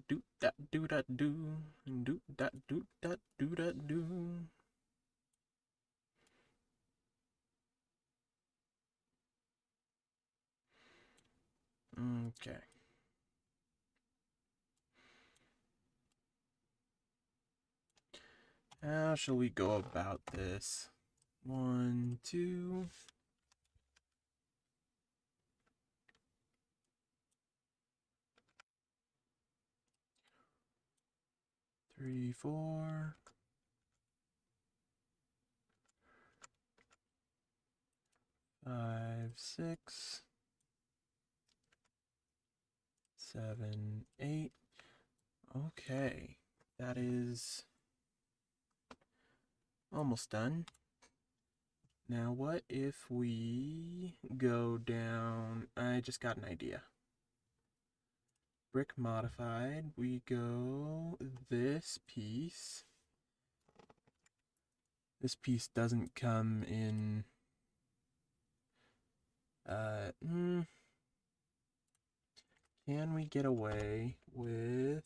Do that do that do do that do that do that do. Okay. How shall we go about this? 1, 2. 3, 4. 5, 6. 7, 8. Okay. That is almost done. Now what if we go down... I just got an idea. Brick modified. We go this piece. This piece doesn't come in... Can we get away with...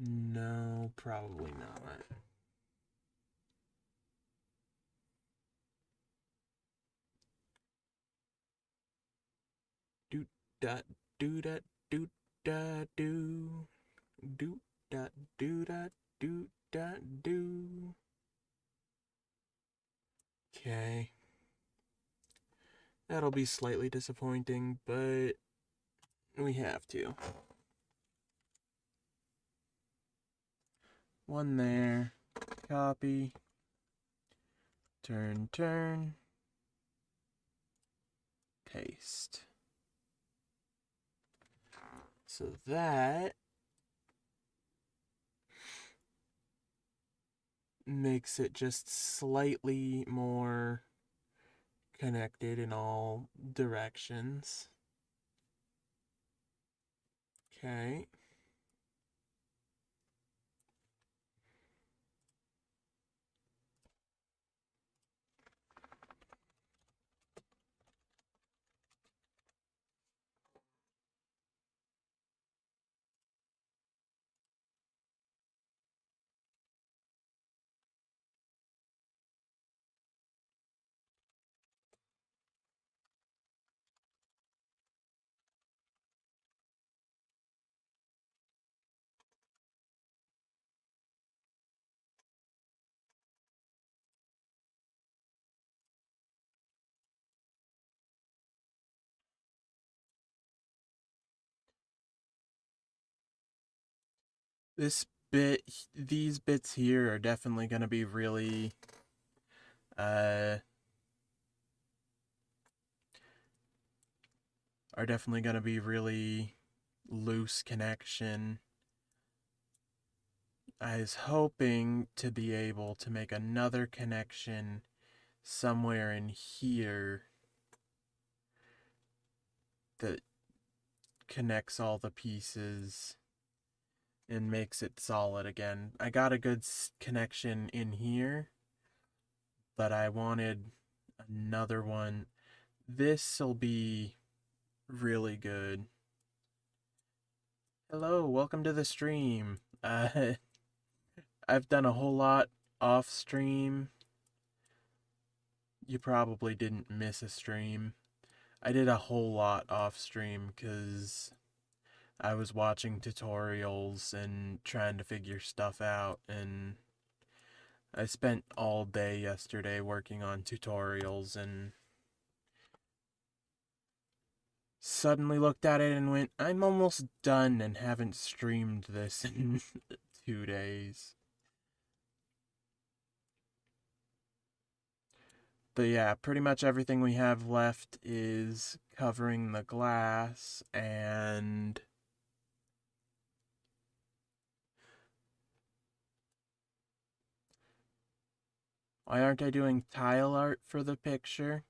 No, probably not. Do that, do that, do da do. Do that, do that, do that, do. Okay. That'll be slightly disappointing, but we have to. One there. Copy. Turn, turn. Paste. So that makes it just slightly more connected in all directions. Okay. This bit, these bits here are definitely going to be really, uh, loose connection. I was hoping to be able to make another connection somewhere in here that connects all the pieces and makes it solid again. I got a good connection in here, but I wanted another one. This'll be really good. Hello, welcome to the stream. I've done a whole lot off stream. You probably didn't miss a stream. I did a whole lot off stream because I was watching tutorials and trying to figure stuff out, and I spent all day yesterday working on tutorials and suddenly looked at it and went, I'm almost done and haven't streamed this in 2 days. But yeah, pretty much everything we have left is covering the glass, and why aren't I doing tile art for the picture?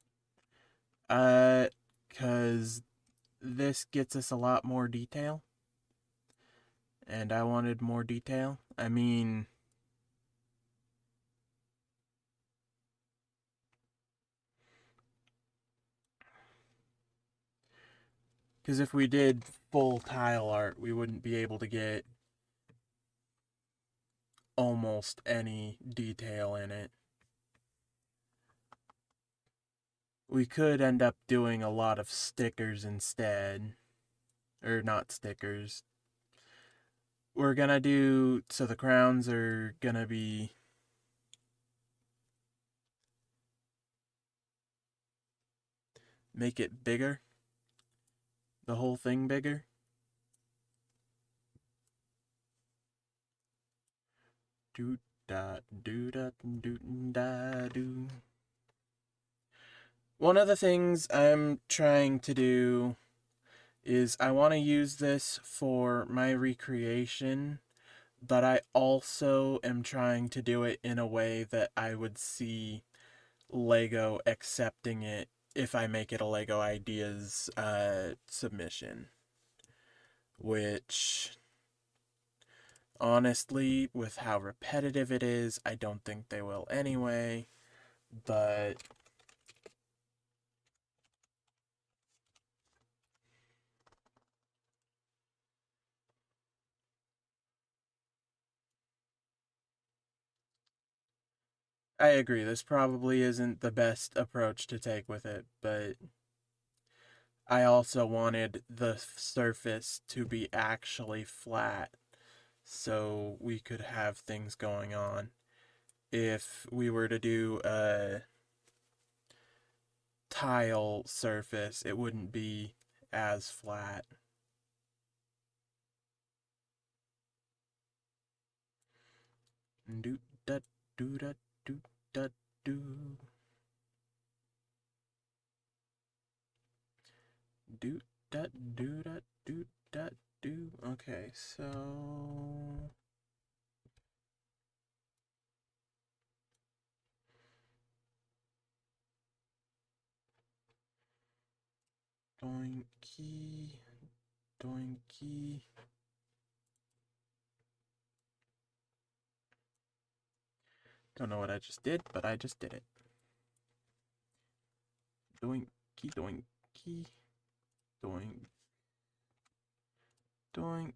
Cause this gets us a lot more detail, and I wanted more detail. I mean, Because if we did full tile art, we wouldn't be able to get almost any detail in it. We could end up doing a lot of stickers instead. Or not stickers. We're gonna do, so the crowns are gonna be make it bigger. The whole thing bigger. Do da do da do da do. One of the things I'm trying to do is I want to use this for my recreation, but I also am trying to do it in a way that I would see Lego accepting it if I make it a Lego Ideas submission. Which, honestly, with how repetitive it is, I don't think they will anyway, but I agree, this probably isn't the best approach to take with it, but I also wanted the surface to be actually flat so we could have things going on. If we were to do a tile surface, it wouldn't be as flat. Do da do da do da do. Do da do da do da do. Okay, so doinky, doinky. Don't know what I just did, but I just did it. Doinky, doinky, doink, doink.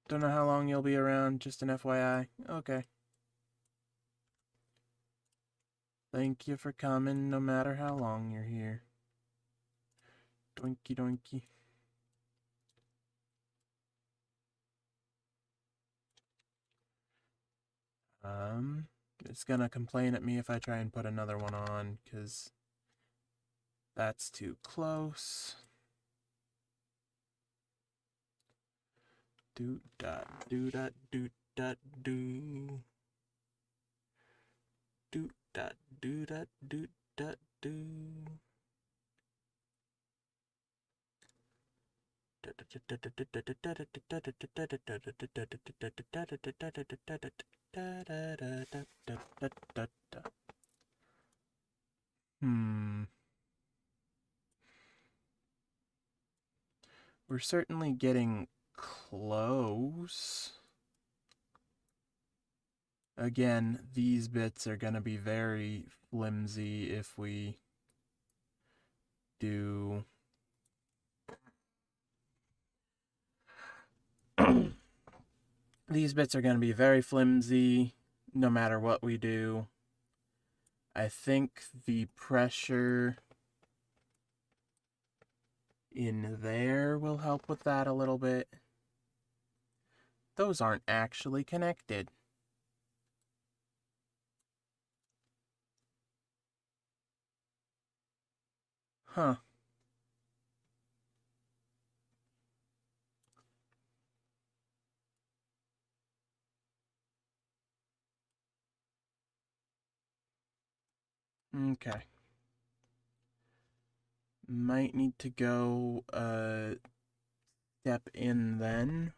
Don't know how long you'll be around, just an FYI. Okay. Thank you for coming, no matter how long you're here. Doinky, doinky. It's gonna complain at me if I try and put another one on, because that's too close. Do dot do dot do dot do. Do dot do dot do dot do. We're certainly getting close. Again, these bits are going to be very flimsy if we do these bits are going to be very flimsy no matter what we do. I think the pressure in there will help with that a little bit. Those aren't actually connected. Huh. Okay. Might need to go step in then.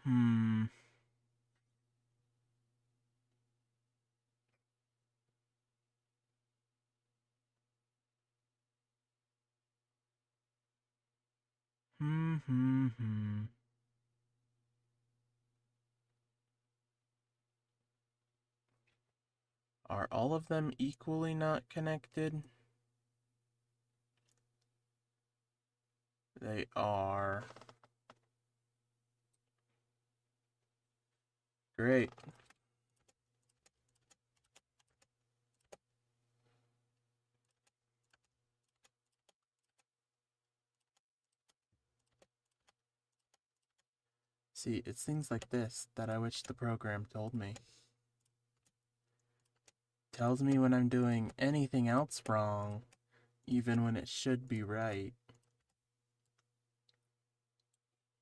Hmm. Hmm. Are all of them equally not connected? They are. Great. See, it's things like this that I wish the program told me. Tells me when I'm doing anything else wrong, even when it should be right.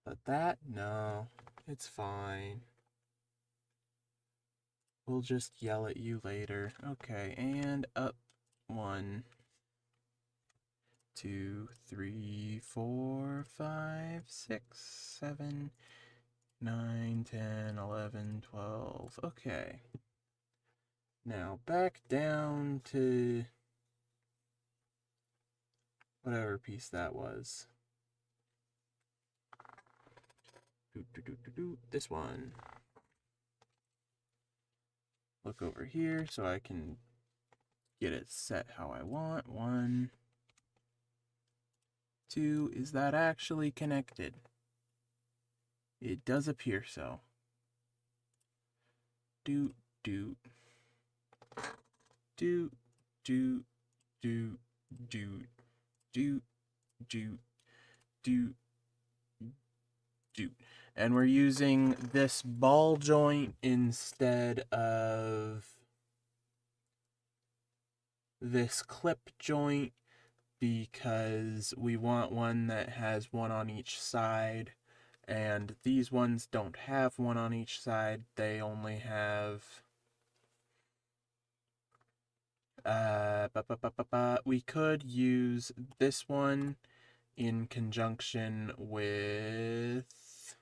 But that, no, it's fine. We'll just yell at you later. Okay, and up. 1, 2, 3, 4, 5, 6, 7, 9, 10, 11, 12. Okay. Now back down to whatever piece that was. This one. Look over here so I can get it set how I want. 1, 2. Is that actually connected? It does appear so. Doot, doot. Doot, doot, doot, doot, doot, doot, doot, doot. And we're using this ball joint instead of this clip joint because we want one that has one on each side, and these ones don't have one on each side. They only have we could use this one in conjunction with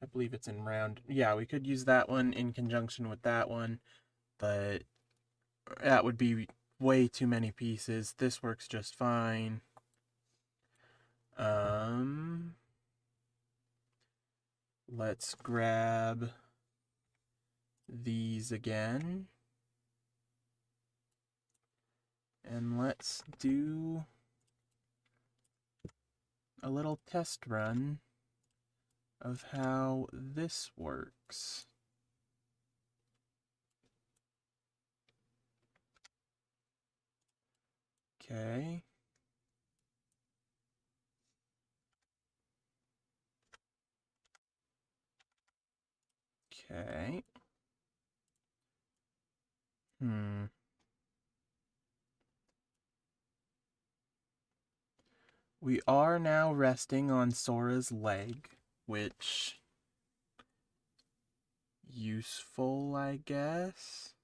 I believe it's in round. Yeah, we could use that one in conjunction with that one, but that would be way too many pieces. This works just fine. Let's grab these again. And let's do a little test run of how this works. Okay. Okay. We are now resting on Sora's leg, which useful, I guess.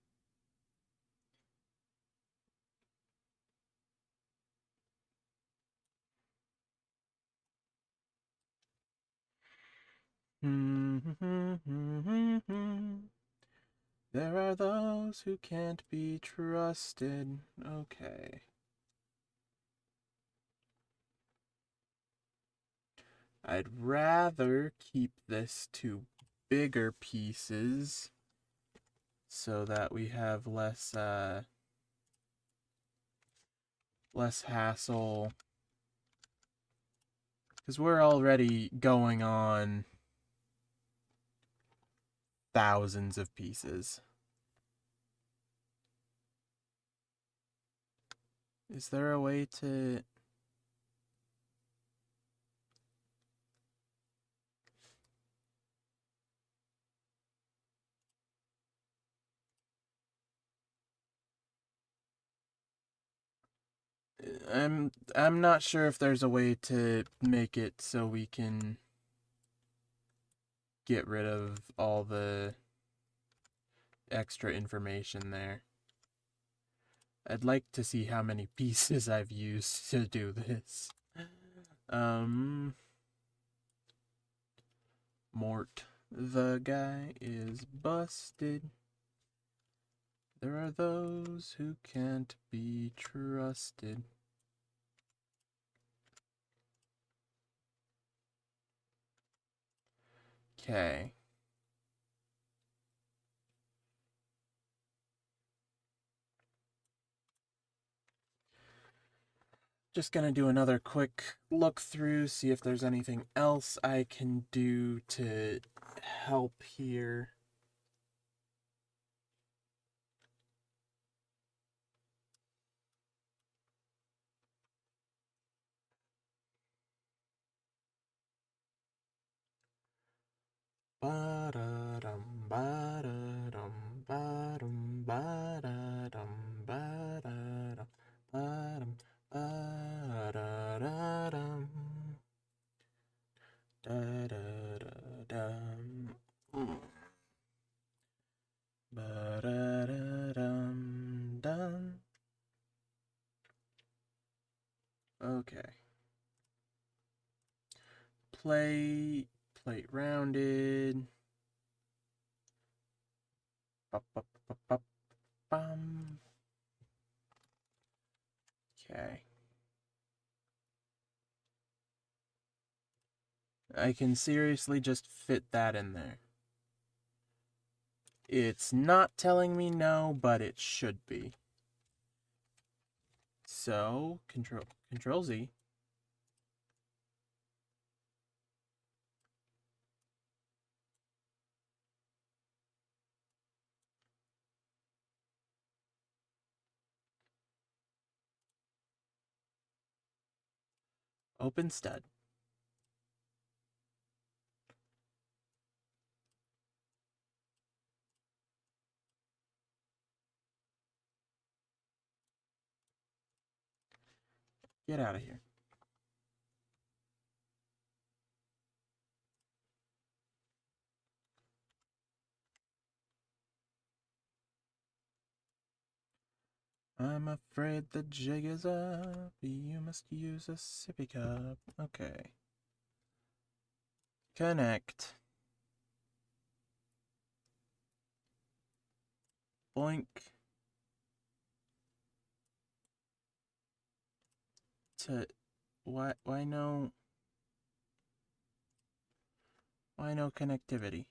There are those who can't be trusted. Okay. I'd rather keep this to bigger pieces so that we have less hassle, because we're already going on thousands of pieces. Is there a way to... I'm not sure if there's a way to make it so we can get rid of all the extra information there. I'd like to see how many pieces I've used to do this. Mort, the guy is busted. There are those who can't be trusted. Okay. Just gonna do another quick look through, see if there's anything else I can do to help here. Ba-da-dum, ba-da-dum, ba-dum, ba-da-dum, ba-da-dum, ba-dum, ba-da-da-dum, da-da-da-dum, ba-da-da-dum, dum. Okay. Plate rounded. Bum. Okay. I can seriously just fit that in there. It's not telling me no, but it should be. So, Control Z. Open stud. Get out of here. I'm afraid the jig is up. You must use a sippy cup. Okay. Connect. Boink. To why no connectivity?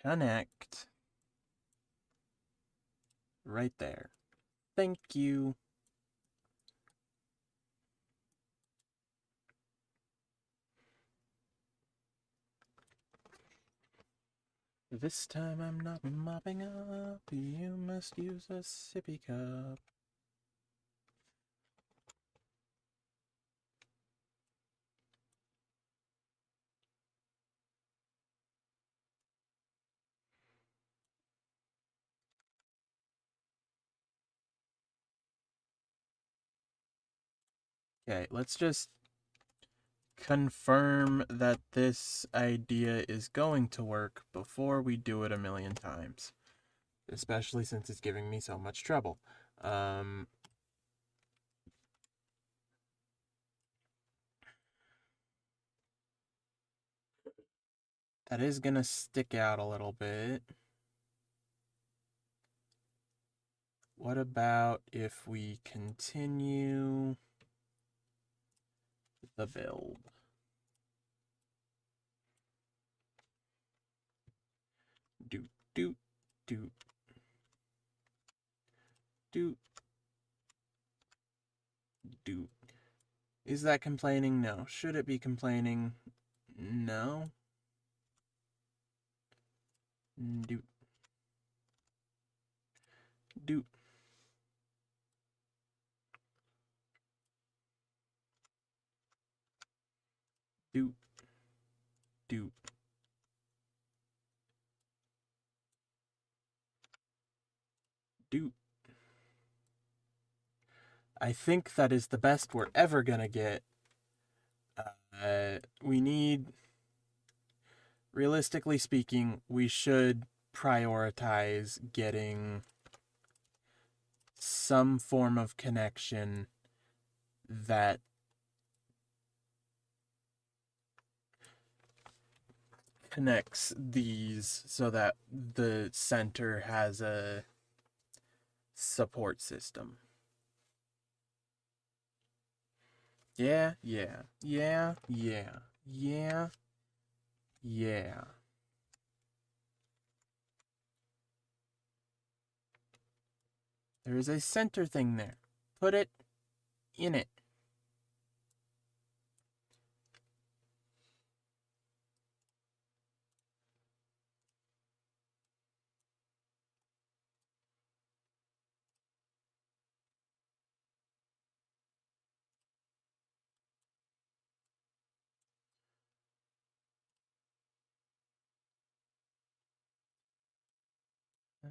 Connect. Right there. Thank you. This time I'm not mopping up. You must use a sippy cup. Okay, let's just confirm that this idea is going to work before we do it a million times. Especially since it's giving me so much trouble. That is gonna stick out a little bit. What about if we continue the build? Do, do, do, do, do. Is that complaining? No. Should it be complaining? No. Do, do. Do, do. Do. I think that is the best we're ever gonna get. We need, realistically speaking, we should prioritize getting some form of connection that connects these so that the center has a support system. Yeah, yeah, yeah, yeah, yeah, yeah. There is a center thing there. Put it in it.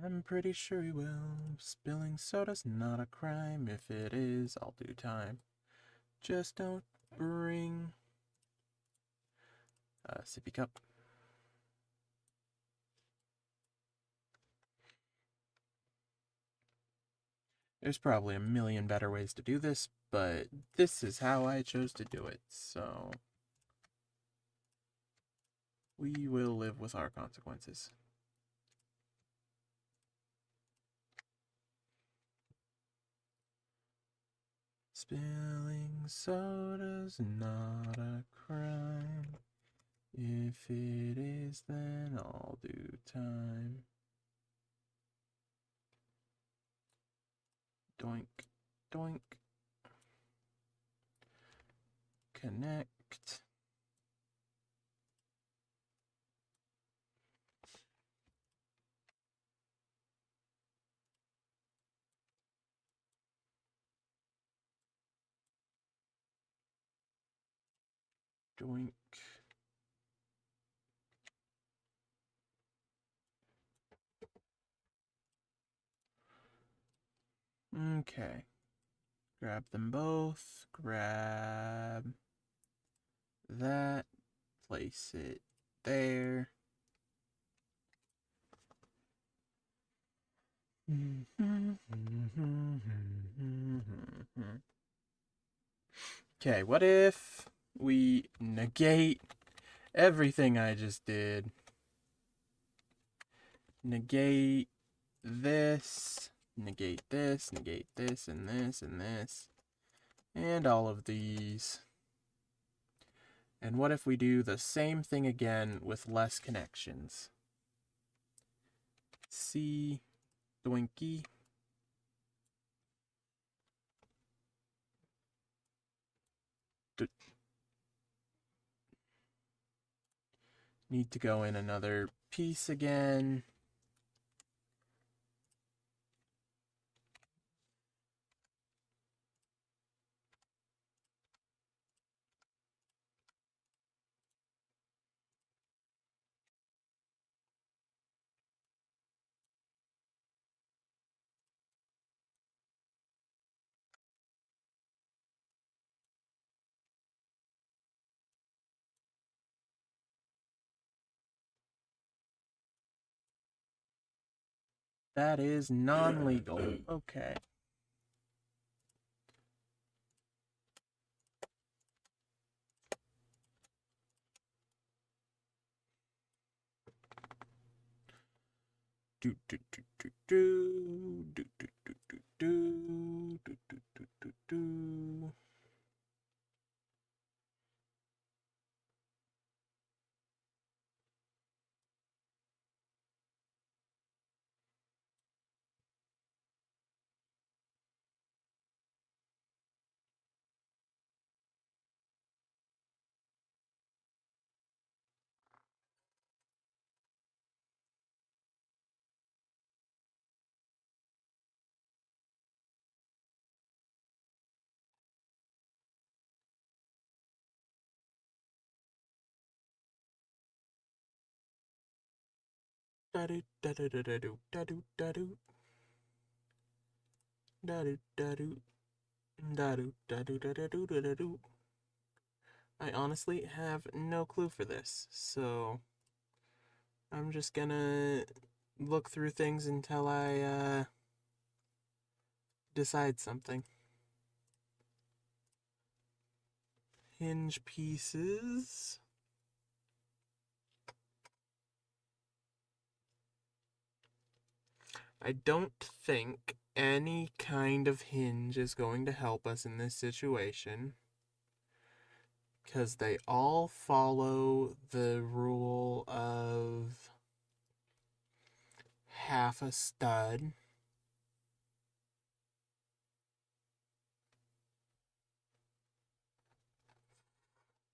I'm pretty sure you will. Spilling soda's not a crime. If it is, I'll do time. Just don't bring a sippy cup. There's probably a million better ways to do this, but this is how I chose to do it, so we will live with our consequences. Spilling soda's not a crime. If it is, then I'll do time. Doink, doink. Connect. Doink. Okay. Grab them both. Grab that. Place it there. Okay, what if we negate everything I just did? Negate this, negate this, negate this, and this, and this, and all of these. And what if we do the same thing again with less connections? C, doinky. Need to go in another piece again. That is non-legal. Okay. Do do do do do do do do do do do do do do. Da do da do da do da do da do da do da do da do da do da do da do. I honestly have no clue for this, so I'm just gonna look through things until I decide something. Hinge pieces. I don't think any kind of hinge is going to help us in this situation, because they all follow the rule of half a stud.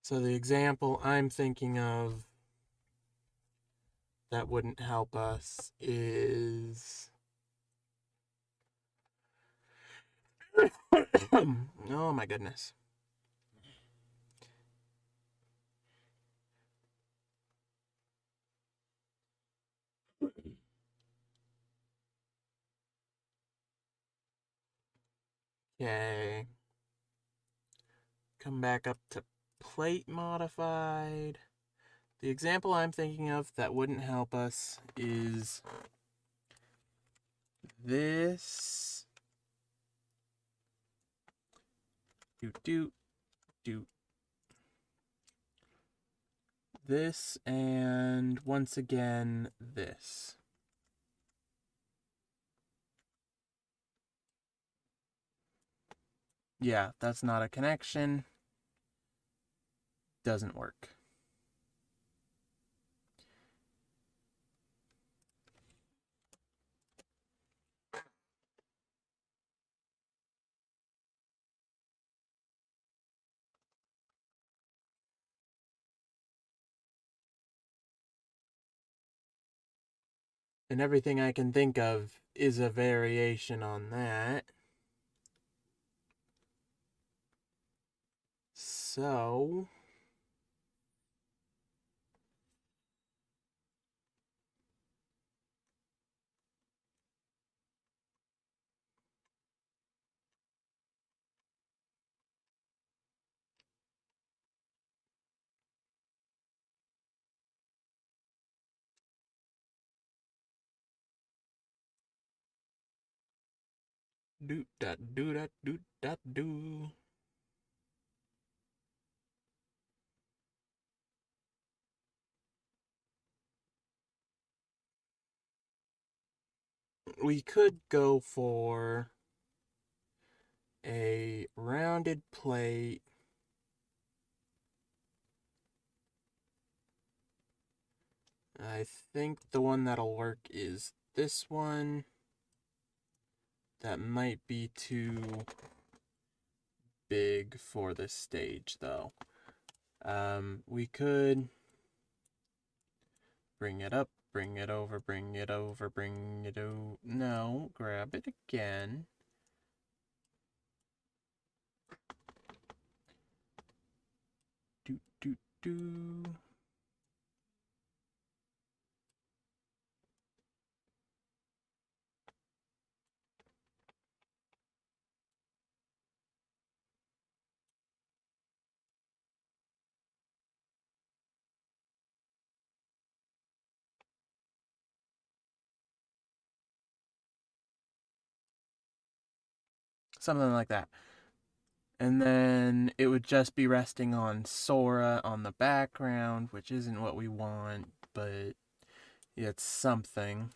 So the example I'm thinking of that wouldn't help us is oh my goodness. Okay. Come back up to plate modified. The example I'm thinking of that wouldn't help us is this. Do this, and once again this. Yeah, that's not a connection. Doesn't work. And everything I can think of is a variation on that. So do da do da do da do. We could go for a rounded plate. I think the one that'll work is this one. That might be too big for this stage, though. We could bring it up, bring it over, bring it over, bring it over. No, grab it again. Do. Something like that. And then it would just be resting on Sora on the background, which isn't what we want, but it's something.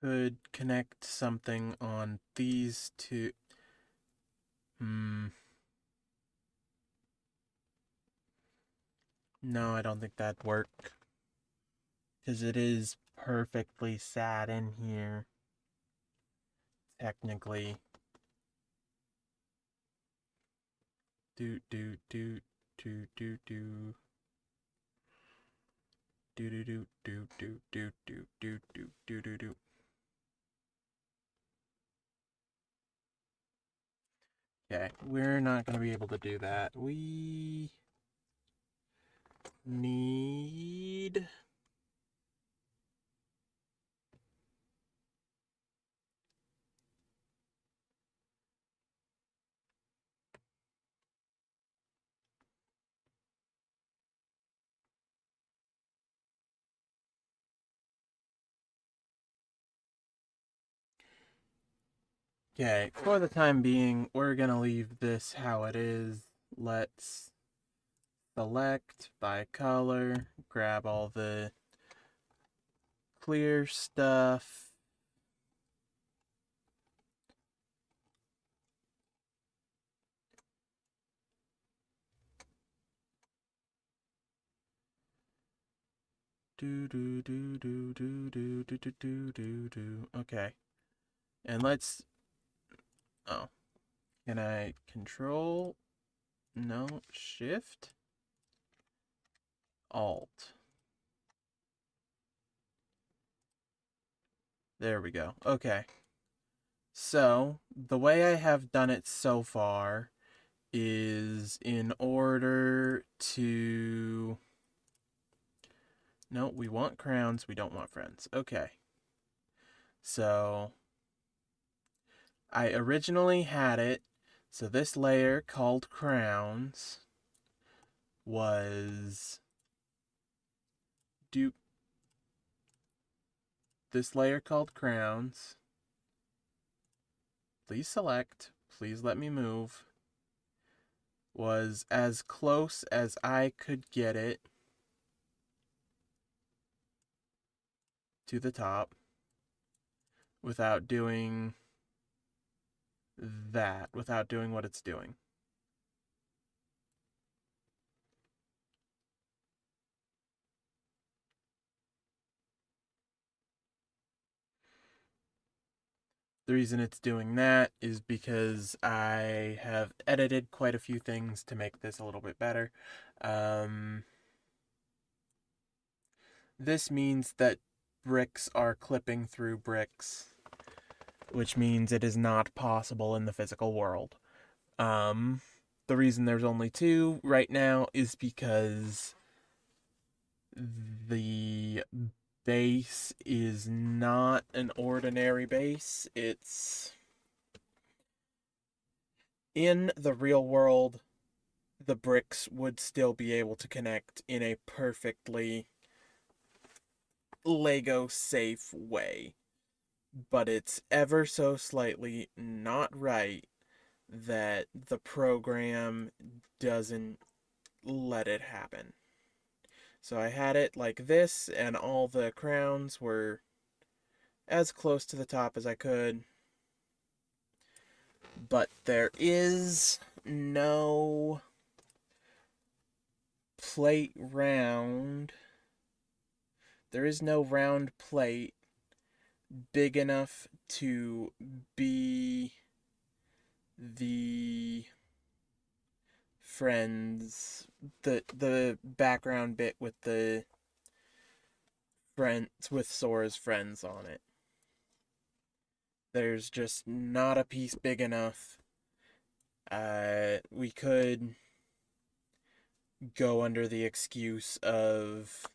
Could connect something on these two. No, I don't think that'd work. Because it is perfectly sat in here. Technically. Do. Do. Okay, we're not going to be able to do that. need Okay, for the time being, we're gonna leave this how it is. Let's select by color, grab all the clear stuff. Do. Okay. And let's, oh, can I control? No, shift, alt. There we go. Okay. So, the way I have done it so far is in order to... No, we want crowns, we don't want friends. Okay. So, I originally had it, so this layer called crowns was... This layer called crowns. Please select. Please let me move. Was as close as I could get it to the top without doing that, without doing what it's doing. The reason it's doing that is because I have edited quite a few things to make this a little bit better. This means that bricks are clipping through bricks, which means it is not possible in the physical world. The reason there's only two right now is because the base is not an ordinary base. It's... In the real world, the bricks would still be able to connect in a perfectly Lego safe way. But it's ever so slightly not right that the program doesn't let it happen. So I had it like this, and all the crowns were as close to the top as I could. But there is no plate round. There is no round plate big enough to be the friends, the background bit with the friends, with Sora's friends on it. There's just not a piece big enough. We could go under the excuse of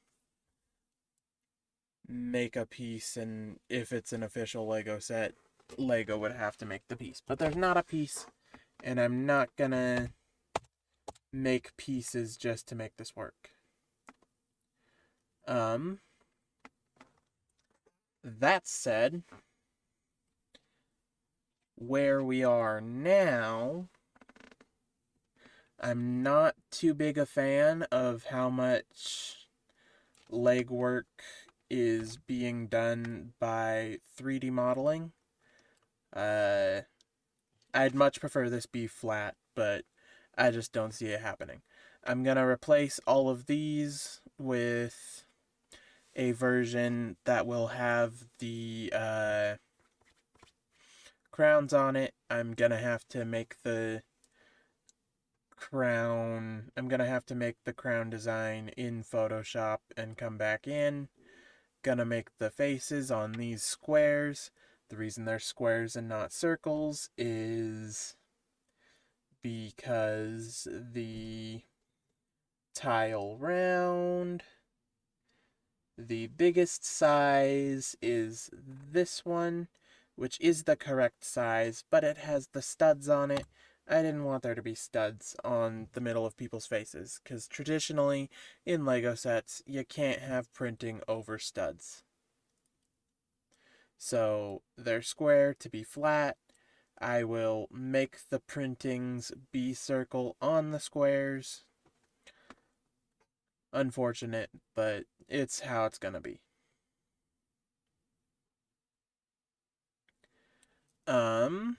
make a piece, and if it's an official Lego set, Lego would have to make the piece. But there's not a piece, and I'm not gonna make pieces just to make this work. That said, where we are now, I'm not too big a fan of how much legwork is being done by 3D modeling. I'd much prefer this be flat, but I just don't see it happening. I'm gonna replace all of these with a version that will have the crowns on it. I'm gonna have to make the crown design in Photoshop and come back in. Gonna make the faces on these squares. The reason they're squares and not circles is because the tile round. The biggest size is this one, which is the correct size, but it has the studs on it. I didn't want there to be studs on the middle of people's faces, because traditionally in Lego sets, you can't have printing over studs. So they're square to be flat. I will make the printings be circle on the squares. Unfortunate, but it's how it's gonna be. Um,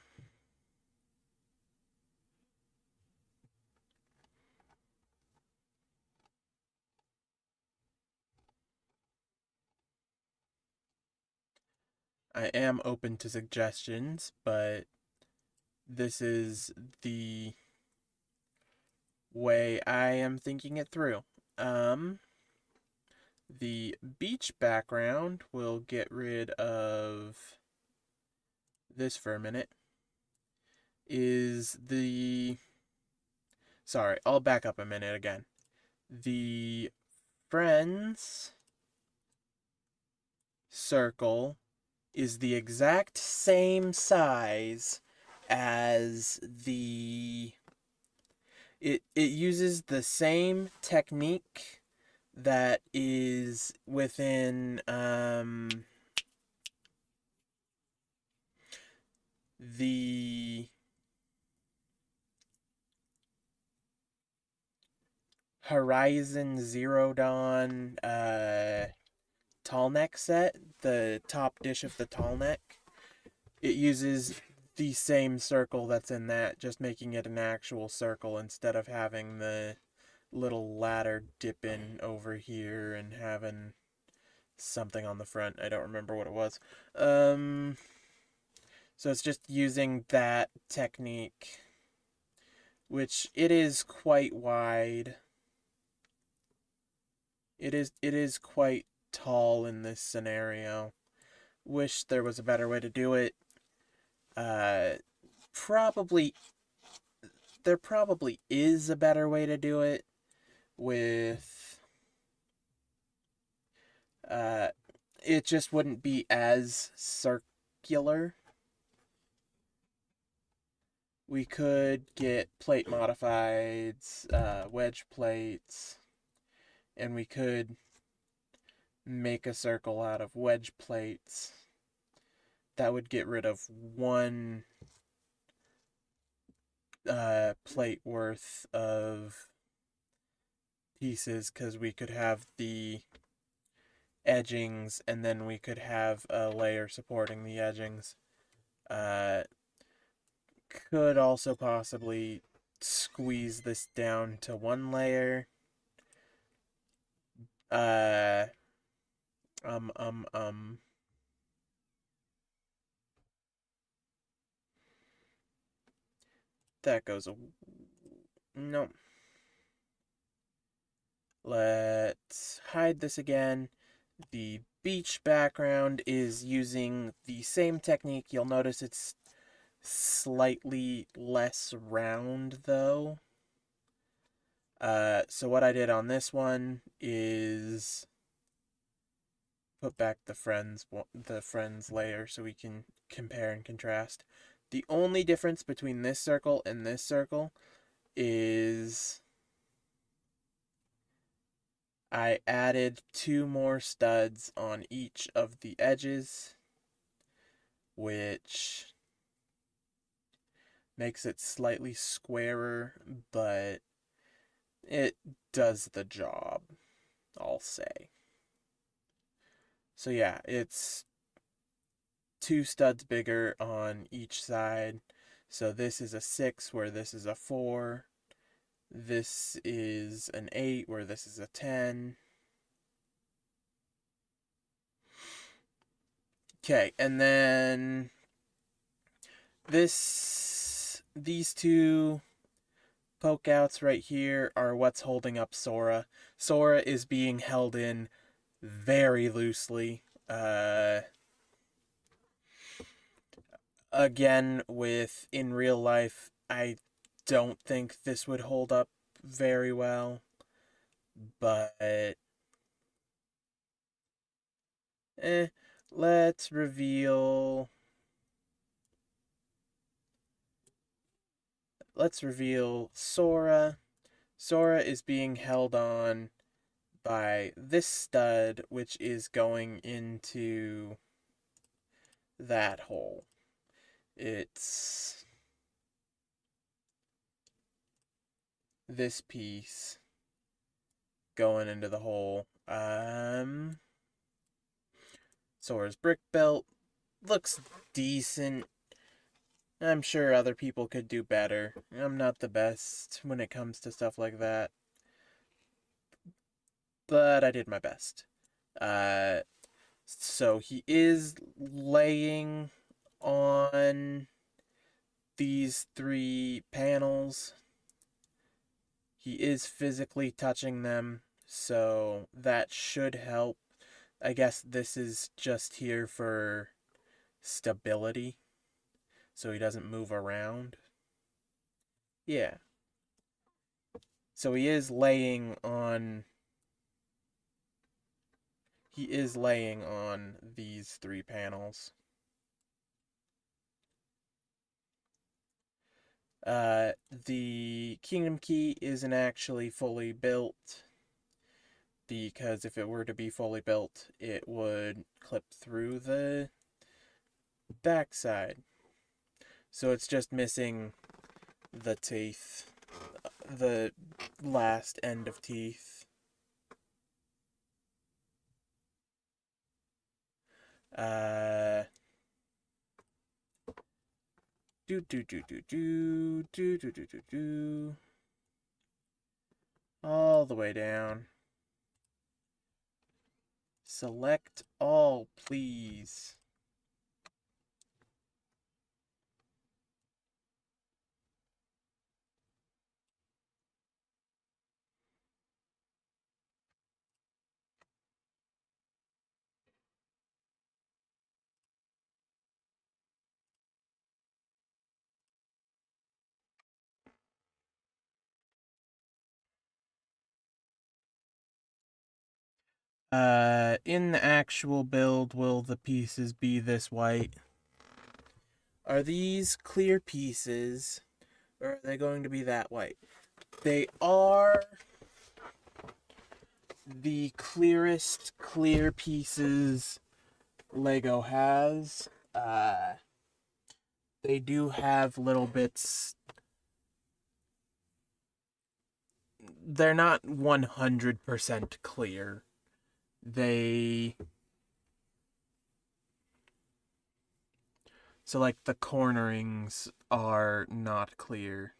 I am open to suggestions, but this is the way I am thinking it through. The beach background will get rid of this for a minute. Sorry, I'll back up a minute again. The friends circle is the exact same size as it uses the same technique that is within the Horizon Zero Dawn tall neck set, the top dish of the tall neck. It uses the same circle that's in that, just making it an actual circle instead of having the little ladder dip in over here and having something on the front. I don't remember what it was. So it's just using that technique, which it is quite wide. It is quite tall in this scenario. Wish there was a better way to do it. Probably there probably is a better way to do it with it just wouldn't be as circular. We could get plate modifieds, wedge plates, and we could make a circle out of wedge plates. That would get rid of one plate worth of pieces, because we could have the edgings and then we could have a layer supporting the edgings. Could also possibly squeeze this down to one layer. Uh, um, um, um. That goes. No. Let's hide this again. The beach background is using the same technique. You'll notice it's slightly less round though. So what I did on this one is put back the friends layer so we can compare and contrast. The only difference between this circle and this circle is I added 2 more studs on each of the edges, which makes it slightly squarer, but it does the job, I'll say. So yeah, it's 2 studs bigger on each side. So this is a 6 where this is a 4. This is an 8 where this is a 10. Okay, and then these 2 poke outs right here are what's holding up Sora. Sora is being held in very loosely. Again, with in real life, I don't think this would hold up very well. but eh, let's reveal Sora. Sora is being held on by this stud, which is going into that hole. It's this piece going into the hole. Sora's brick belt looks decent. I'm sure other people could do better. I'm not the best when it comes to stuff like that, but I did my best. Uh, so he is laying on these three panels. He is physically touching them, so that should help. I guess this is just here for stability, so he doesn't move around. Yeah. So he is laying on these three panels. The Kingdom Key isn't actually fully built, because if it were to be fully built, it would clip through the backside. So it's just missing the teeth, the last end of teeth. Uh, do do do do do do do do do do. All the way down. Select all, please. In the actual build, will the pieces be this white? Are these clear pieces, or are they going to be that white? They are the clearest clear pieces Lego has. They do have little bits. They're not 100% clear. They. So, like, the cornerings are not clear.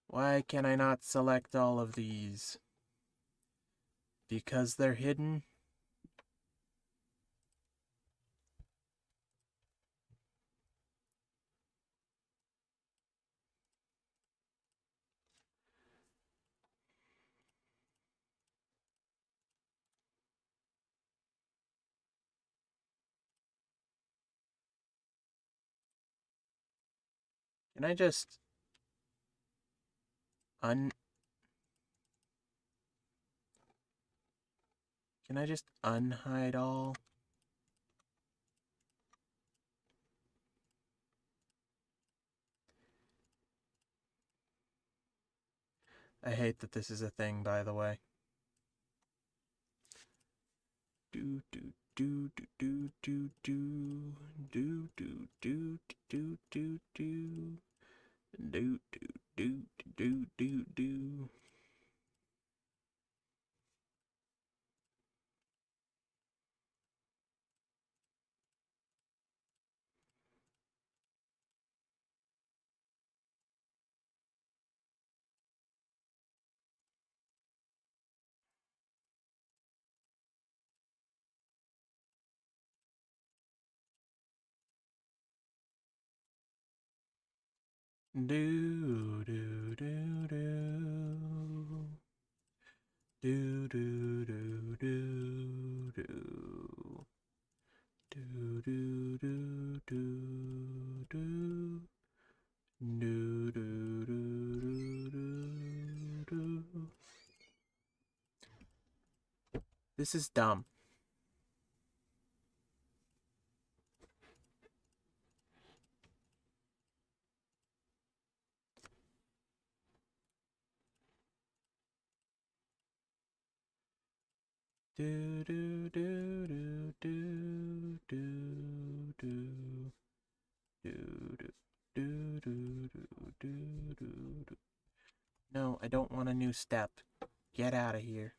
Why can I not select all of these? Because they're hidden? Can I just un Can I just unhide all? I hate that this is a thing, by the way. Do do do do do do do do do do do do do do do do do. Do do do do do do do do do do do do do do do do do do. This is dumb. Do do do do do do do do do do do. No, I don't want a new step. Get out of here.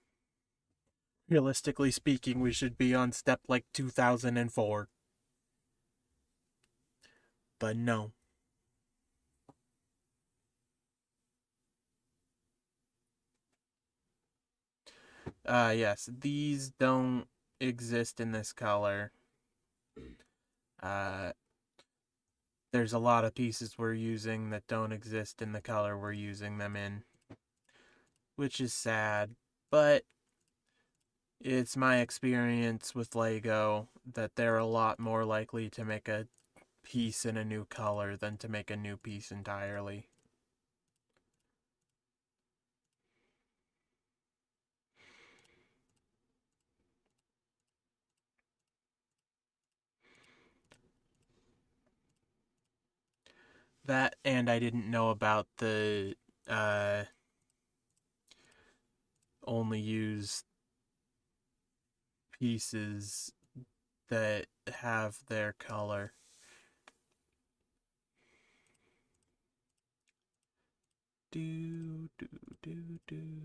Realistically speaking, we should be on step like 2004. But no. Yes, these don't exist in this color. Uh, there's a lot of pieces we're using that don't exist in the color we're using them in, which is sad, but it's my experience with Lego that they're a lot more likely to make a piece in a new color than to make a new piece entirely. That, and I didn't know about the uh, only use pieces that have their color. Do do do do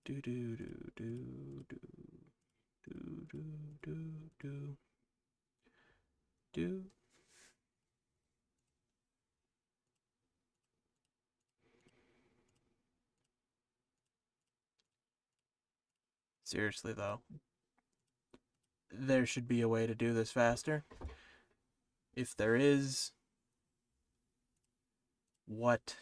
do do do do do do do do do. Seriously though, there should be a way to do this faster. If there is, what?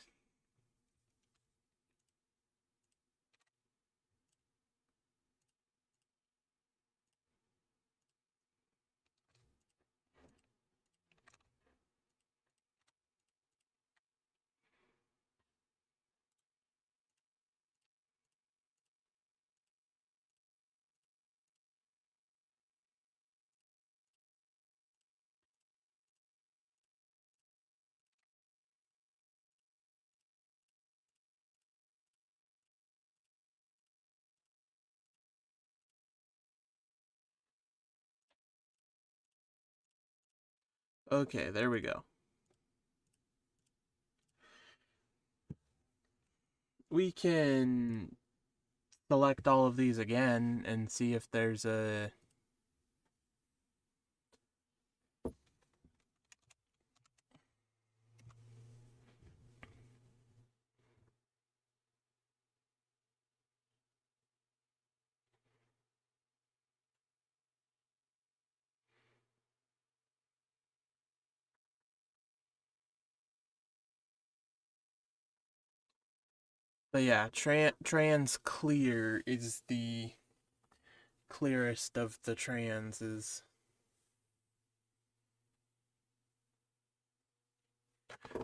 Okay, there we go. We can select all of these again and see if there's a... But yeah, trans clear is the clearest of the transes,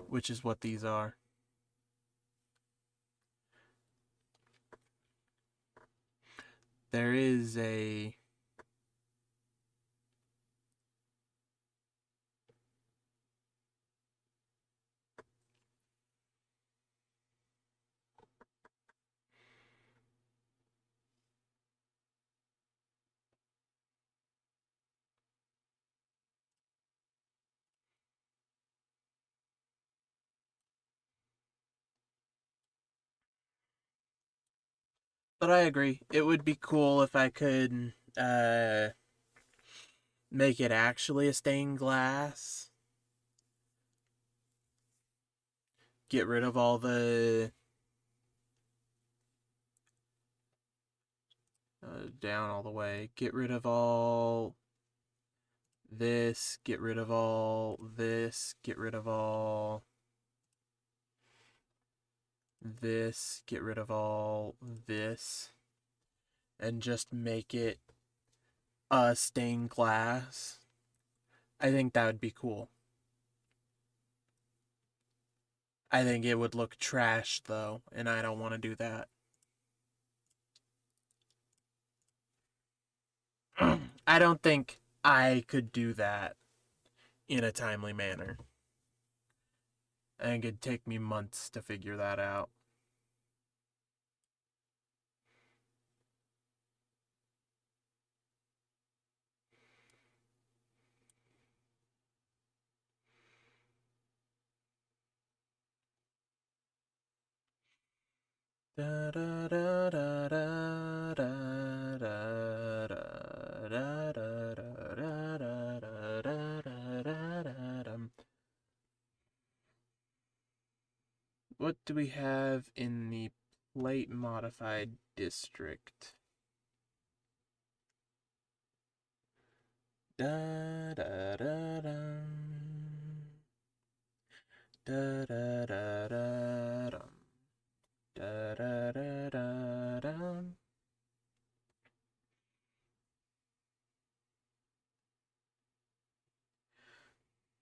which is what these are. There is a... But I agree. It would be cool if I could make it actually a stained glass. Get rid of all the... down all the way. Get rid of all this. Get rid of all this. Get rid of all this. Get rid of all this. And just make it a stained glass. I think that would be cool. I think it would look trash though, and I don't want to do that. I don't think I could do that in a timely manner. I think it'd take me months to figure that out. Da da da da da da da da da da. What do we have in the plate modified district? Da da da da. Da da da da da. Da da da da da.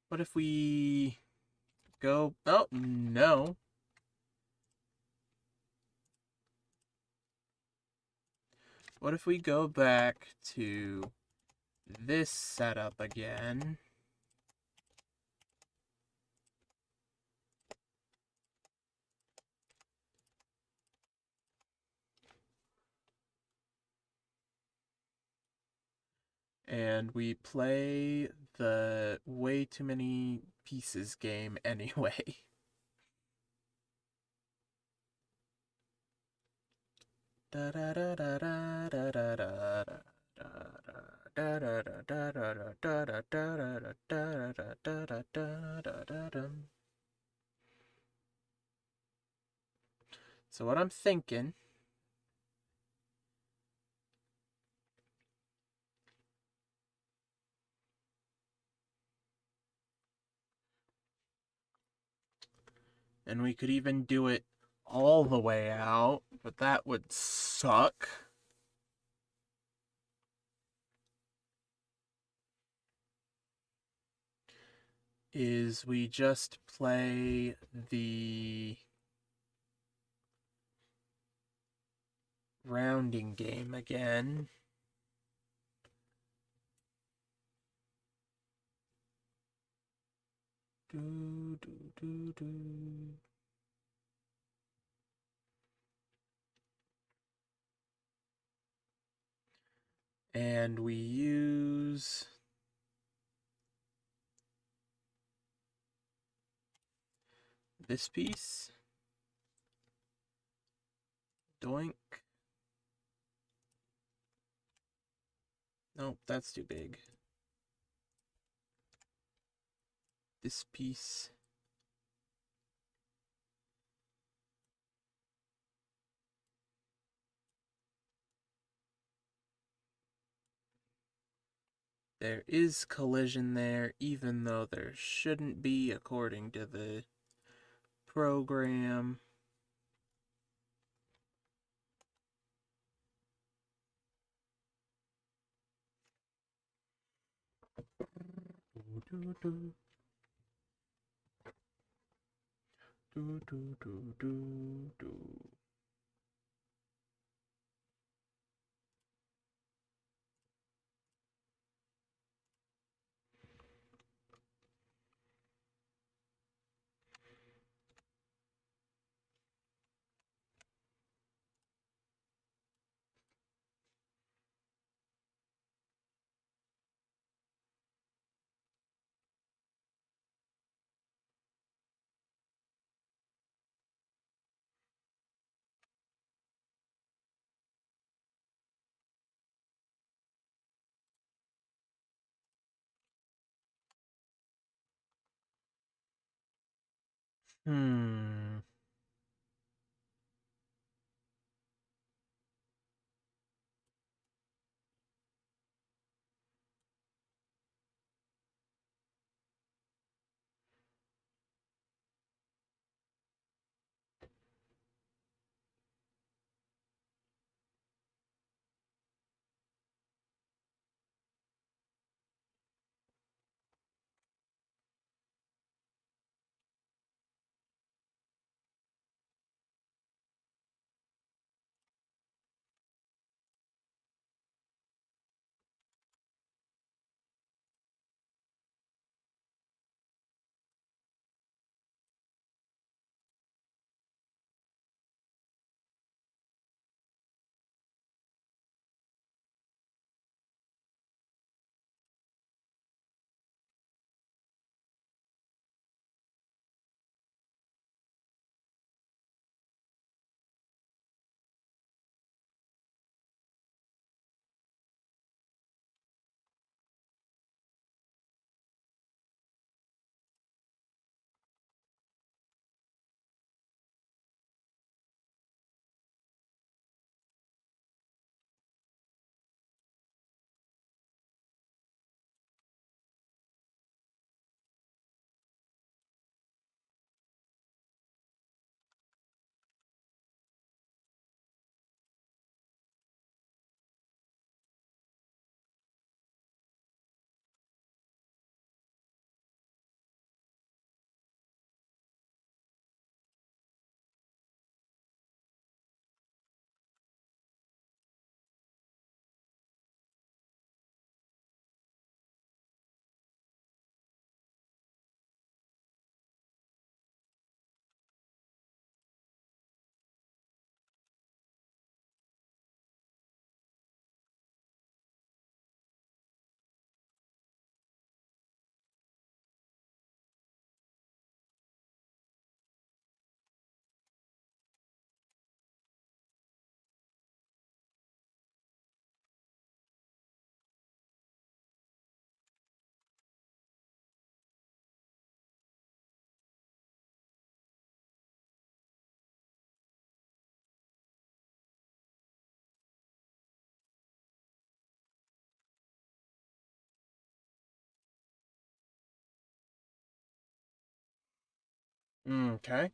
What if we go? Oh no. What if we go back to this setup again? And we play the way too many pieces game anyway. Da da da da da da da da da. So what I'm thinking, and we could even do it all the way out, but that would suck. Is we just play the rounding game again. Do, do, do, do. And we use this piece. Doink. Nope, that's too big. This piece. There is collision there, even though there shouldn't be according to the program. Do, do, do, do, do, do, do. Hmm. Okay.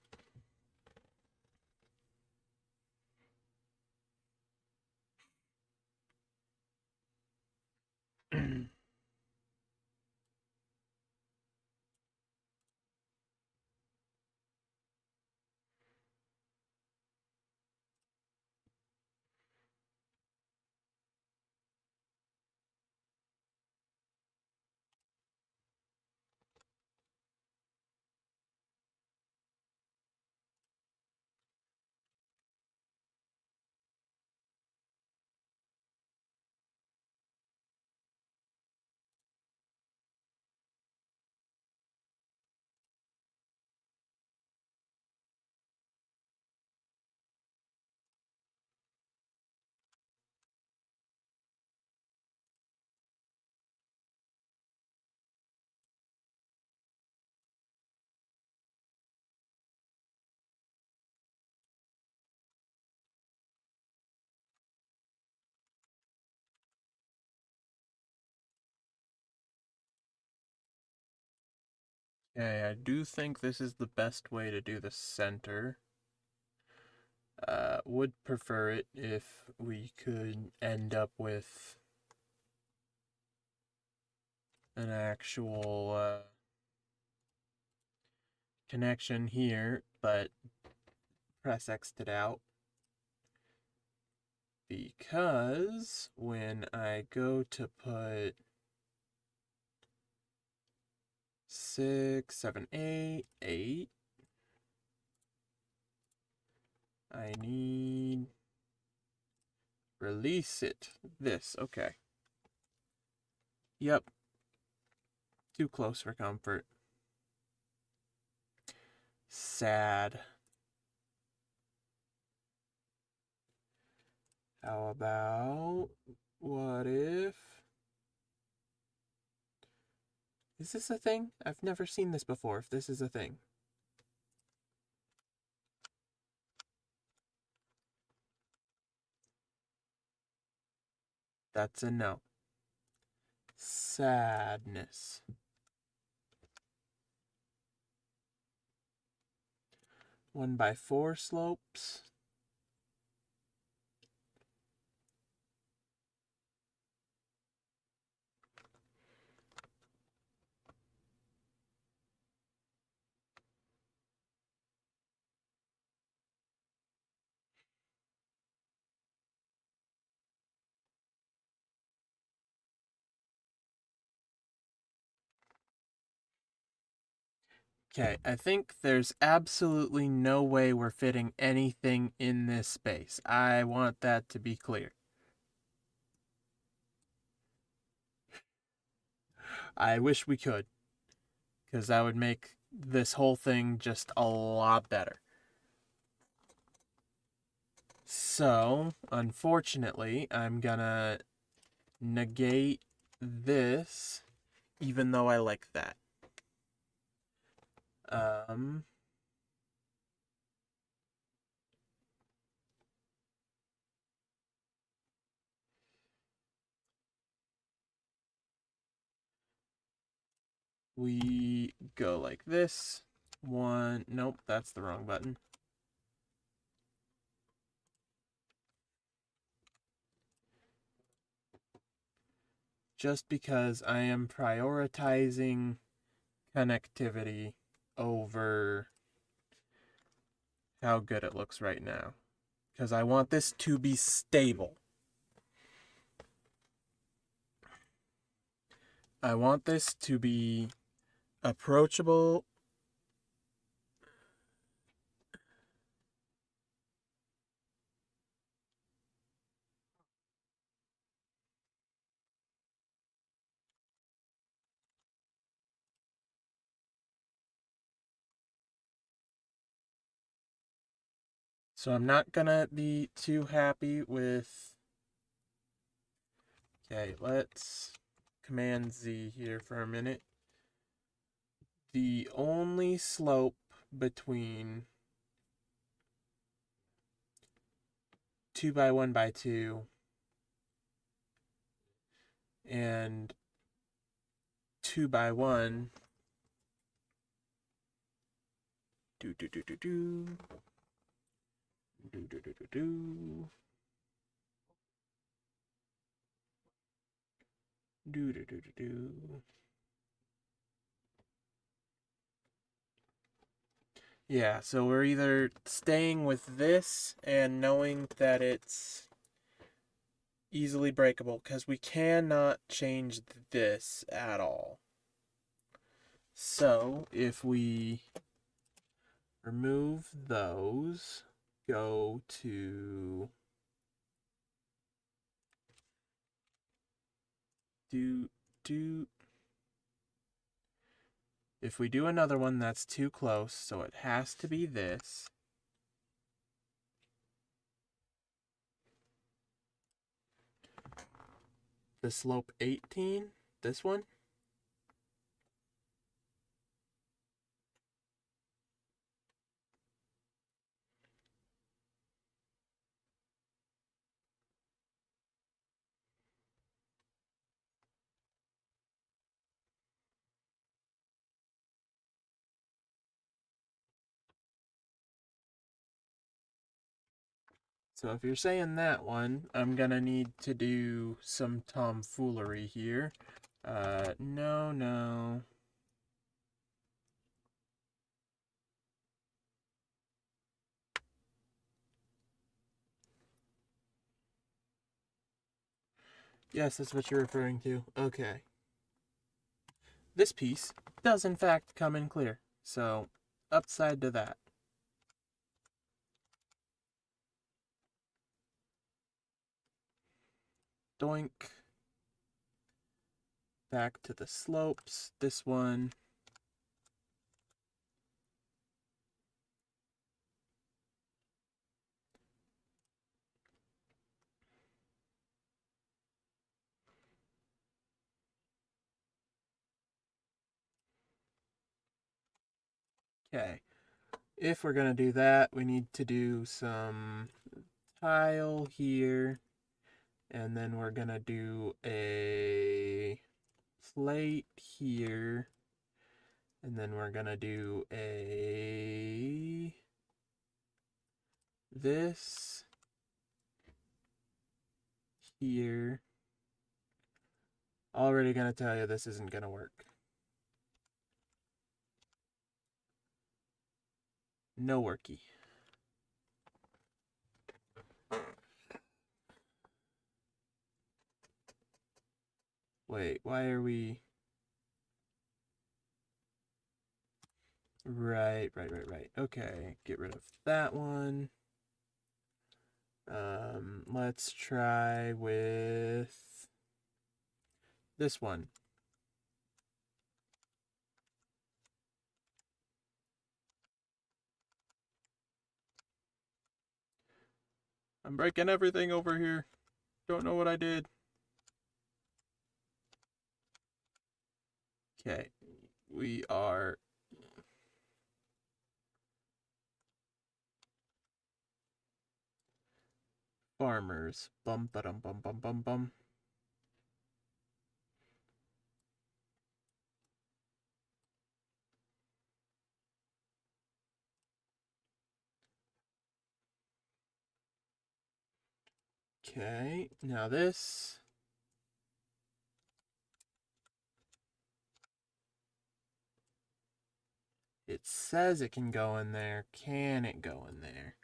Okay, I do think this is the best way to do the center. Would prefer it if we could end up with an actual connection here, but press X'd it out because when I go to put 6, 7, 8, I need release it. This, okay. Yep. Too close for comfort. Sad. How about, what if... Is this a thing? I've never seen this before, if this is a thing. That's a no. Sadness. 1x4 slopes. Okay, I think there's absolutely no way we're fitting anything in this space. I want that to be clear. I wish we could, because that would make this whole thing just a lot better. So, unfortunately, I'm gonna negate this, even though I like that. Um, we go like this. One, nope, that's the wrong button. Just because I am prioritizing connectivity over how good it looks right now. Because I want this to be stable. I want this to be approachable. So I'm not gonna be too happy with... Okay, let's Command Z here for a minute. The only slope between 2x1x2 and 2x1 Do do do do do. Do do do do do. Do do do do do. Yeah, so we're either staying with this and knowing that it's easily breakable, because we cannot change this at all. So if we remove those, go to do. If we do another one, that's too close, so it has to be this. The slope 18, this one. So if you're saying that one, I'm gonna need to do some tomfoolery here. No. Yes, that's what you're referring to. Okay. This piece does in fact come in clear. So, upside to that. Doink. Back to the slopes. This one. Okay. If we're going to do that, we need to do some tile here. And then we're going to do a plate here. And then we're going to do this here. Already going to tell you this isn't going to work. No worky. Wait, why are we... Right. Okay, get rid of that one. Let's try with this one. I'm breaking everything over here. Don't know what I did. Okay, we are... farmers. Bum ba dum bum bum bum bum. Okay, now this. It says it can go in there. Can it go in there?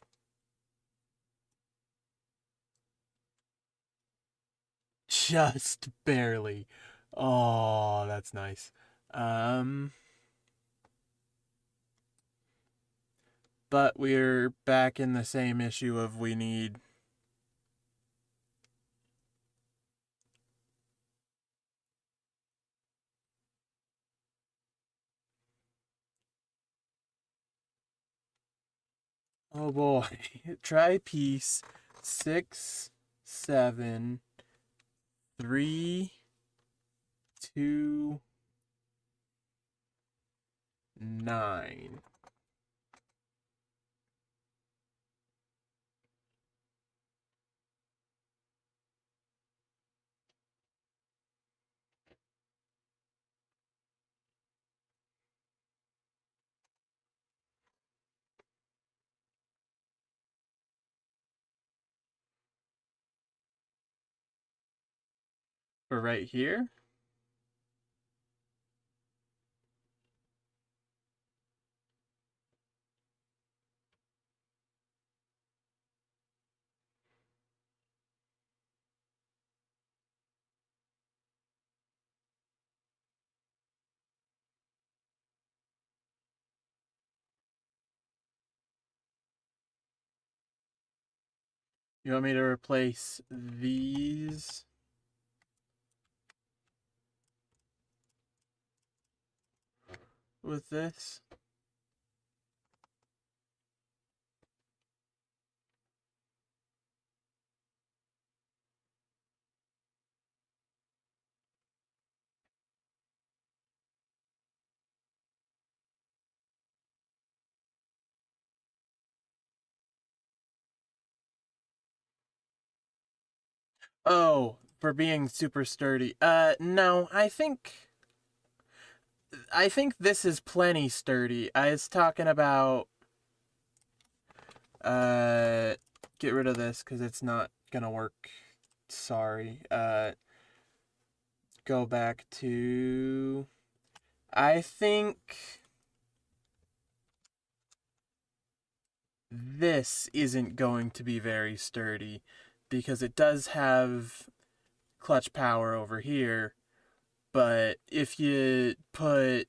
Just barely. Oh, that's nice. But we're back in the same issue of we need... Oh boy. Try piece 6, 7, 3, 2, 9. For right here? You want me to replace these with this? Oh, for being super sturdy. No, I think this is plenty sturdy. I was talking about uh get rid of this cuz it's not going to work. Sorry. Go back to I think this isn't going to be very sturdy because it does have clutch power over here, but if you put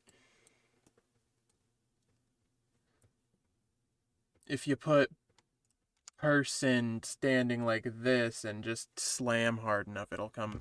person standing like this and just slam hard enough, it'll come.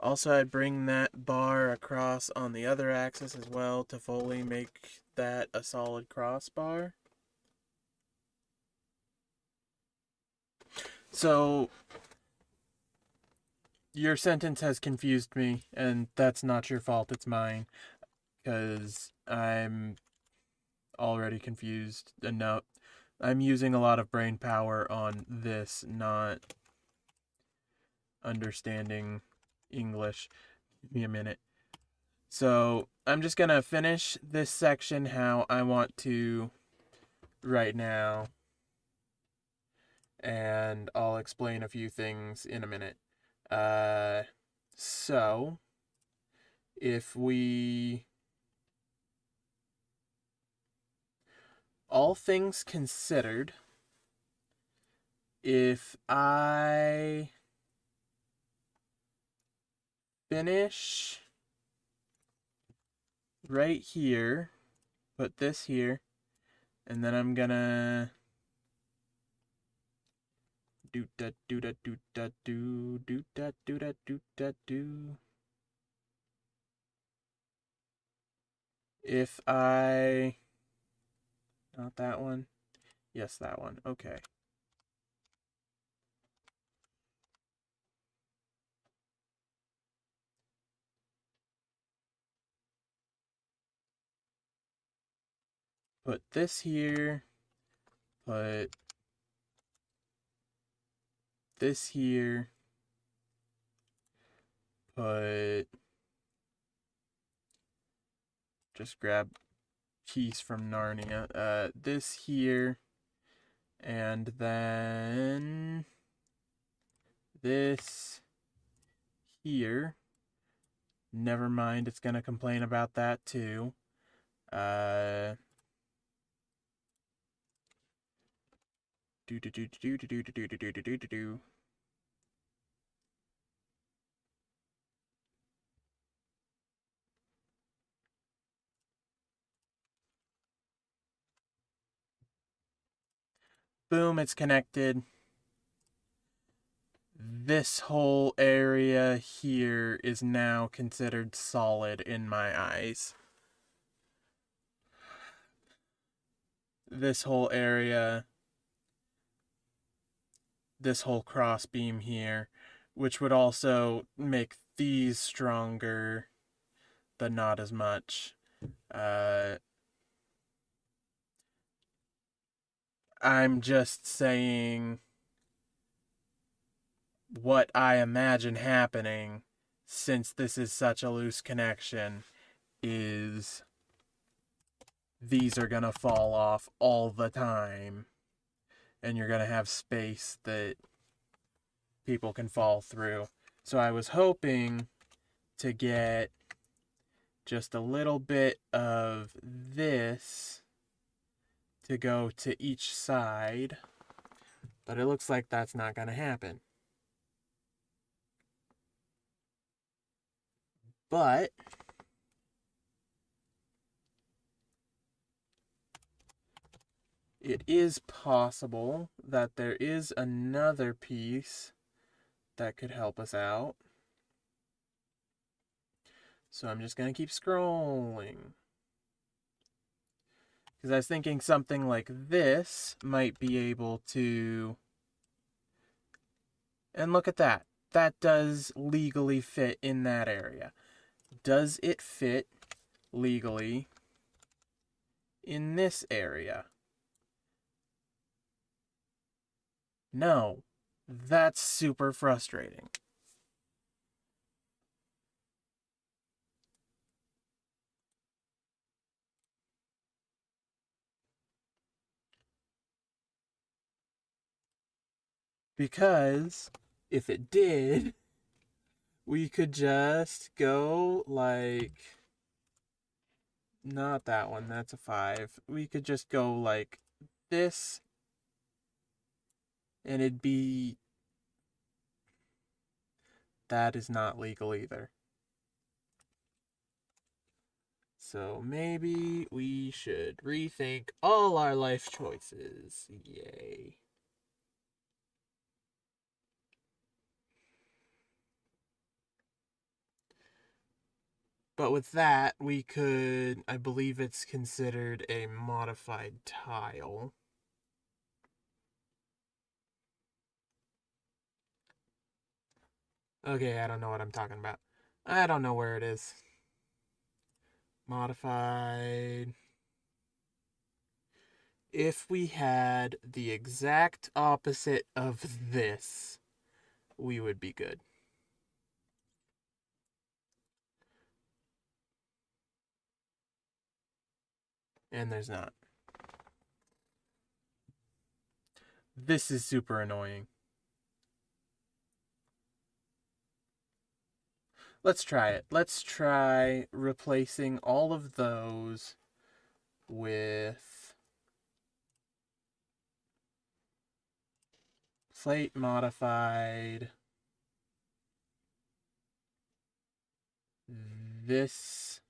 Also, I'd bring that bar across on the other axis as well to fully make that a solid crossbar. So, your sentence has confused me, and that's not your fault, it's mine, because I'm already confused enough. I'm using a lot of brain power on this, not understanding English. Give me a minute. So I'm just gonna finish this section how I want to right now, and I'll explain a few things in a minute. Uh, so if we, all things considered, if I finish right here, put this here, and then I'm gonna do da do da do da do do da do da do da do. If I, not that one, yes, that one, okay. Put this here, put this here, put, just grab keys from Narnia, this here, and then this here. Never mind, it's gonna complain about that too. Do do do do do do do do do do do do do. Boom, it's connected. This whole area here is now considered solid in my eyes. This whole area, this whole cross beam here, which would also make these stronger, but not as much. I'm just saying what I imagine happening, since this is such a loose connection, is these are gonna fall off all the time, and you're gonna have space that people can fall through. So I was hoping to get just a little bit of this to go to each side, but it looks like that's not gonna happen. But it is possible that there is another piece that could help us out. So I'm just going to keep scrolling. Because I was thinking something like this might be able to... And look at that. That does legally fit in that area. Does it fit legally in this area? No. That's super frustrating. Because if it did, we could just go like... Not that one, that's a 5. We could just go like this, and it'd be... That is not legal either. So maybe we should rethink all our life choices. Yay. But with that, we could... I believe it's considered a modified tile. Okay, I don't know what I'm talking about. I don't know where it is. Modified. If we had the exact opposite of this, we would be good. And there's not. This is super annoying. Let's try it. Let's try replacing all of those with plate modified. This.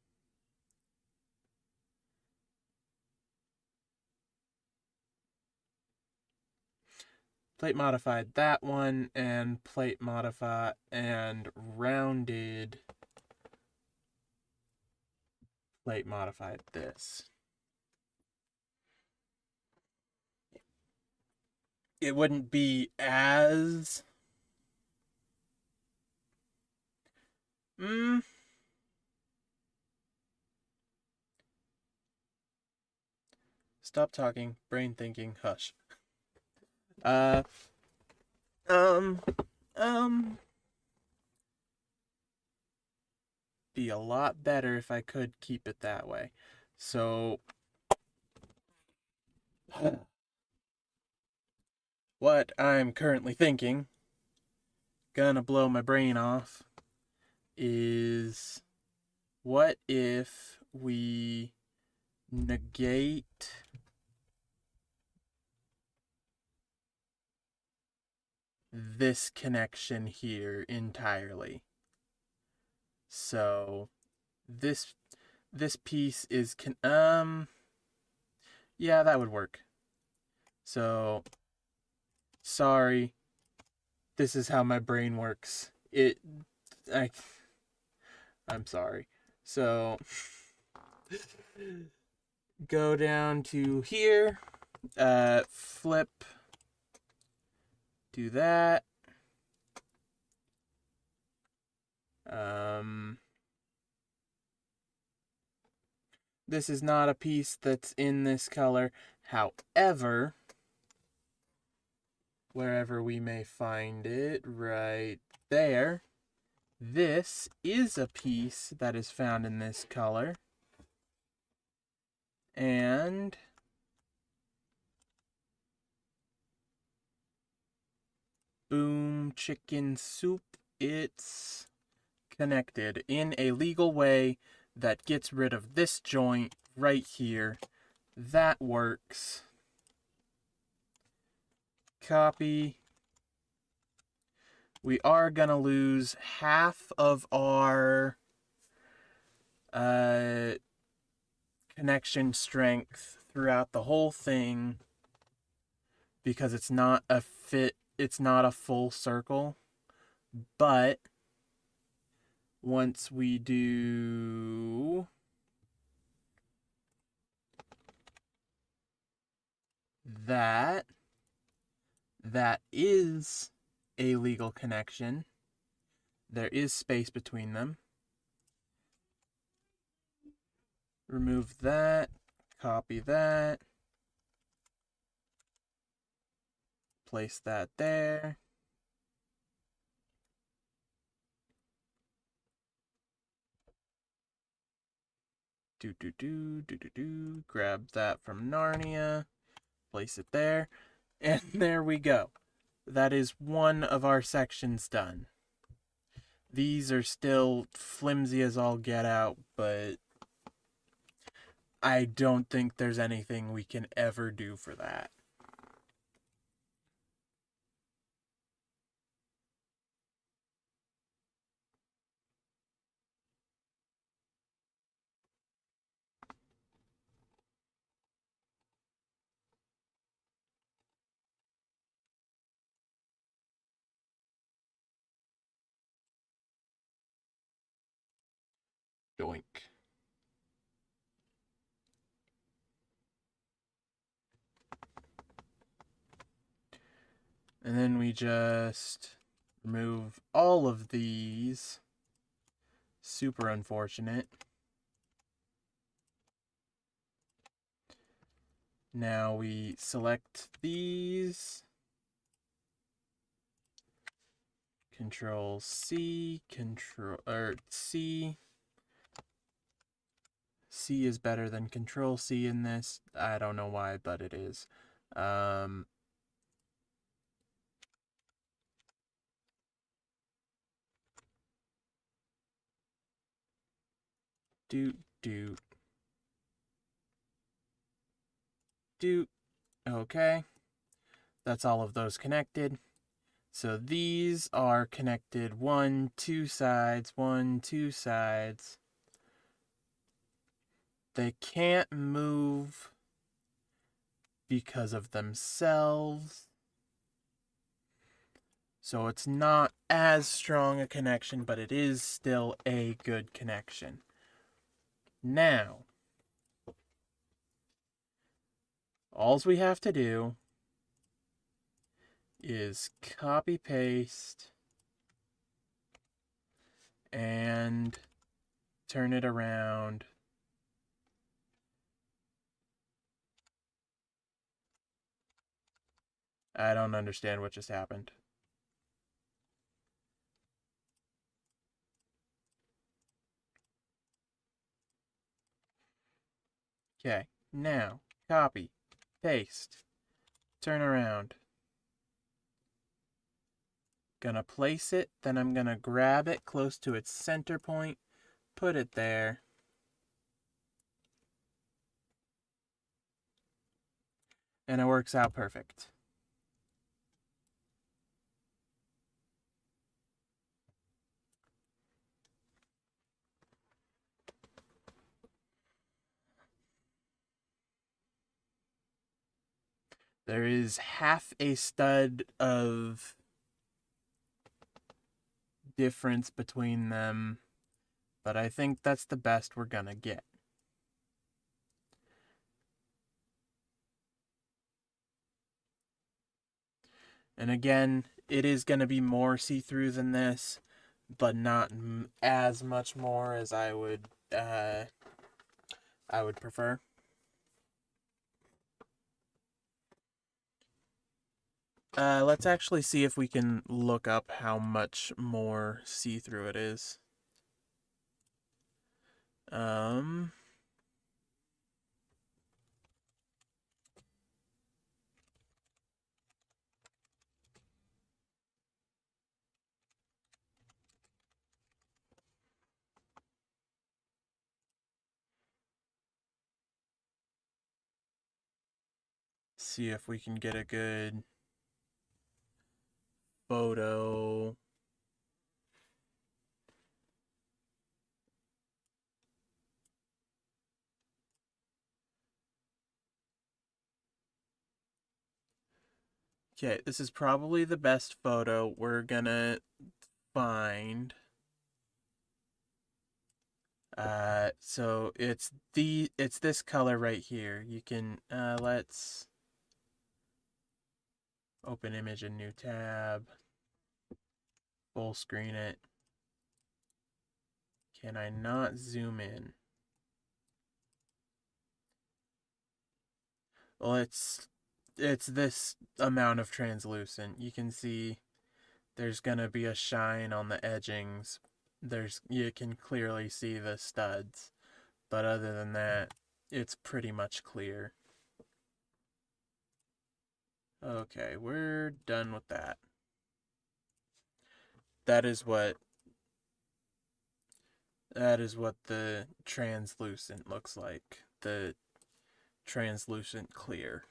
Plate modified that one, and plate modify and rounded plate modified this. It wouldn't be as... Stop talking, brain thinking, hush. Uh, um, be a lot better if I could keep it that way. So, what I'm currently thinking, gonna blow my brain off, is what if we negate this connection here entirely? So this piece is yeah, that would work. So sorry, this is how my brain works. I'm sorry. So go down to here, flip, do that. This is not a piece that's in this color. However, wherever we may find it, right there. This is a piece that is found in this color. And boom, chicken soup, it's connected in a legal way that gets rid of this joint right here. That works. Copy. We are gonna lose half of our connection strength throughout the whole thing because it's not a full circle. But once we do that, that is a legal connection. There is space between them. Remove that, copy that, place that there. Grab that from Narnia, place it there, and there we go. That is one of our sections done. These are still flimsy as all get out, but I don't think there's anything we can ever do for that. Doink. And then we just remove all of these. Super unfortunate. Now we select these. Control C, C. C is better than Control C in this. I don't know why, but it is. Okay. That's all of those connected. So these are connected 1, 2 sides, 1, 2 sides. They can't move because of themselves. So it's not as strong a connection, but it is still a good connection. Now, all we have to do is copy paste and turn it around. I don't understand what just happened. Okay, now copy, paste, turn around. Gonna place it, then I'm gonna grab it close to its center point, put it there. And it works out perfect. There is half a stud of difference between them, but I think that's the best we're gonna get. And again, it is gonna be more see-through than this, but not as much more as I would prefer. Let's actually see if we can look up how much more see-through it is. Um, see if we can get a good photo. Okay, this is probably the best photo we're gonna find. So it's this color right here. You can let's open image in new tab, full screen it. Can I not zoom in? Well, it's this amount of translucent. You can see there's gonna be a shine on the edgings. You can clearly see the studs, but other than that, it's pretty much clear. Okay, we're done with that. That is what that is what the translucent looks like. The translucent clear.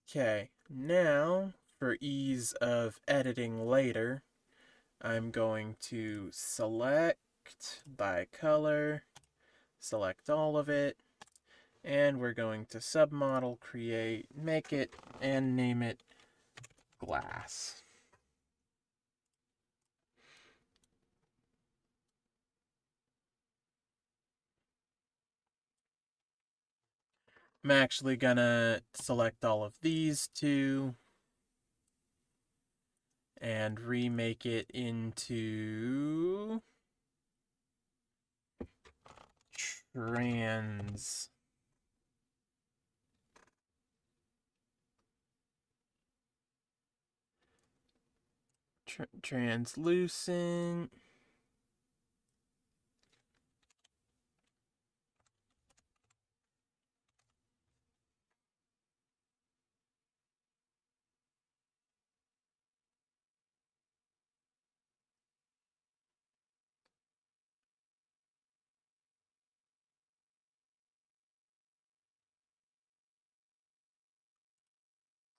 Okay, now for ease of editing later, I'm going to select by color, select all of it, and we're going to submodel, create, make it, and name it glass. I'm actually gonna select all of these two and remake it into trans translucent.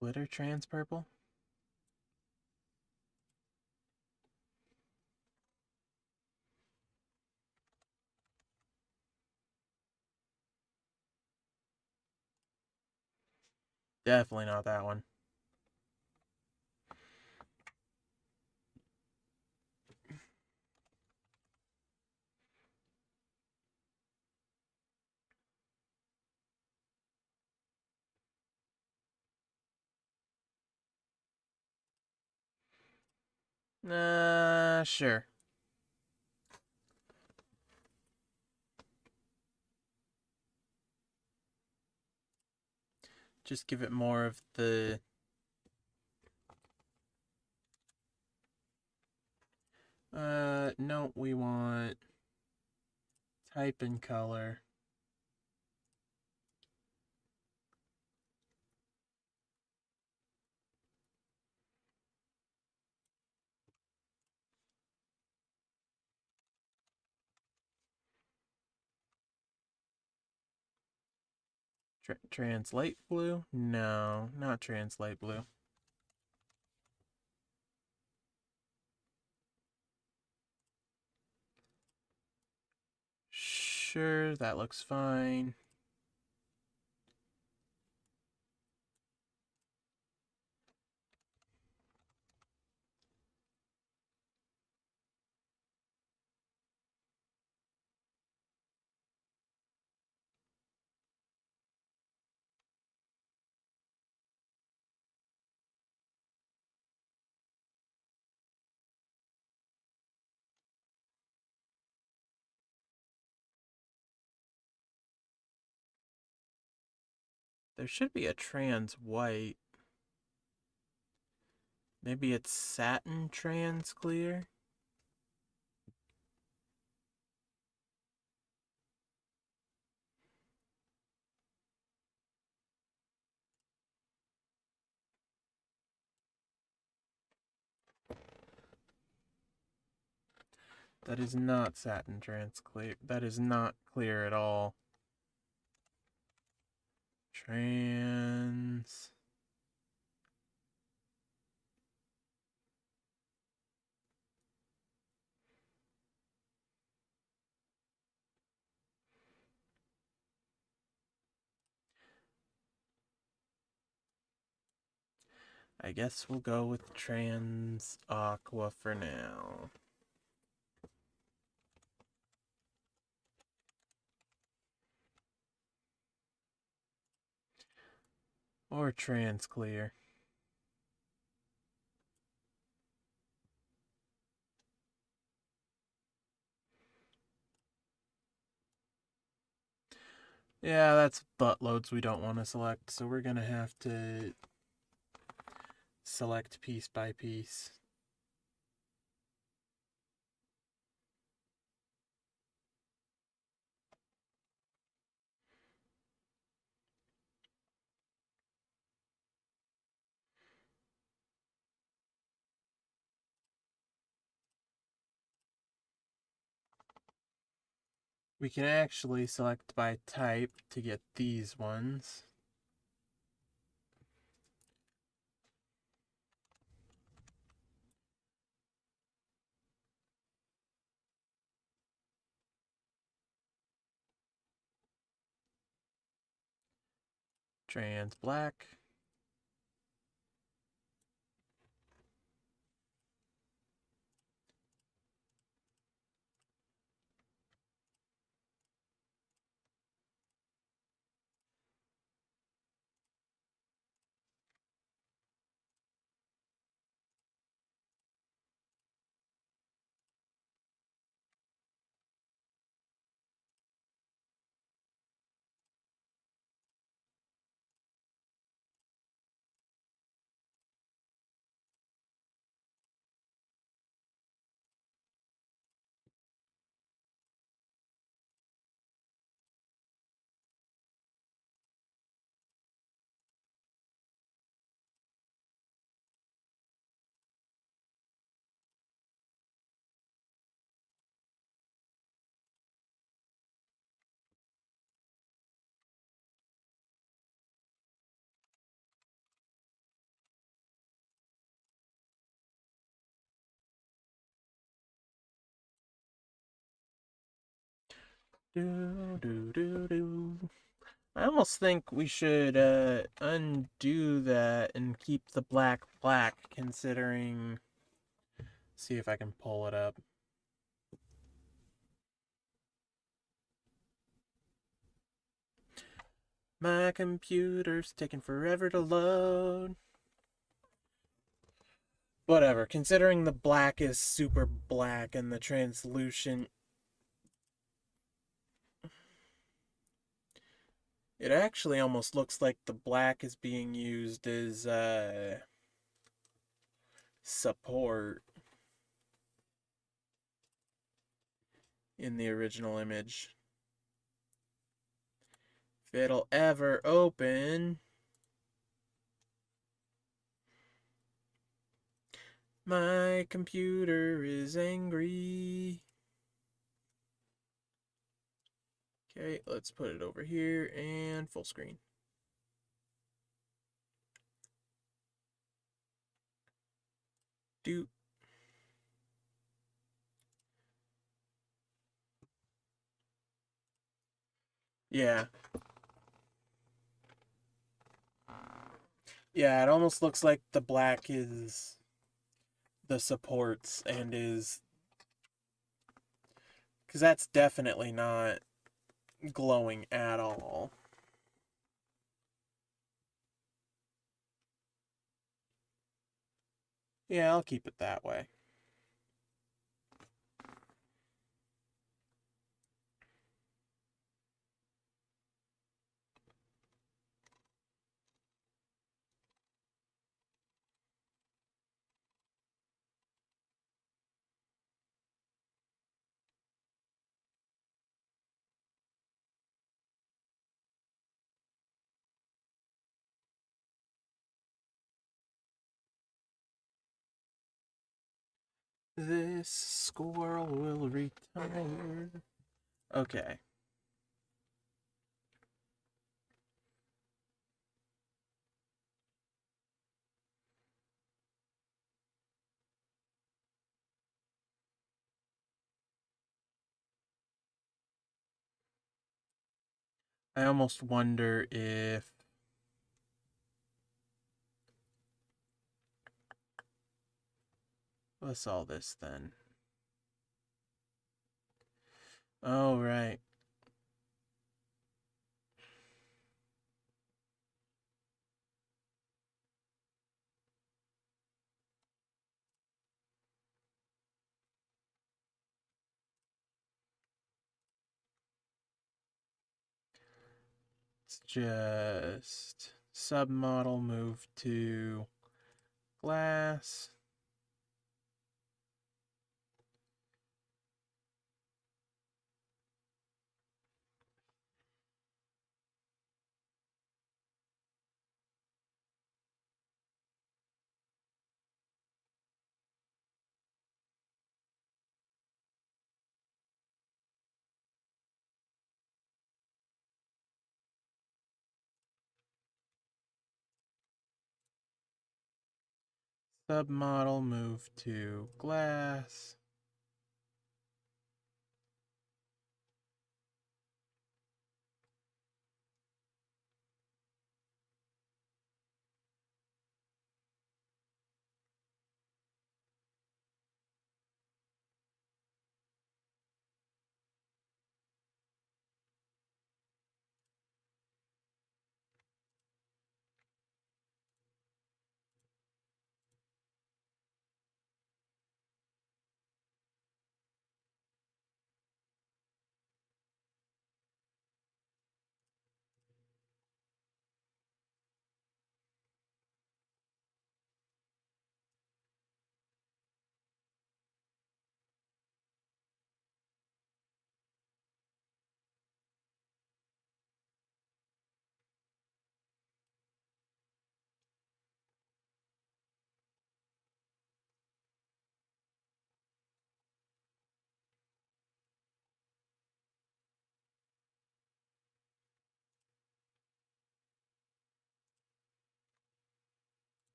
Glitter trans purple. Definitely not that one. Sure. Just give it more of the no, we want type and color. Translate blue? No, not translate blue. Sure, that looks fine. There should be a trans white. Maybe it's satin trans clear? That is not satin trans clear. That is not clear at all. Trans. I guess we'll go with trans aqua for now. Or trans clear. Yeah, that's buttloads we don't want to select, so we're gonna have to select piece by piece. We can actually select by type to get these ones. Trans black. I almost think we should undo that and keep the black black, considering. See if I can pull it up. My computer's taking forever to load. Whatever, considering the black is super black and the translucent, it actually almost looks like the black is being used as support in the original image. If it'll ever open. My computer is angry. Okay, let's put it over here and full screen. Do. Yeah. Yeah, it almost looks like the black is the supports and is. Because that's definitely not glowing at all. Yeah, I'll keep it that way. This squirrel will retire. Okay. I almost wonder if... What's all this then? Oh, right. It's just submodel move to glass. Submodel move to glass.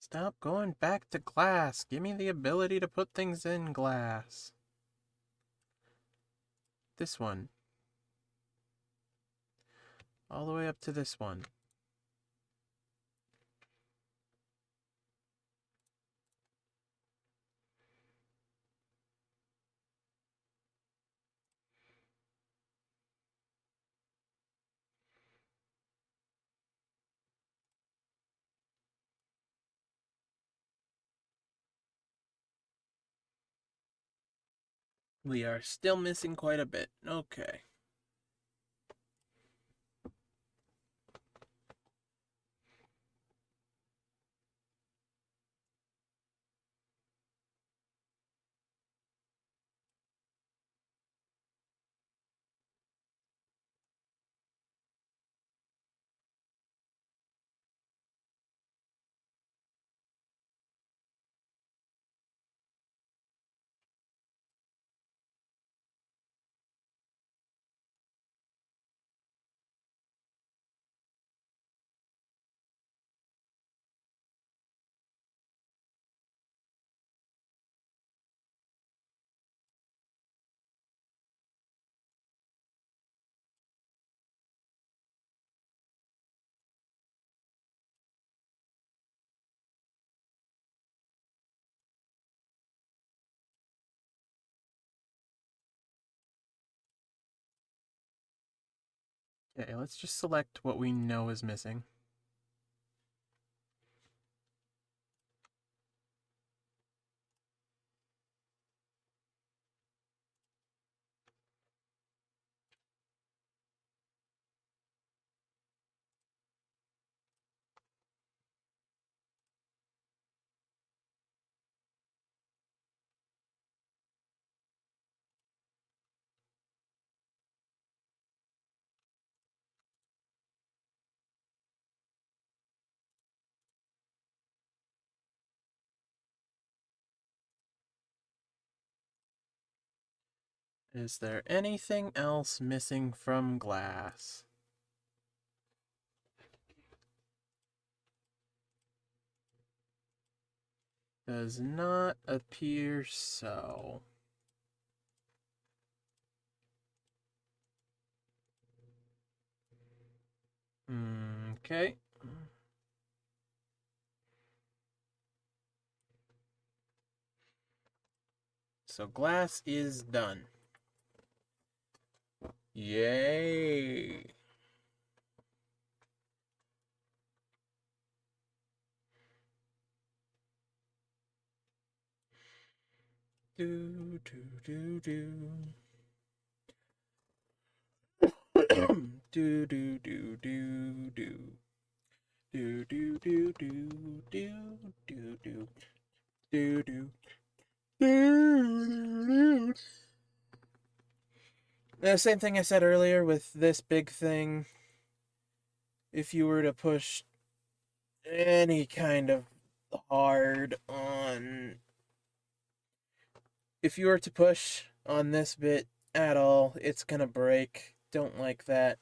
Stop going back to glass. Give me the ability to put things in glass. This one. All the way up to this one. We are still missing quite a bit. Okay. Okay, let's just select what we know is missing. Is there anything else missing from glass? Does not appear so. Okay. So glass is done. Yay! Do do do do. Do do do do do. Do do do do do do do do do. The same thing I said earlier with this big thing. If you were to push any kind of hard on, if you were to push on this bit at all, it's gonna break. Don't like that.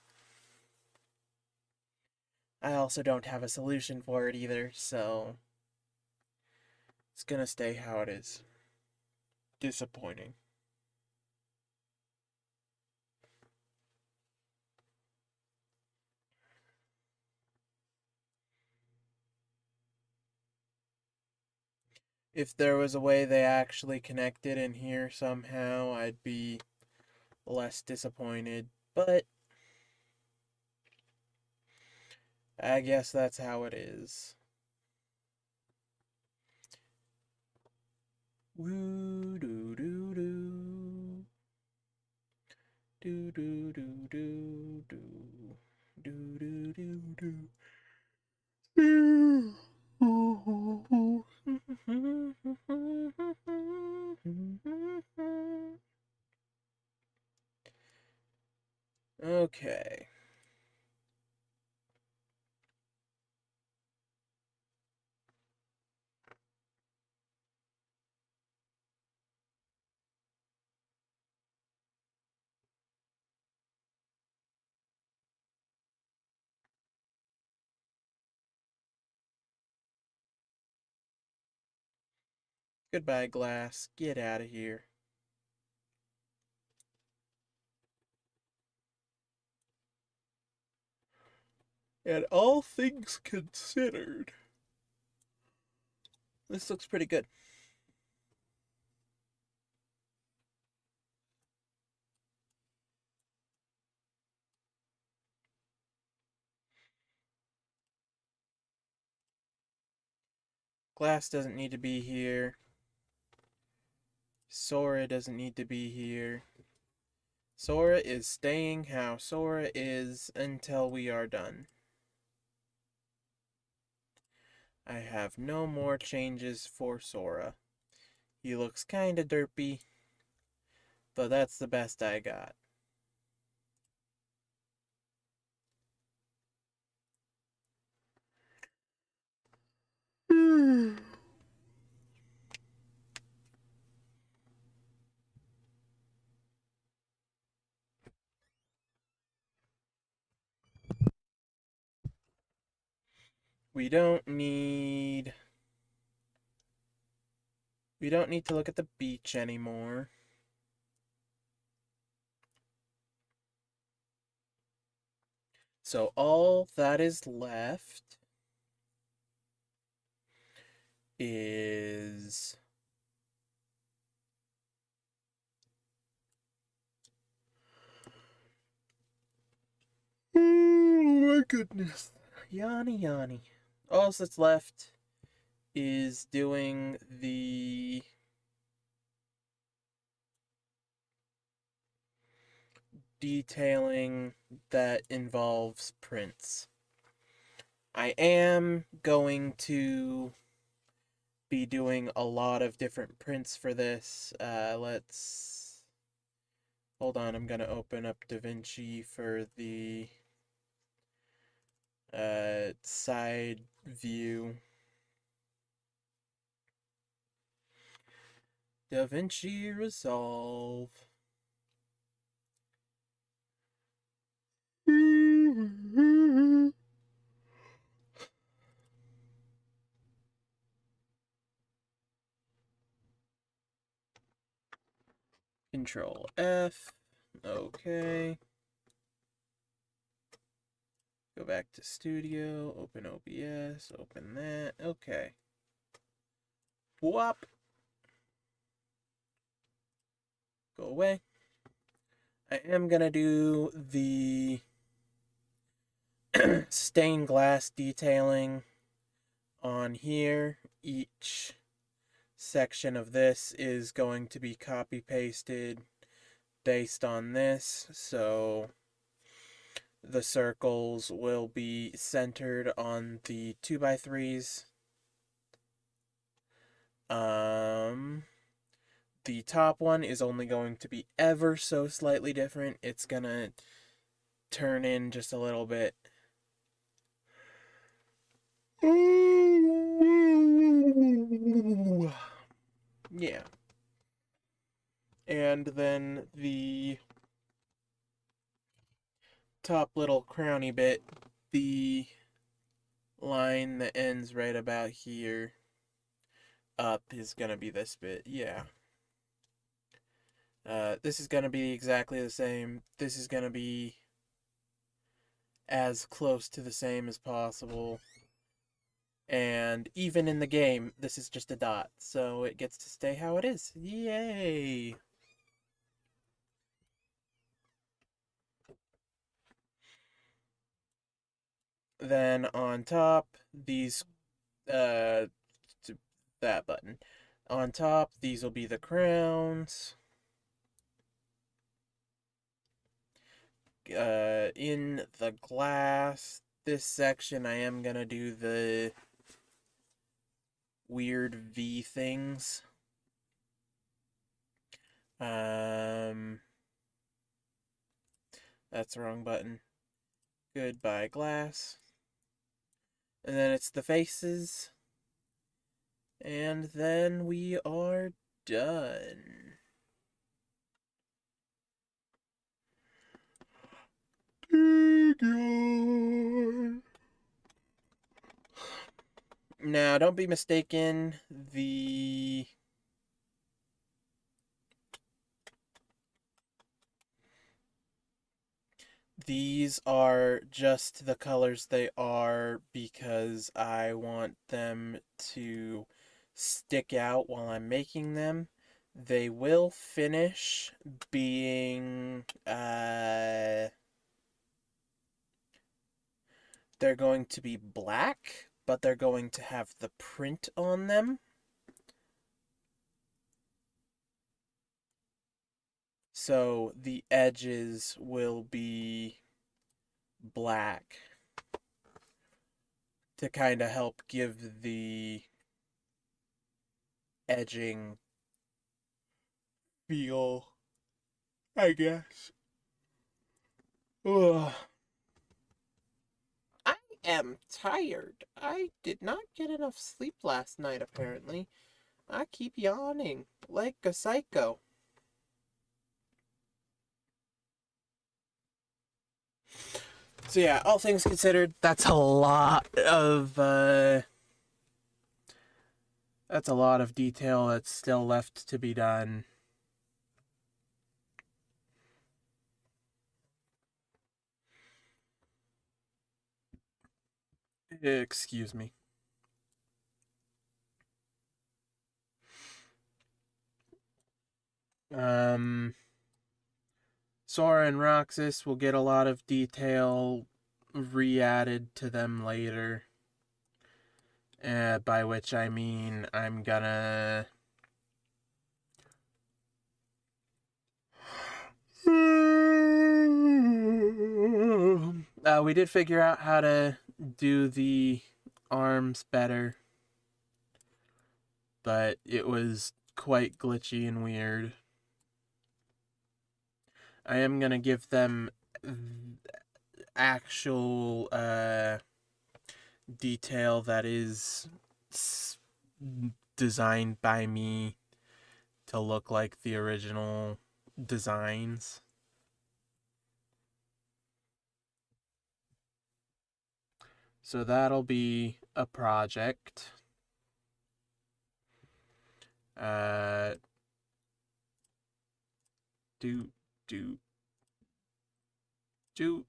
I also don't have a solution for it either, so it's gonna stay how it is. Disappointing. If there was a way they actually connected in here somehow, I'd be less disappointed, but I guess that's how it is. Woo doo doo doo. Do do do do do. Do do do do. Okay. Goodbye, glass. Get out of here. And all things considered, this looks pretty good. Glass doesn't need to be here. Sora doesn't need to be here. Sora is staying how Sora is until we are done. I have no more changes for Sora. He looks kinda derpy, but that's the best I got. We don't need to look at the beach anymore. So all that is left is Oh my goodness. Yanni Yanni. All that's left is doing the detailing that involves prints. I am going to be doing a lot of different prints for this. Let's hold on. I'm gonna open up DaVinci for the side view. DaVinci Resolve. Control F. Okay. Go back to Studio, open OBS, open that. Okay. Whoop. Go away. I am gonna do the stained glass detailing on here. Each section of this is going to be copy pasted based on this, so the circles will be centered on the 2x3s. The top one is only going to be ever so slightly different. It's gonna turn in just a little bit. Yeah. And then the top little crowny bit, the line that ends right about here up is gonna be this bit. Yeah. This is gonna be exactly the same. This is gonna be as close to the same as possible. And even in the game, this is just a dot, so it gets to stay how it is. Yay! Then on top, these, uh, that button. On top, these will be the crowns. In the glass, this section, I am gonna do the weird V things. That's the wrong button. Goodbye, glass. And then it's the faces. And then we are done. Now, don't be mistaken, these are just the colors they are because I want them to stick out while I'm making them. They will finish being, they're going to be black, but they're going to have the print on them. So the edges will be black to kind of help give the edging feel, I guess. Ugh. I am tired. I did not get enough sleep last night, apparently. I keep yawning like a psycho. So yeah, all things considered, that's a lot of detail that's still left to be done. Excuse me. Um Sora and Roxas will get a lot of detail re-added to them later. By which I mean I'm gonna... we did figure out how to do the arms better, but it was quite glitchy and weird. I am gonna give them actual detail that is designed by me to look like the original designs. So that'll be a project. Do.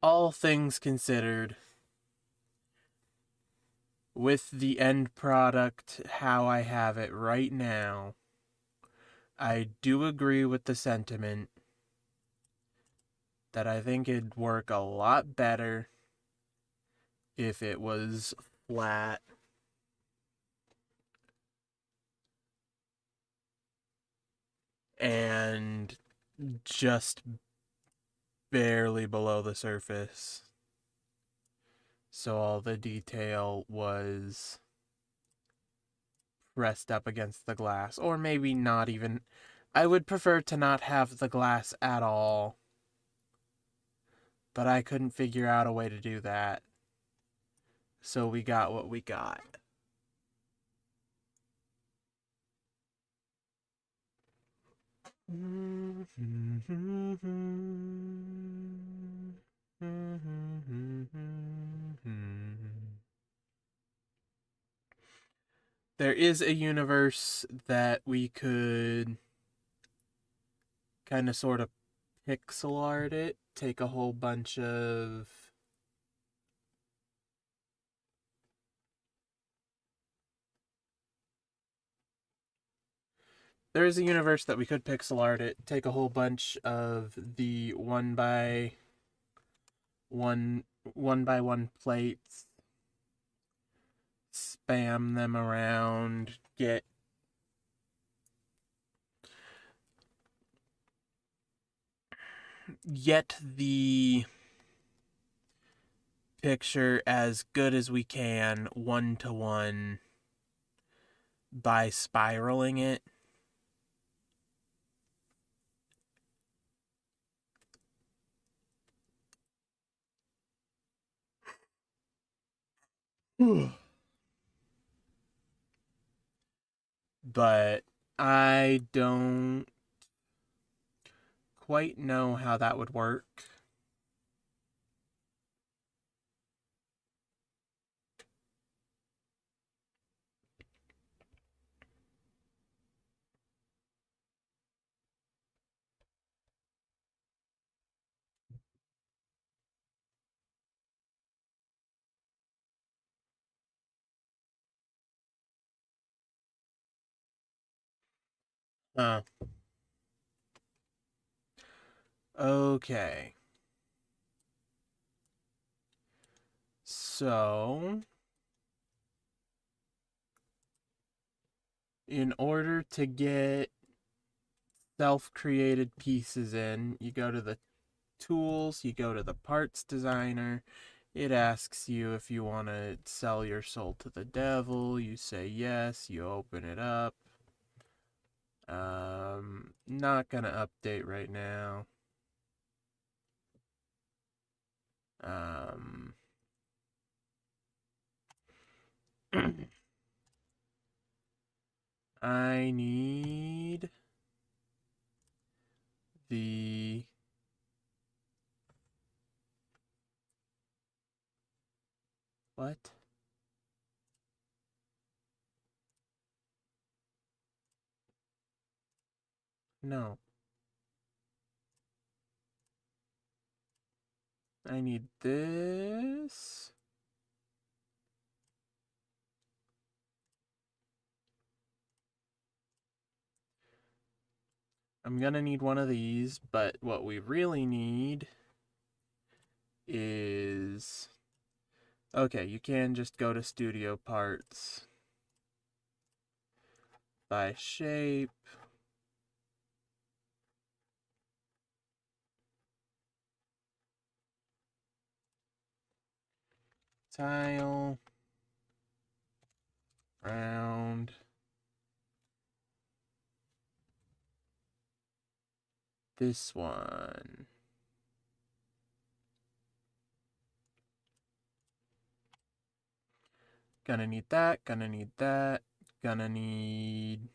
All things considered, with the end product how I have it right now, I do agree with the sentiment that I think it'd work a lot better if it was flat and just barely below the surface. So all the detail was pressed up against the glass, or maybe not even. I would prefer to not have the glass at all, but I couldn't figure out a way to do that. So we got what we got. There is a universe that we could kind of sort of pixel art it, take a whole bunch of there is a universe that we could pixel art it, take a whole bunch of the one by one plates, spam them around, get the picture as good as we can, 1-to-1, by spiraling it. But I don't quite know how that would work. Okay. So, in order to get self-created pieces in, you go to the tools, you go to the parts designer. It asks you if you want to sell your soul to the devil. You say yes, you open it up. Not gonna update right now. I need the what? No. I need this. I'm gonna need one of these, but what we really need is... Okay, you can just go to Studio Parts, by shape, tile, round, this one. Gonna need that, gonna need that, gonna need...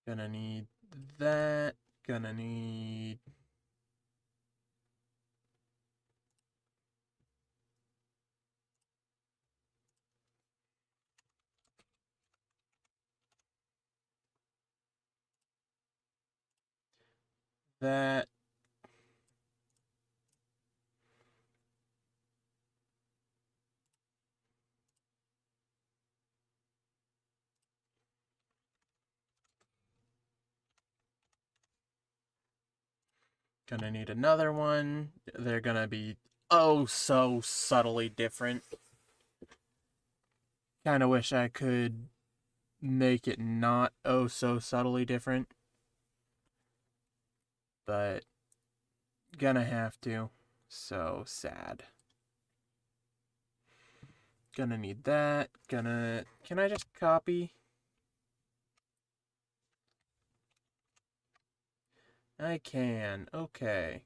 Gonna need that, gonna need... that. Gonna need another one. They're gonna be oh so subtly different. Kinda wish I could make it not oh so subtly different. But gonna have to. So sad. Gonna need that. Can I just copy? I can. Okay.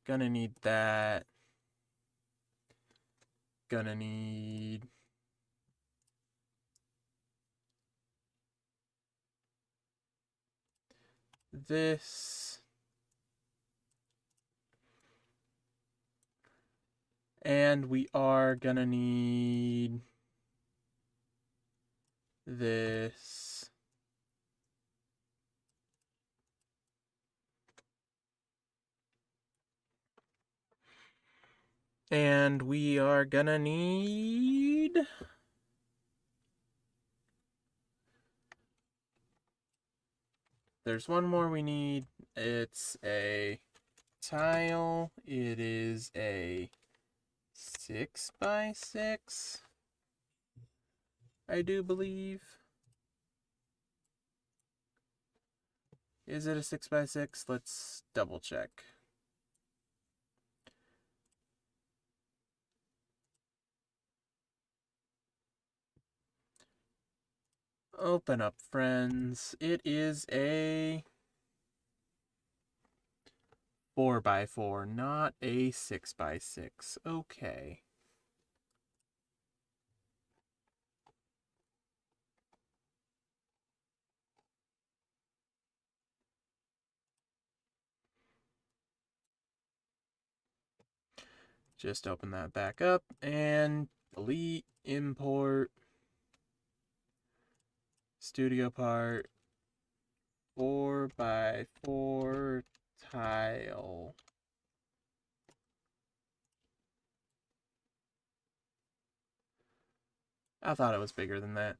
Gonna need that. Gonna need this. And we are gonna need this. And we are gonna need... There's one more we need. It's a tile. It is a 6x6, I do believe. Is it a 6x6? Let's double check. Open up, friends. It is a 4x4, not a 6x6. Okay. Just open that back up and delete, import, studio part, 4x4 tile. I thought it was bigger than that.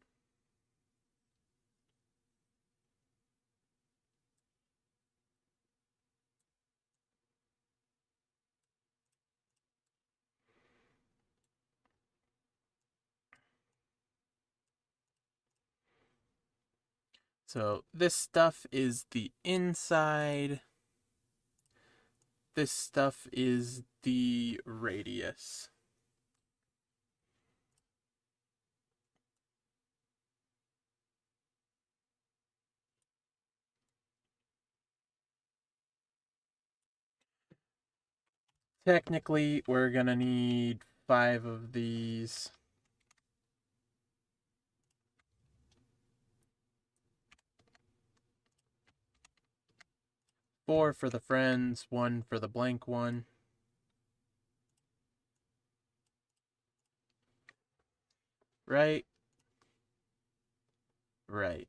So this stuff is the inside. This stuff is the radius. Technically, we're gonna need 5 of these. Four for the friends, one for the blank one. Right? Right.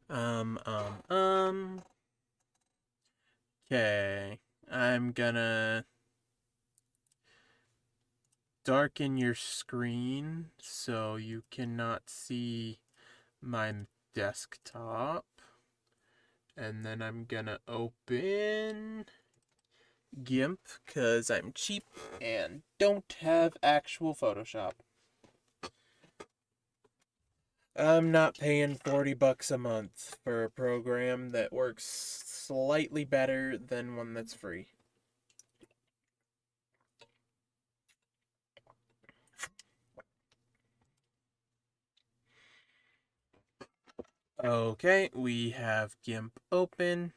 Um, um, um. Okay. I'm gonna darken your screen so you cannot see my desktop. And then I'm gonna open GIMP because I'm cheap and don't have actual Photoshop. I'm not paying $40 a month for a program that works slightly better than one that's free. Okay, we have GIMP open.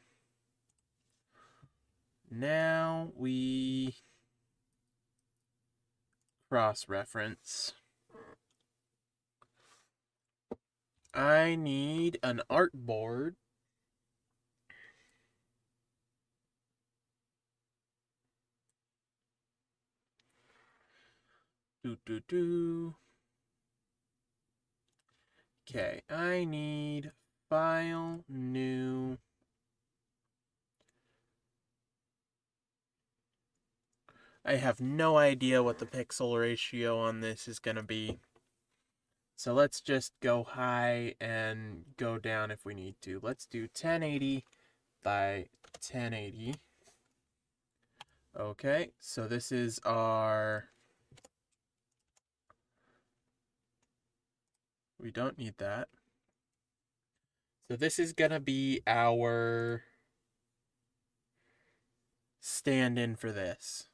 Now we cross-reference. I need an artboard. Okay, I need file, new. I have no idea what the pixel ratio on this is going to be. So let's just go high and go down if we need to. Let's do 1080 by 1080. Okay, so this is our... We don't need that. So this is going to be our stand-in for this.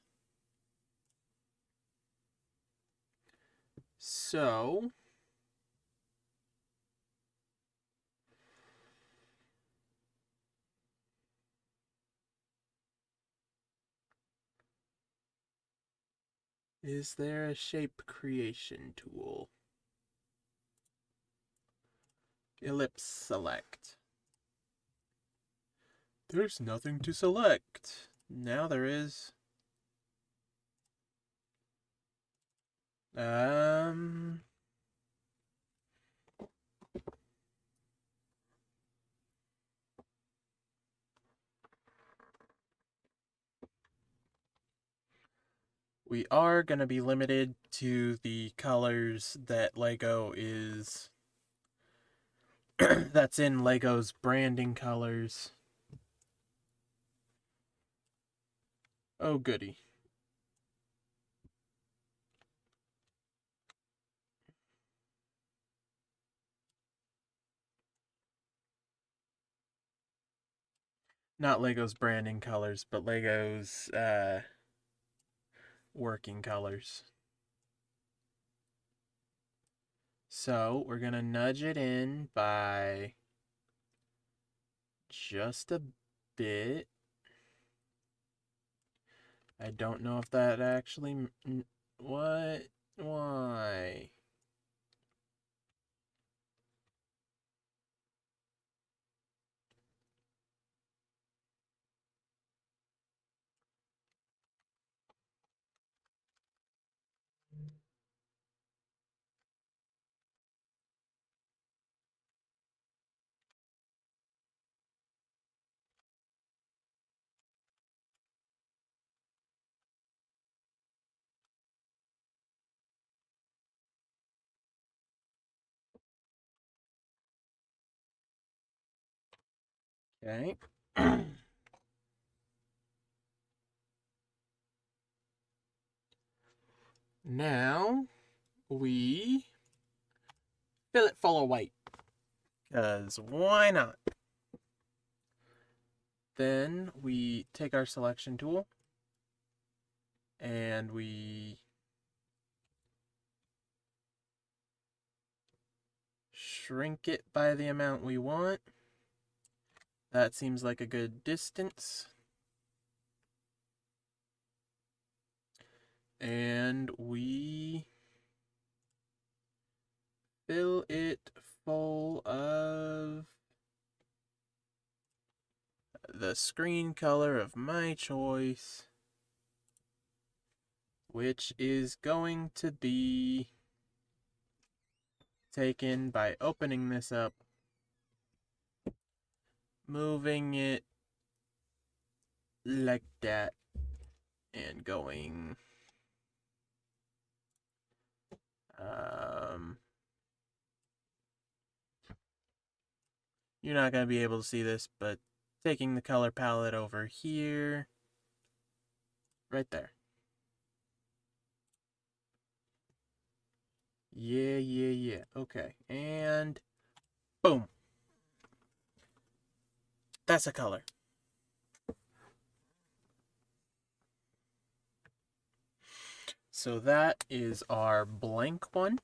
So... Is there a shape creation tool? Ellipse select. There's nothing to select. Now there is. We are going to be limited to the colors that Lego is... that's in Lego's branding colors. Oh, goody. Not Lego's branding colors, but Lego's working colors. So we're going to nudge it in by just a bit. I don't know if that actually... What? Why? Okay. Now we fill it full of white. Because why not? Then we take our selection tool and we shrink it by the amount we want. That seems like a good distance. And we fill it full of the screen color of my choice, which is going to be taken by opening this up moving it like that and going um you're not going to be able to see this, but taking the color palette over here, right there. Yeah. Okay. And boom. That's a color. So that is our blank one.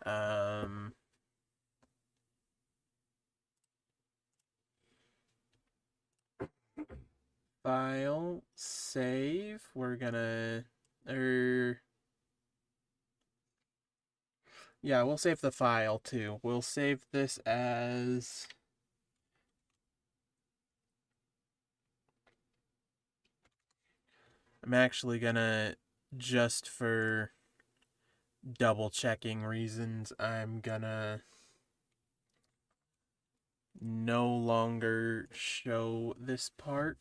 Um, File, save. We're gonna, yeah, we'll save the file too. We'll save this as, I'm actually gonna, just for double checking reasons, I'm gonna no longer show this part.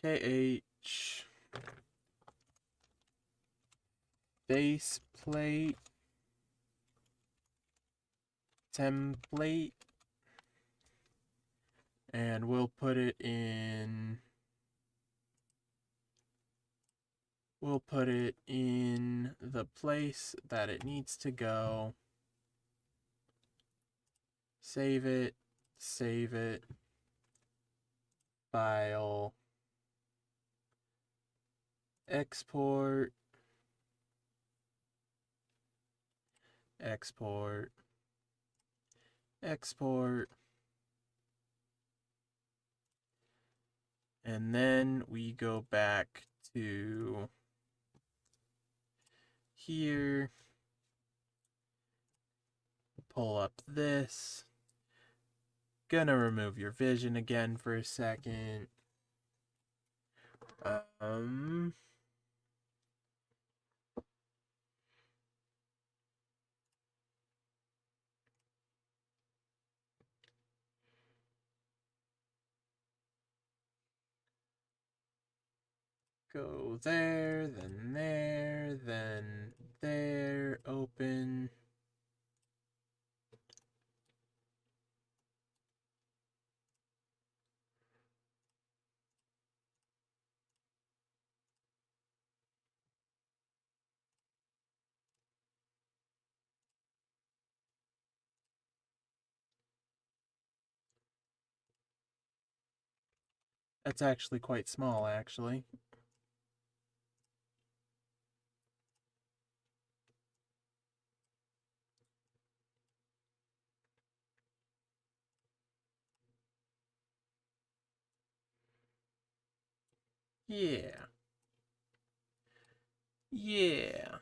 KH faceplate template, and we'll put it in the place that it needs to go. Save it, file, export, export, export, and then we go back to here, pull up this, gonna remove your vision again for a second. Go there, then there, open. That's actually quite small, actually. Yeah. Yeah.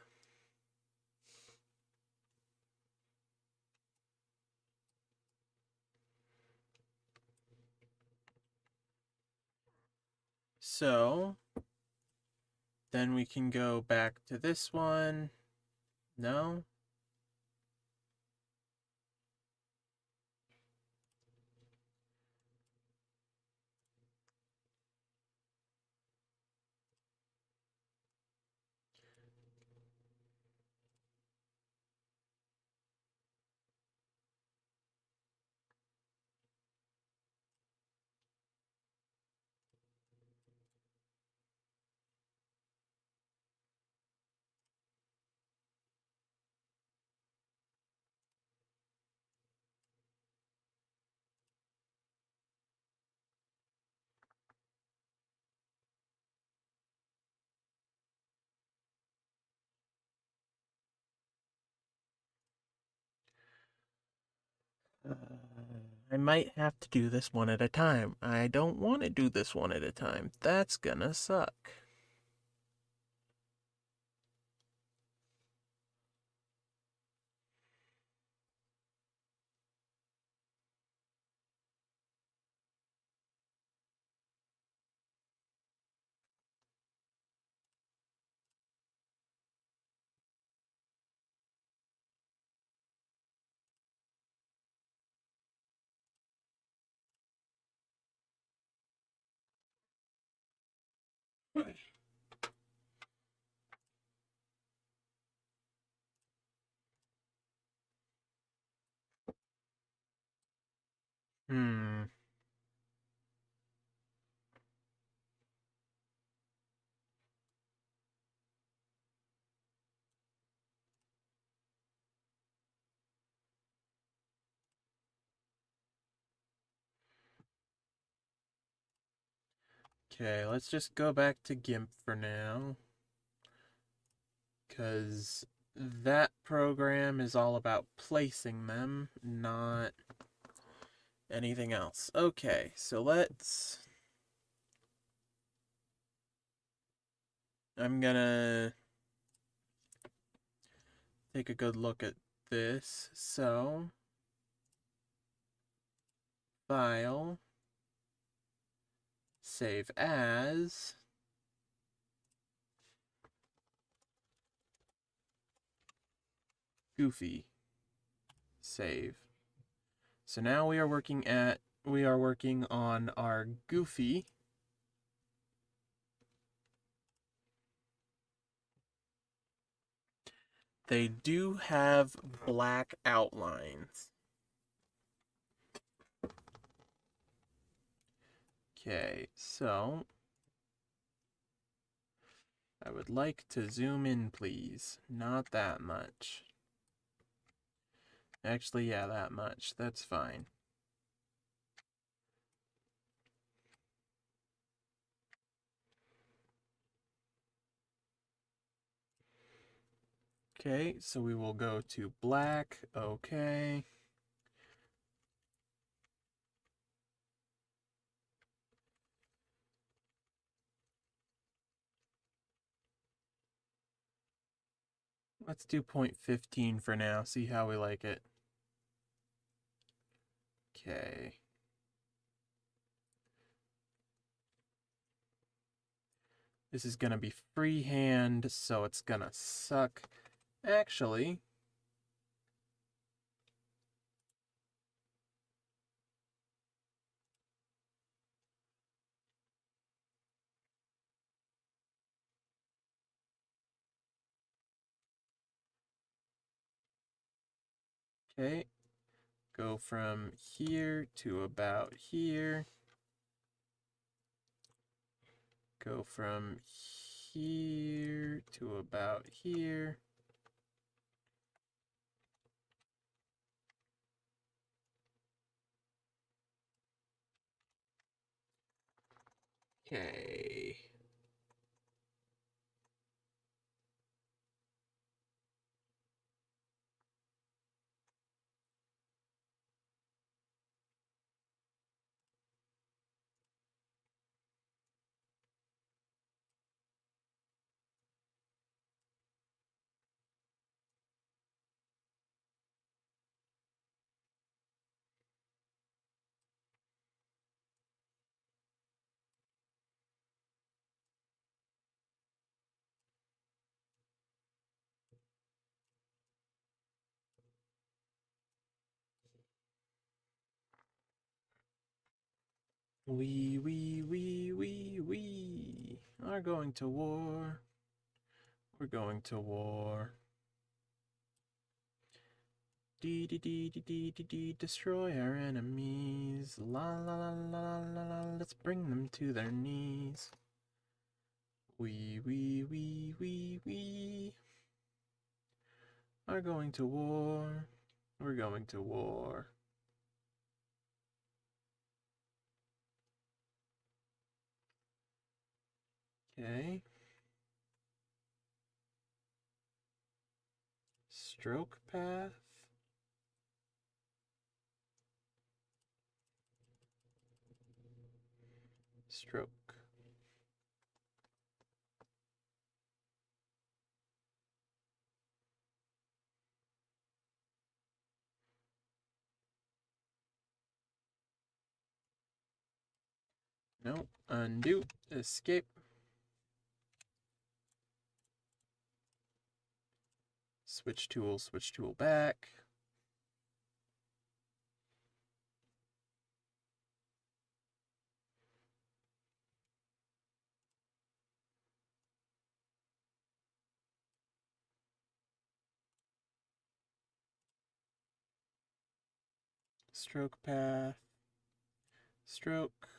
So, then we can go back to this one. No? Uh, I might have to do this one at a time. I don't want to do this one at a time. That's gonna suck. Hmm. Okay, let's just go back to GIMP for now. Because that program is all about placing them, not anything else. Okay, so I'm gonna take a good look at this. So, file, save as, Goofy, save. So now we are working on our Goofy. They do have black outlines. Okay, so I would like to zoom in, please. Not that much. Actually, yeah, that much. That's fine. Okay, so we will go to black. Okay. Let's do 0.15 for now, see how we like it. Okay. This is gonna be freehand, so it's gonna suck. Actually, okay. Go from here to about here. Go from here to about here. Okay. We are going to war. We're going to war. Destroy our enemies. La la la la la la, let's bring them to their knees. We are going to war. We're going to war. Okay. Stroke path. Stroke. No. Undo. Escape. Switch tool back. Stroke path. stroke,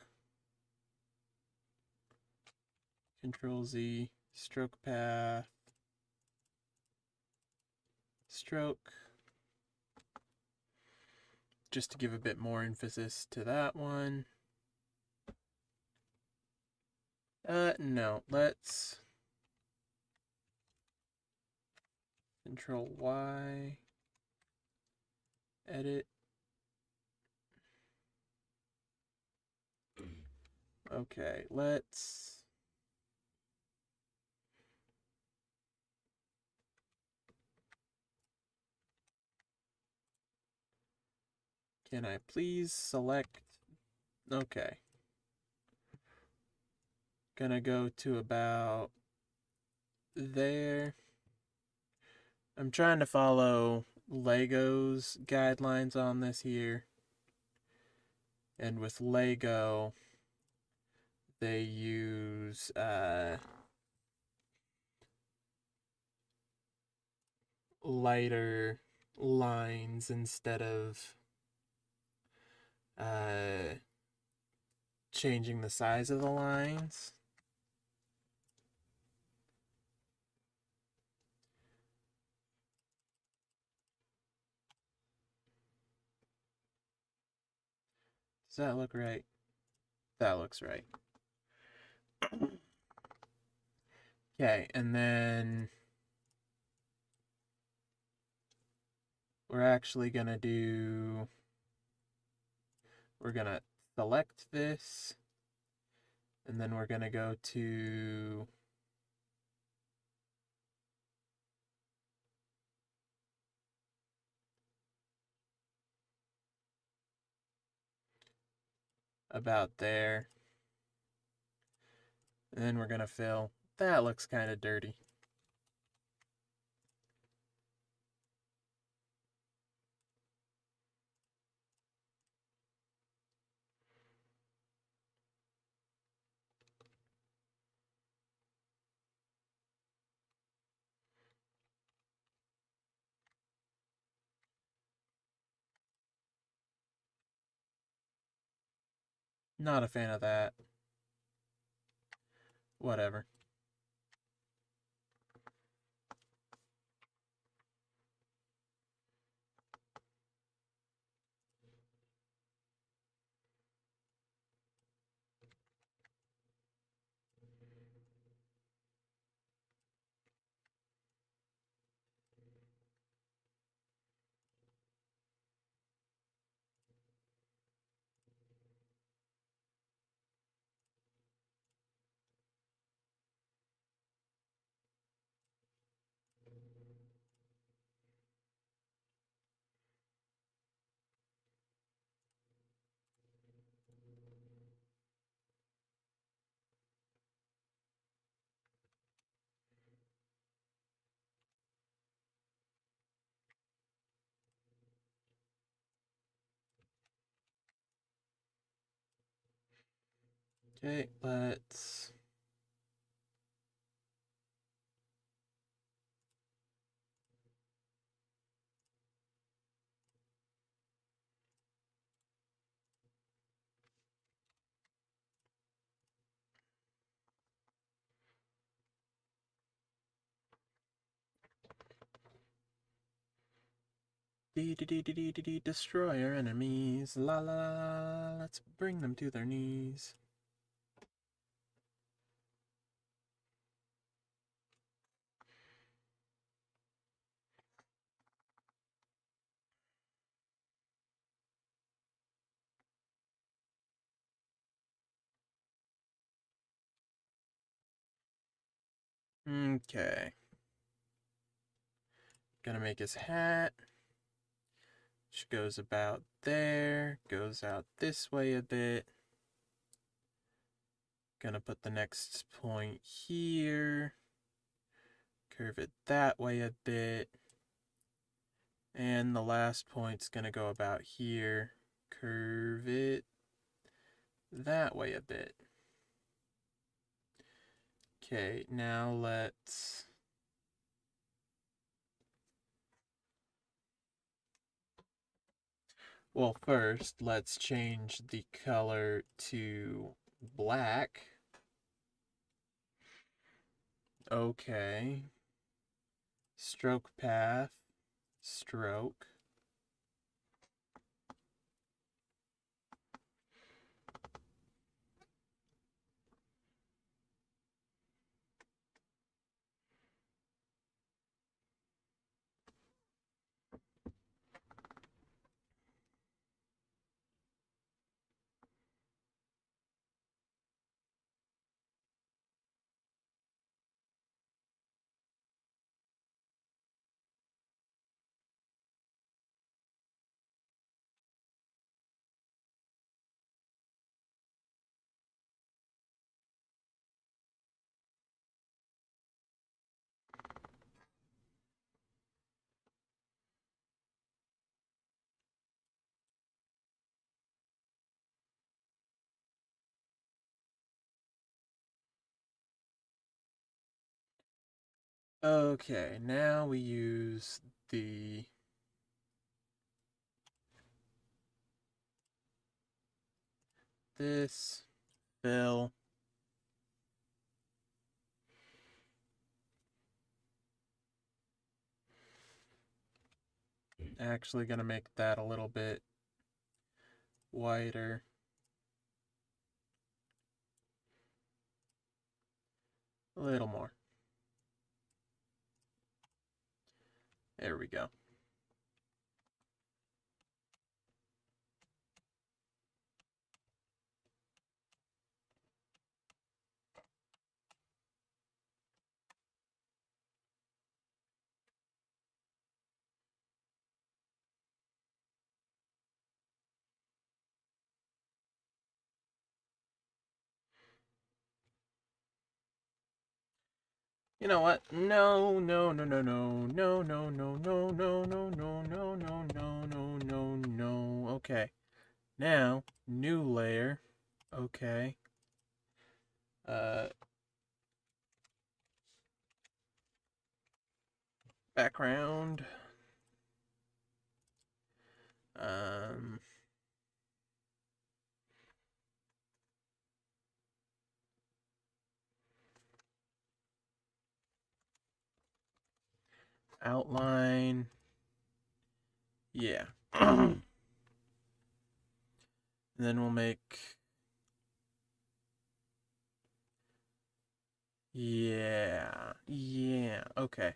Control Z, stroke path, stroke, just to give a bit more emphasis to that one. No, let's Control Y, edit. Okay, let's can I please select, okay. Gonna go to about there. I'm trying to follow Lego's guidelines on this here. And with Lego, they use lighter lines instead of changing the size of the lines. Does that look right? That looks right. Okay, and then we're actually gonna do, we're gonna select this, and then we're gonna go to about there. And then we're gonna fill. That looks kind of dirty. Not a fan of that. Whatever. Okay, let's destroy our enemies. La la la la. Let's bring them to their knees. Okay. Gonna make his hat. Which goes about there. Goes out this way a bit. Gonna put the next point here. Curve it that way a bit. And the last point's gonna go about here. Curve it that way a bit. Okay, now let's Well, first, let's change the color to black. Okay. Stroke path, stroke. Okay, now we use the this fill. Actually gonna make that a little bit whiter. A little more. There we go. You know what? No, no, no, no, no, no, no, no, no, no, no, no, no, no, no, no, no, no. Okay. Now, new layer. Okay. Uh, background. Um, outline. Yeah. Then we'll make. Yeah. Yeah. Okay.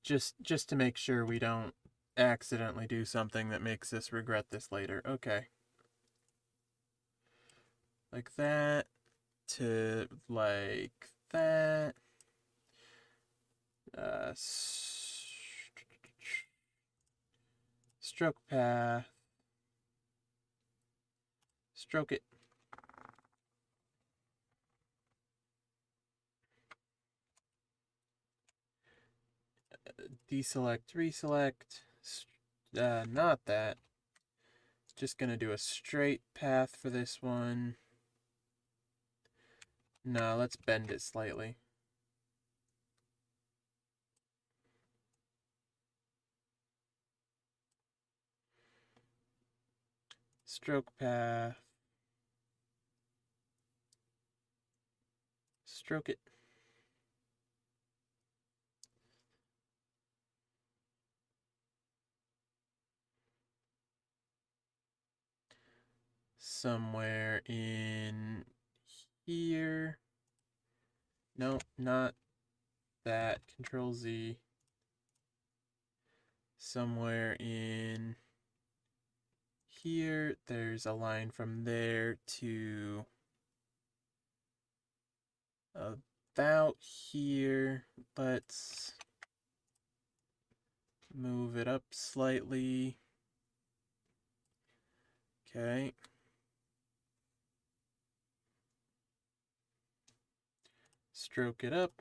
Just to make sure we don't accidentally do something that makes us regret this later. Okay. Like that to like that. Uh, stroke path. Stroke it. Deselect, reselect. Not that. Just gonna do a straight path for this one. No, let's bend it slightly. Stroke path. Stroke it. Somewhere in here. No, not that. Control Z. Somewhere in here. There's a line from there to about here. Let's move it up slightly. Okay. Stroke it up.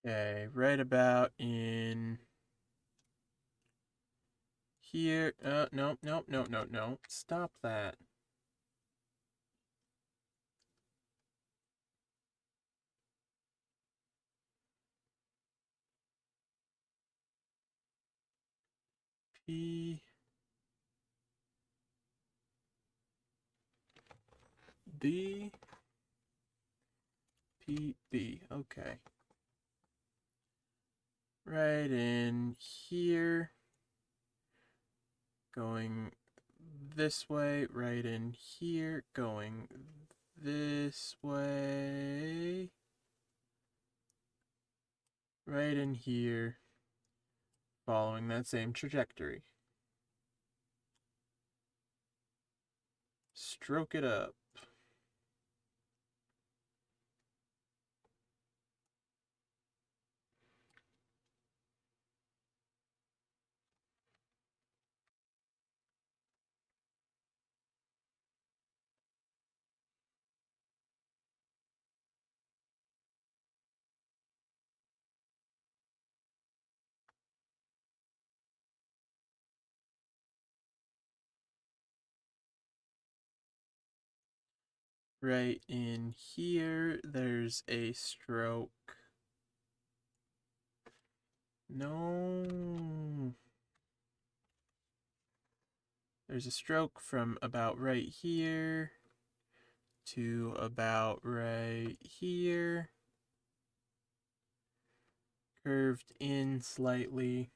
Okay, right about in here. No, no, no, no, no. Stop that. P D P B. Okay. Right in here. Going this way, right in here, going this way, right in here, following that same trajectory. Stroke it up. Right in here, there's a stroke. No. There's a stroke from about right here to about right here. Curved in slightly.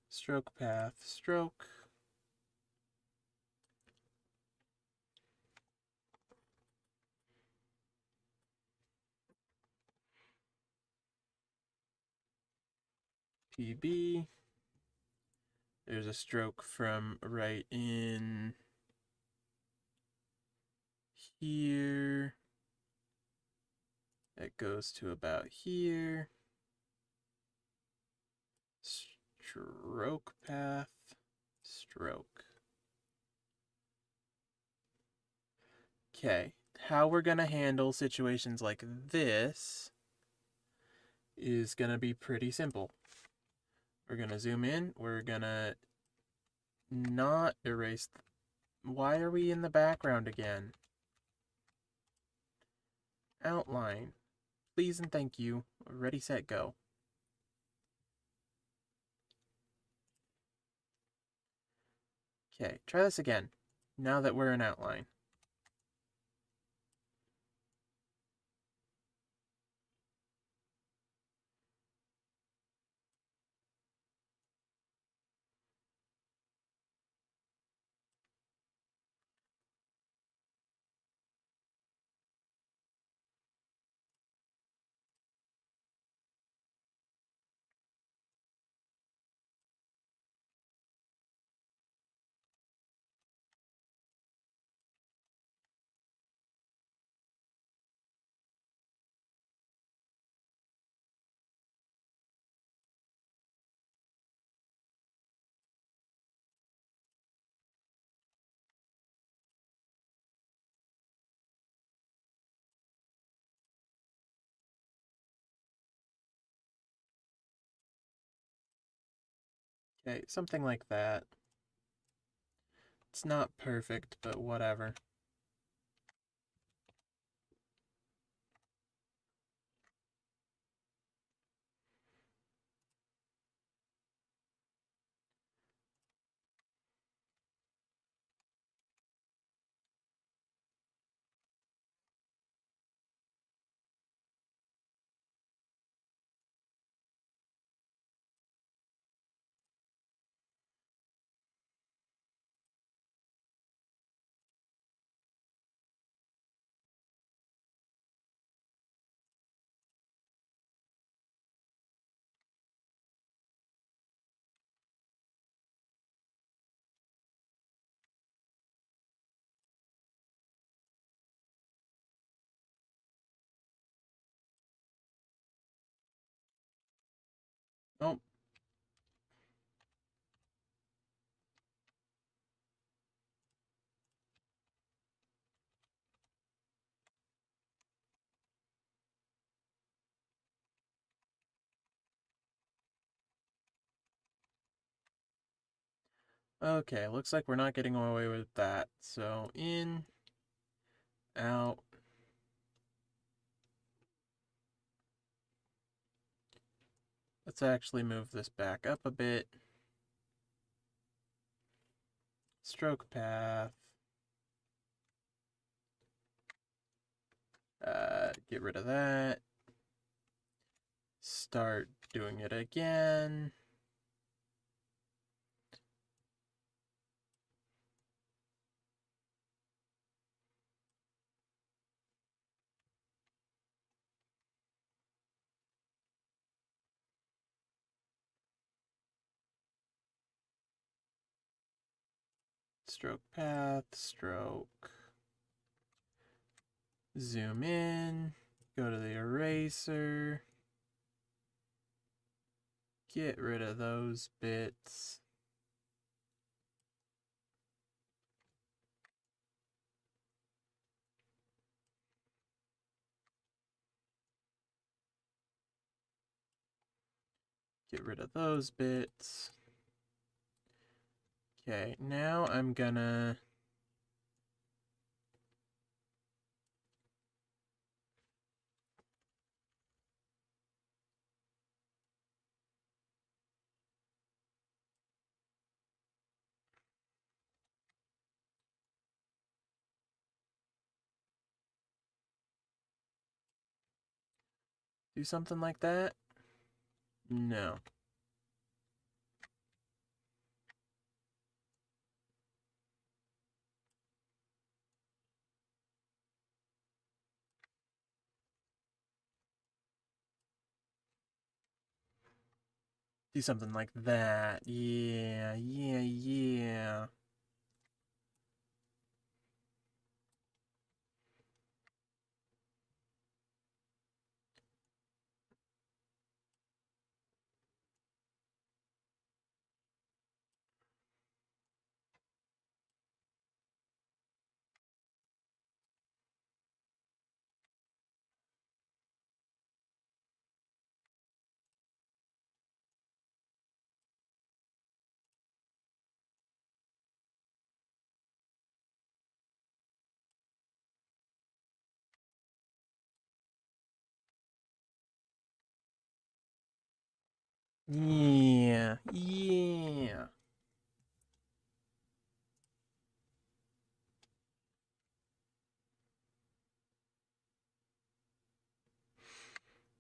Stroke path, stroke. PB. There's a stroke from right in here. That goes to about here. Stroke path, stroke. Okay, how we're gonna handle situations like this is gonna be pretty simple. We're gonna zoom in, we're gonna not erase. Why are we in the background again? Outline. Please and thank you. Ready, set, go. Okay, try this again. Now that we're in outline. Okay, something like that. It's not perfect, but whatever. Oh, Okay, looks like we're not getting away with that. So in, out. Let's actually move this back up a bit. Stroke path. Get rid of that. Start doing it again. Stroke path, stroke. Zoom in, go to the eraser. Get rid of those bits. Get rid of those bits. Okay, now I'm gonna do something like that. No. Do something like that. Yeah. Yeah.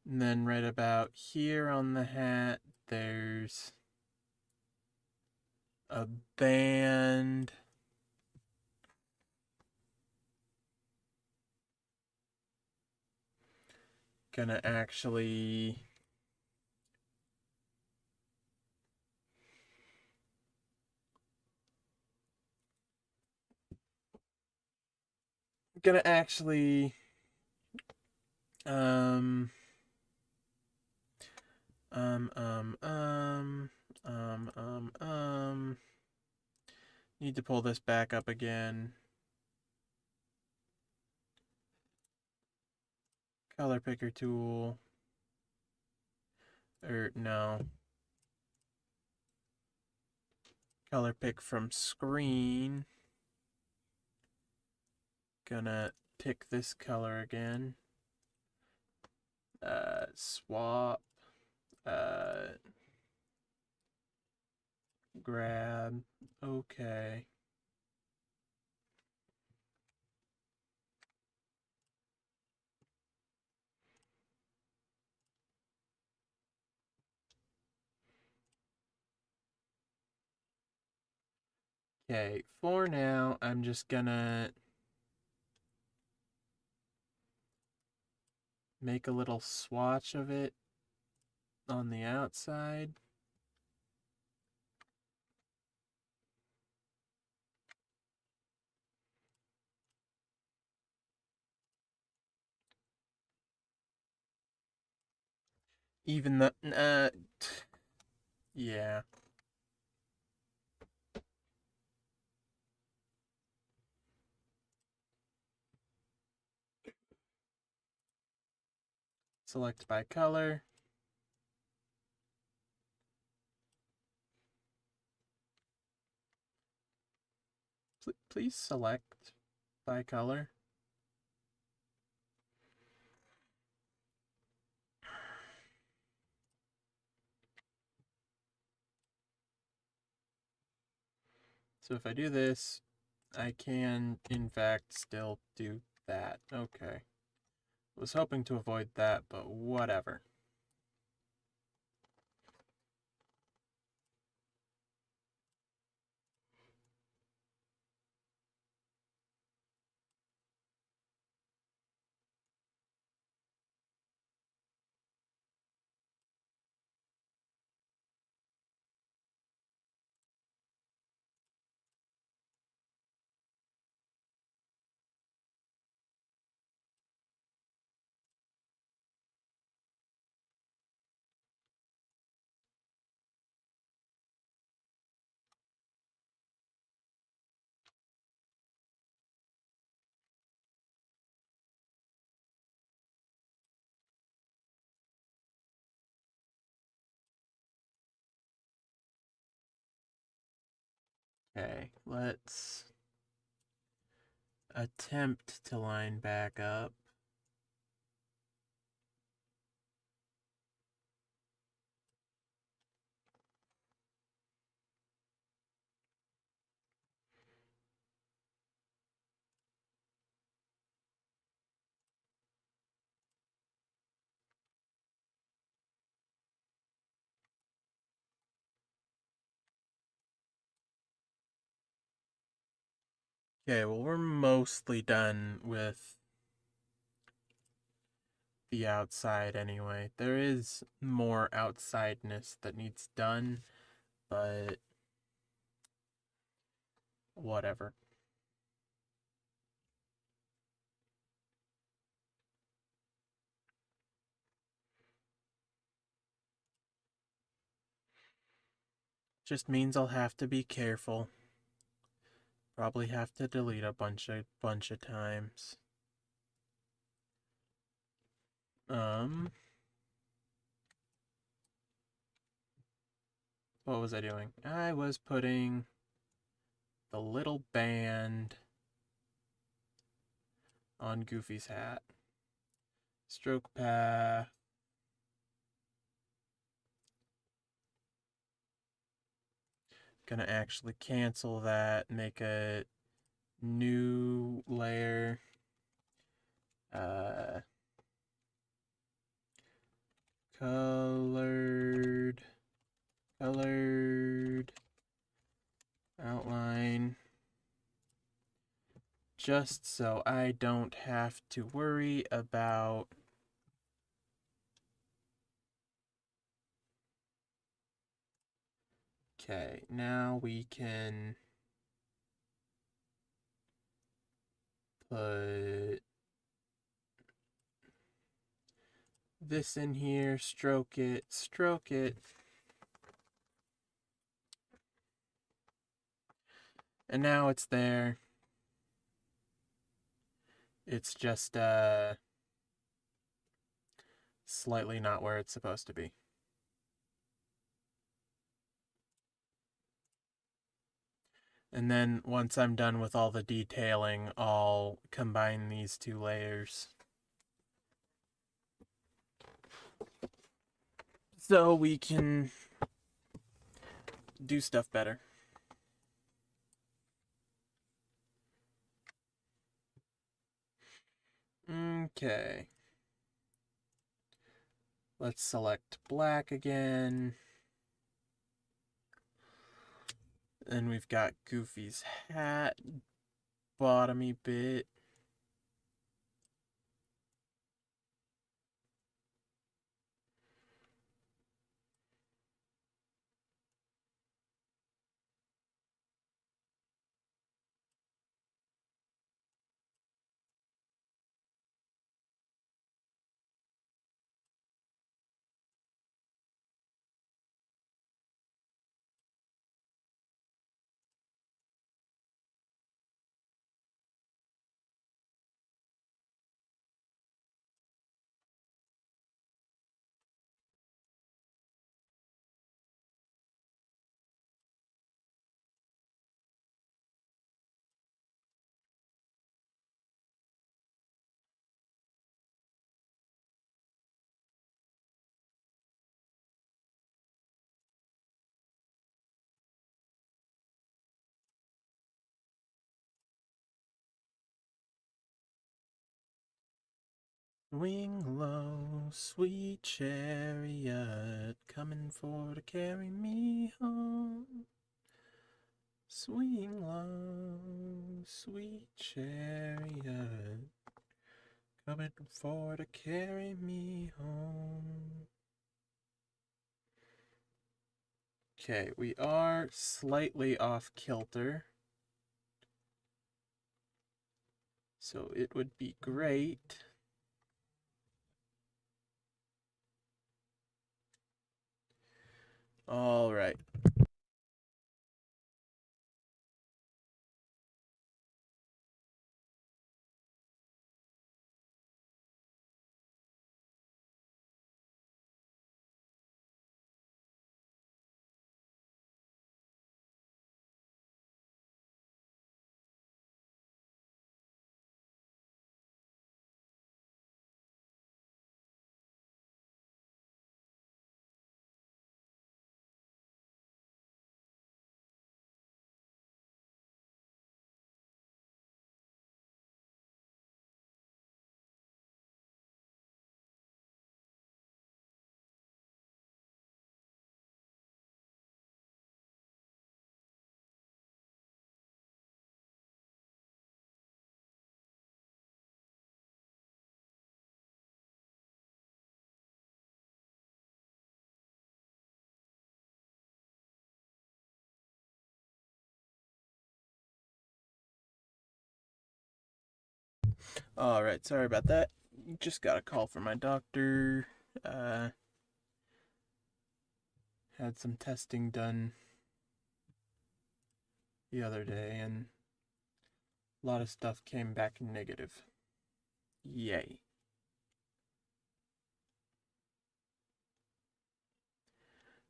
And then right about here on the hat, there's a band. Gonna actually gonna actually um um um um um um um need to pull this back up again. Color picker tool. Or no. Color pick from screen. Gonna pick this color again. Swap. Grab. Okay. Okay, for now, I'm just gonna make a little swatch of it on the outside. Even the, yeah. Select by color. Please select by color. So if I do this, I can, in fact, still do that. Okay. Was hoping to avoid that, but whatever. Okay, let's attempt to line back up. Okay, well, we're mostly done with the outside anyway. There is more outsideness that needs done, but whatever. Just means I'll have to be careful. Probably have to delete a bunch of times. What was I doing? I was putting the little band on Goofy's hat. Stroke path. Gonna actually cancel that, make a new layer. Colored outline, just so I don't have to worry about okay, now we can put this in here, stroke it, and now it's there. It's just slightly not where it's supposed to be. And then once I'm done with all the detailing, I'll combine these two layers. So we can do stuff better. Okay. Let's select black again. And we've got Goofy's hat, bottomy bit. Swing low, sweet chariot, coming for to carry me home. Swing low, sweet chariot, coming for to carry me home. Okay, we are slightly off kilter. So it would be great. All right. All right, sorry about that. Just got a call from my doctor. Had some testing done the other day, and a lot of stuff came back negative. Yay.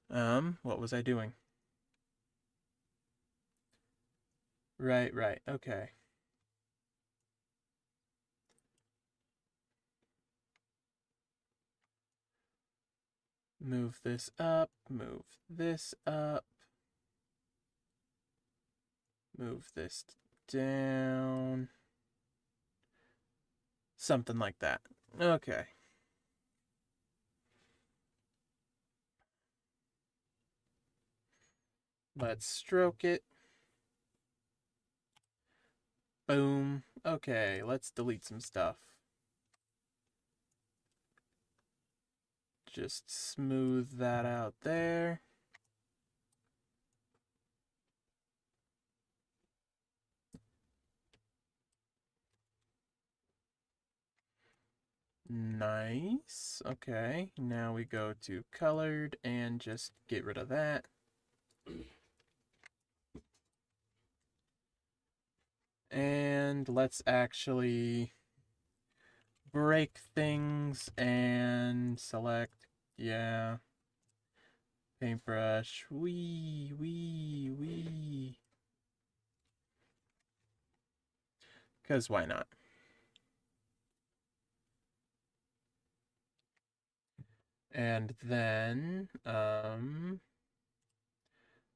What was I doing? Right, okay. Move this up, move this up, move this down. Something like that. Okay. Let's stroke it. Boom. Okay, let's delete some stuff. Just smooth that out there. Nice. Okay, now we go to colored and just get rid of that. And let's actually break things and select, yeah, paintbrush, wee. Because why not? And then,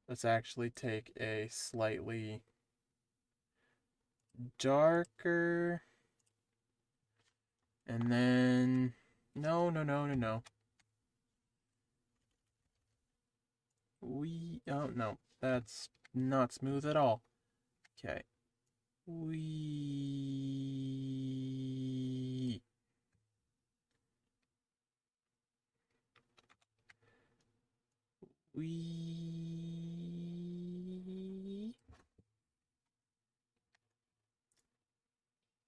let's actually take a slightly darker, and then, no. Oh no, that's not smooth at all. Okay. We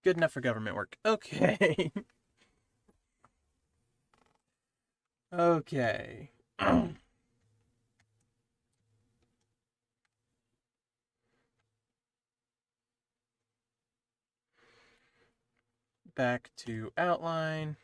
good enough for government work. Okay. Okay. Back to outline.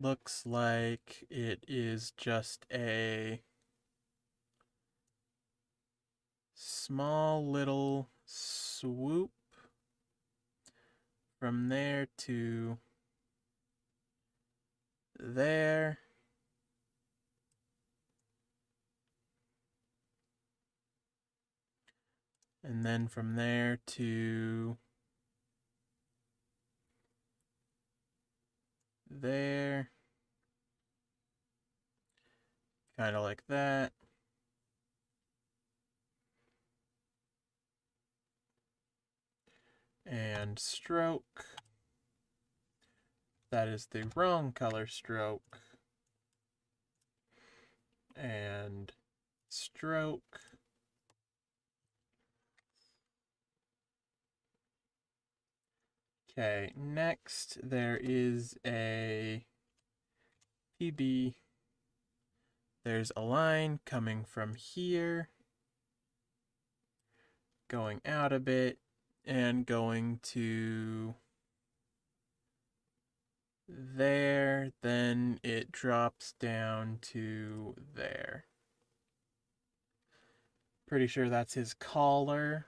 looks like it is just a small little swoop from there to there. And then from there to there. Kind of like that. And stroke. That is the wrong color stroke. And stroke. Okay, next there is a PB. There's a line coming from here, going out a bit, and going to there, then it drops down to there. Pretty sure that's his collar.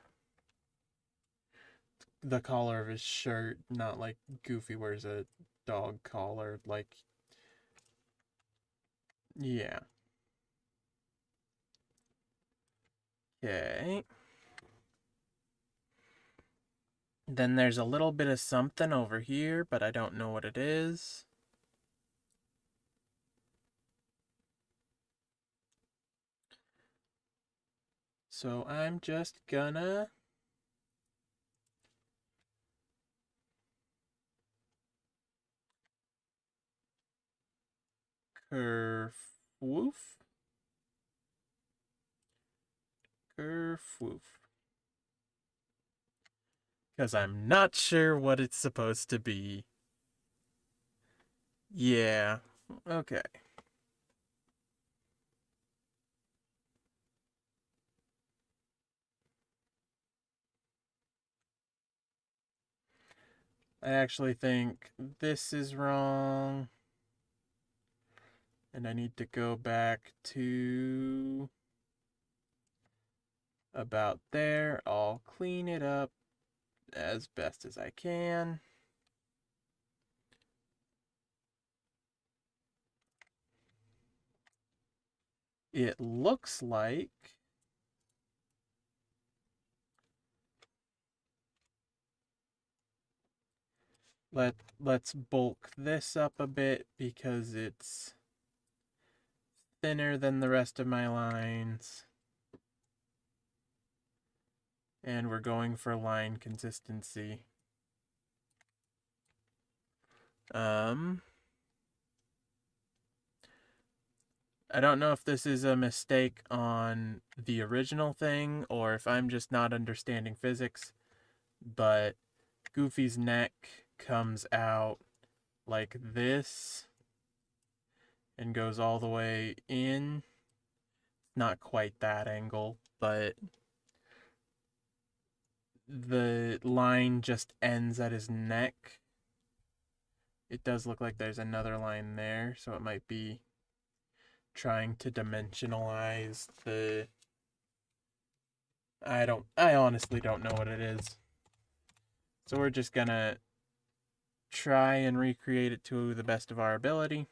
The collar of his shirt, not like Goofy wears a dog collar. Like, yeah. Okay. Then there's a little bit of something over here, but I don't know what it is. So I'm just gonna kerfwoof. Kerfwoof. Because I'm not sure what it's supposed to be. Yeah. Okay. I actually think this is wrong. And I need to go back to about there. I'll clean it up as best as I can. It looks like let's bulk this up a bit because it's thinner than the rest of my lines. And we're going for line consistency. I don't know if this is a mistake on the original thing or if I'm just not understanding physics, but Goofy's neck comes out like this and goes all the way in. Not quite that angle, but the line just ends at his neck. It does look like there's another line there, so it might be trying to dimensionalize the... I honestly don't know what it is. So we're just gonna try and recreate it to the best of our ability.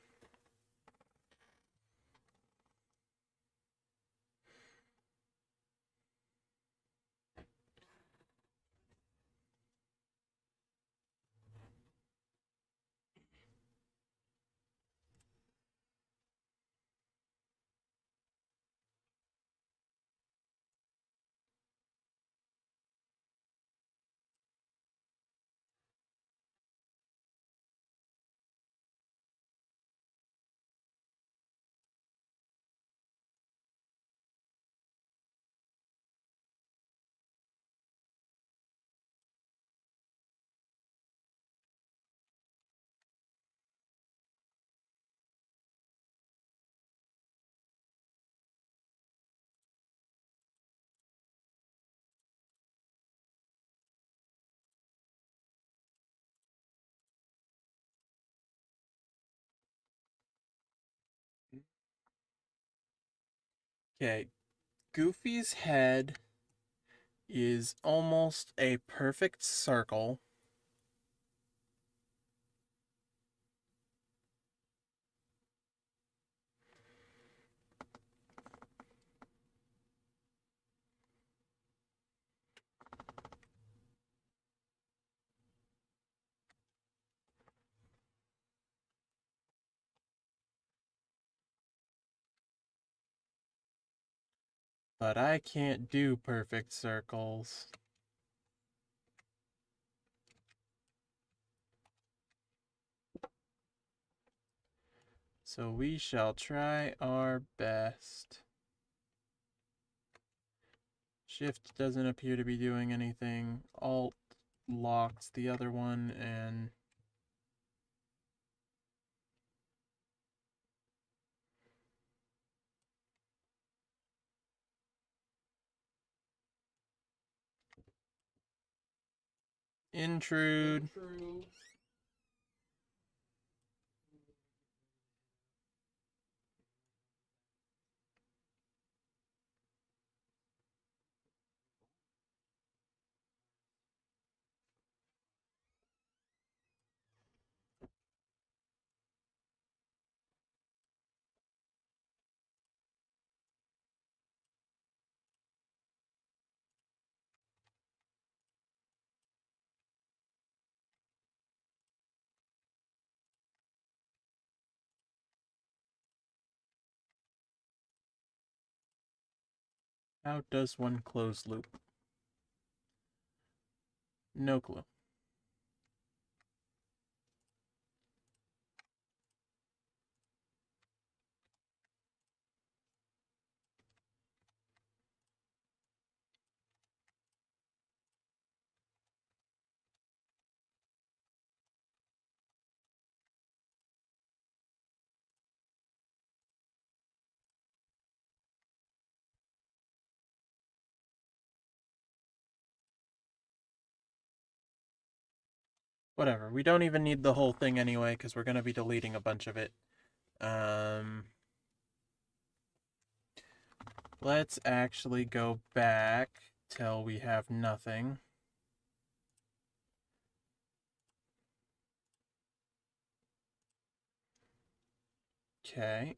Okay, Goofy's head is almost a perfect circle. But I can't do perfect circles. So we shall try our best. Shift doesn't appear to be doing anything. Alt locks the other one, and intrude. How does one close loop? No clue. Whatever. We don't even need the whole thing anyway, because we're going to be deleting a bunch of it. Let's actually go back till we have nothing. Okay.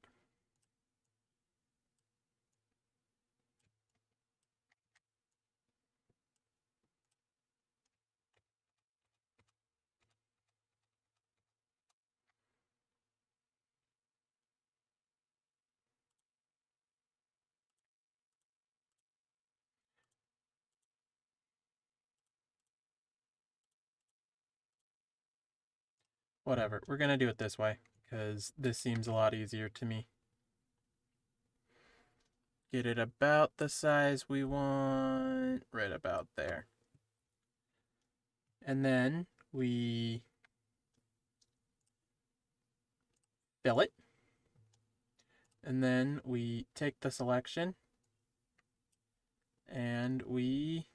Whatever. We're going to do it this way, because this seems a lot easier to me. Get it about the size we want. Right about there. And then we fill it. And then we take the selection and we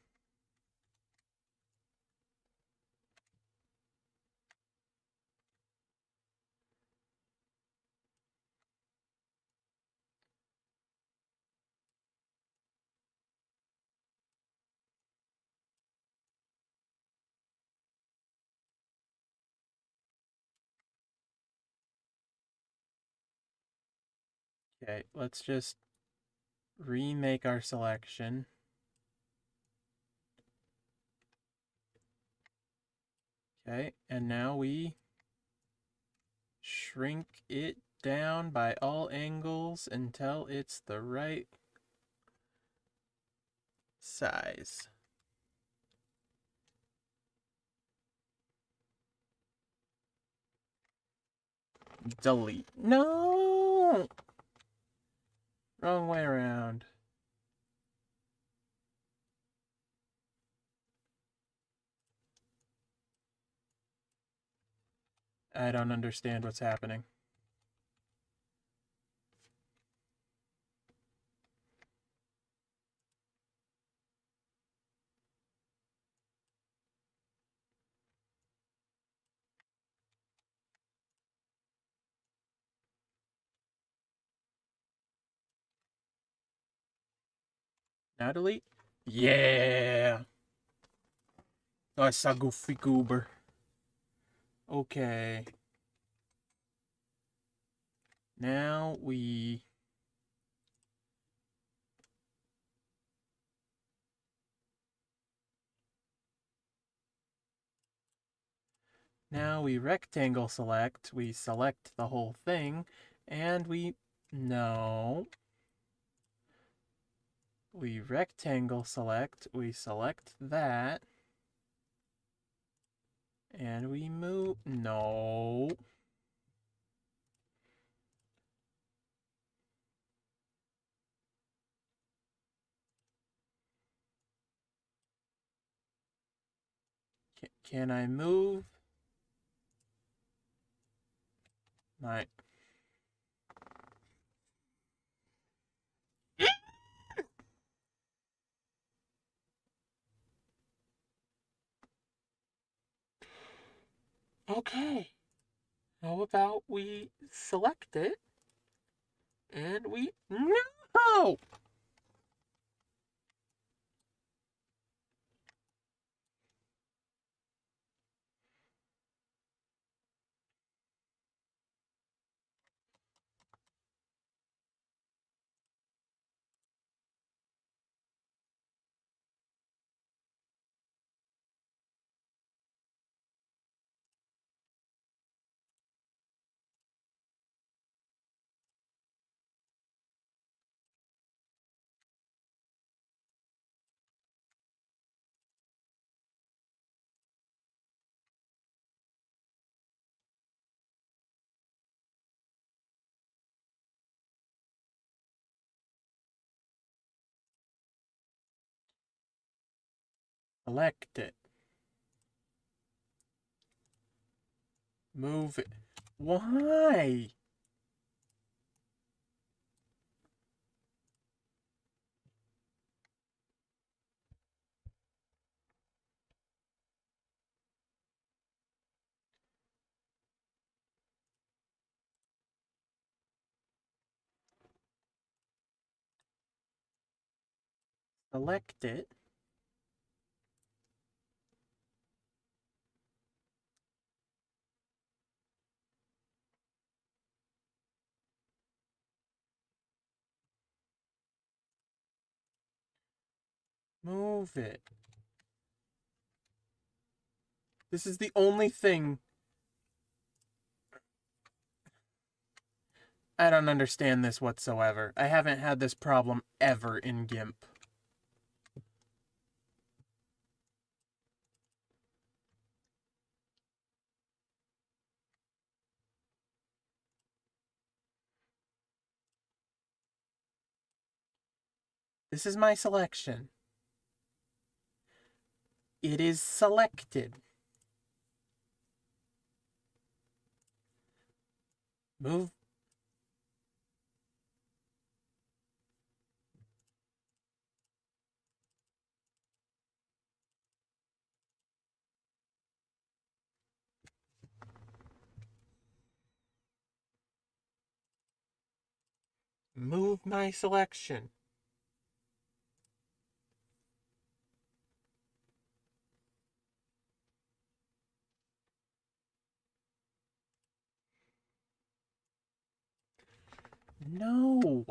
okay, let's just remake our selection. Okay, and now we shrink it down by all angles until it's the right size. Delete. No! Wrong way around. I don't understand what's happening. Now delete. Yeah. I saw Goofy Goober. Okay. Now we rectangle select, we select the whole thing, and no. We rectangle select, we select that, and we move, no. Can I move my... Okay. How about we select it, and we... No! Select it. Move it. Why? Select it. Move it. This is the only thing. I don't understand this whatsoever. I haven't had this problem ever in GIMP. This is my selection. It is selected. Move. Move my selection. No.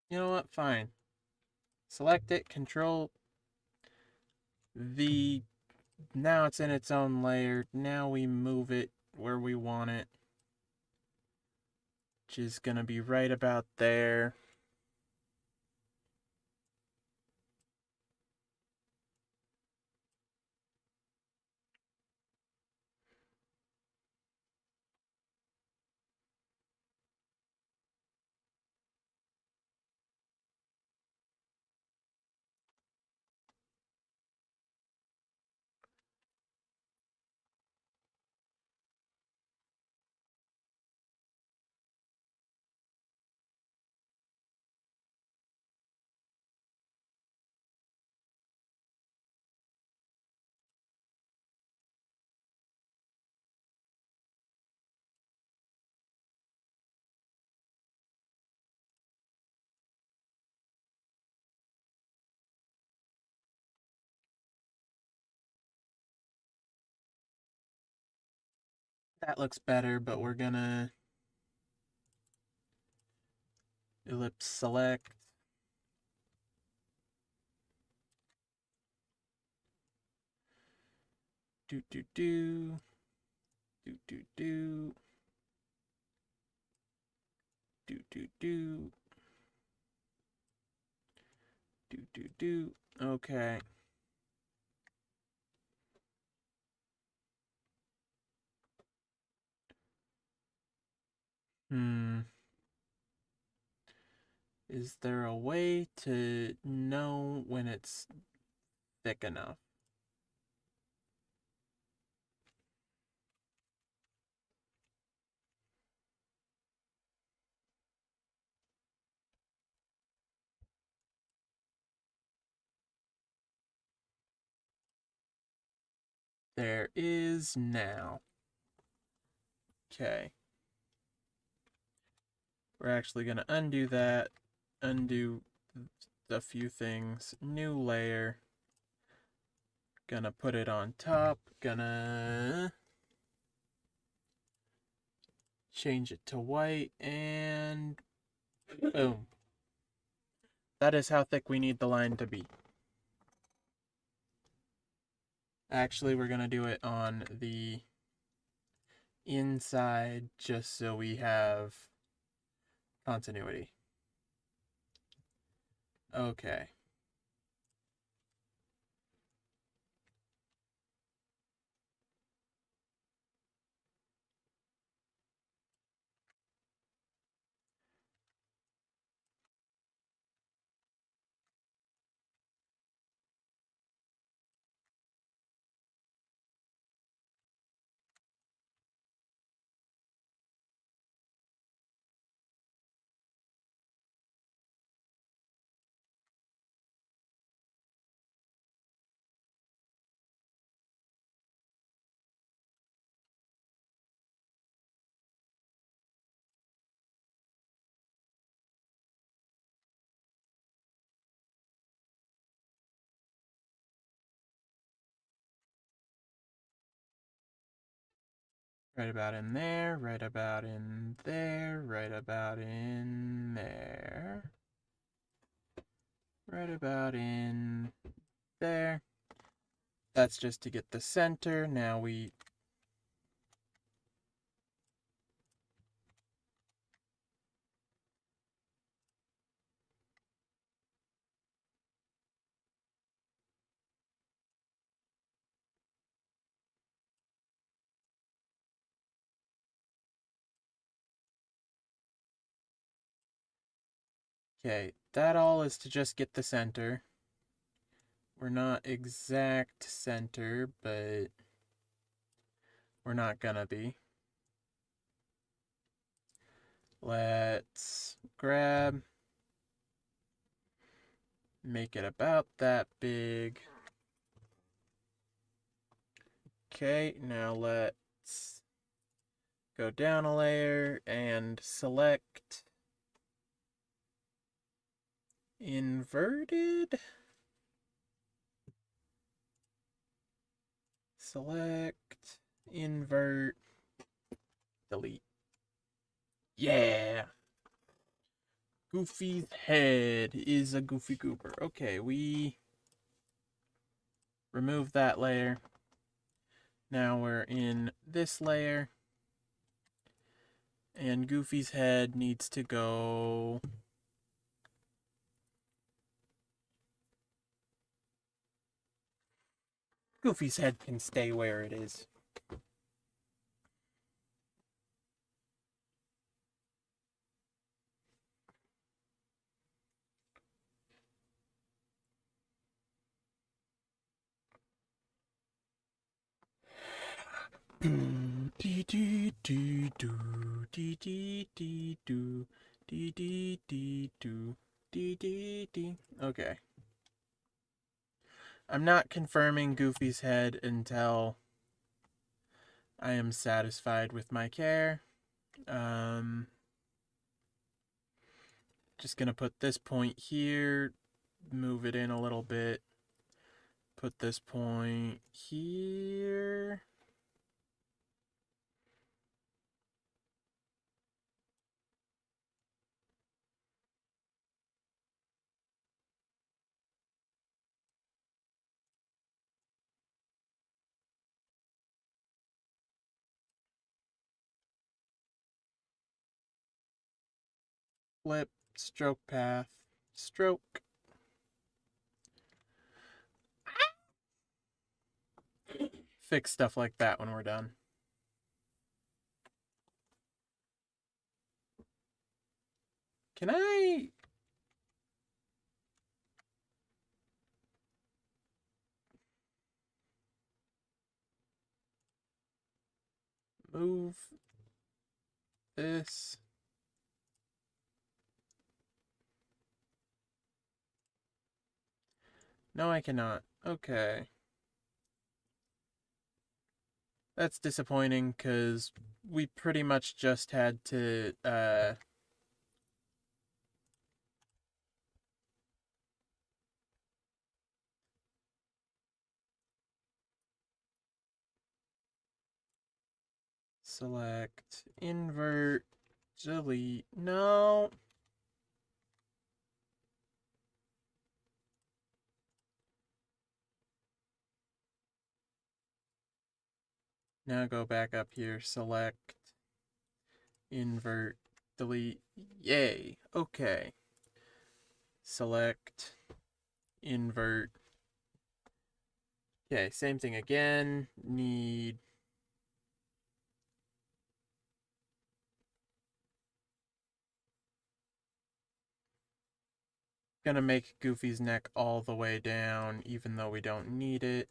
You know what? Fine. Select it, control V. Now it's in its own layer. Now we move it where we want it, which is going to be right about there. That looks better, but we're gonna ellipse select. Do do do do do do do do do do do do. Okay. Is there a way to know when it's thick enough? There is now. Okay. We're actually going to undo that, undo a few things, new layer, gonna put it on top, gonna change it to white, and boom. That is how thick we need the line to be. Actually, we're gonna do it on the inside just so we have continuity. Okay. Right about in there, right about in there, right about in there. Right about in there. That's just to get the center. Now we... Okay, that all is to just get the center. We're not exact center, but we're not gonna be. Let's grab, make it about that big. Okay, now let's go down a layer and select inverted. Select, invert, delete. Yeah! Goofy's head is a Goofy Goober. Okay, we remove that layer. Now we're in this layer. And Goofy's head needs to go... Goofy's head can stay where it is. Okay. I'm not confirming Goofy's head until I am satisfied with my care. Just gonna put this point here, move it in a little bit, put this point here. flip, stroke path, stroke. Fix stuff like that when we're done. Can I... move this? No, I cannot. Okay. That's disappointing because we pretty much just had to select, invert, delete. No. Now go back up here, select, invert, delete. Yay. Okay. Select, invert. Okay, same thing again. Need gonna make Goofy's neck all the way down, even though we don't need it.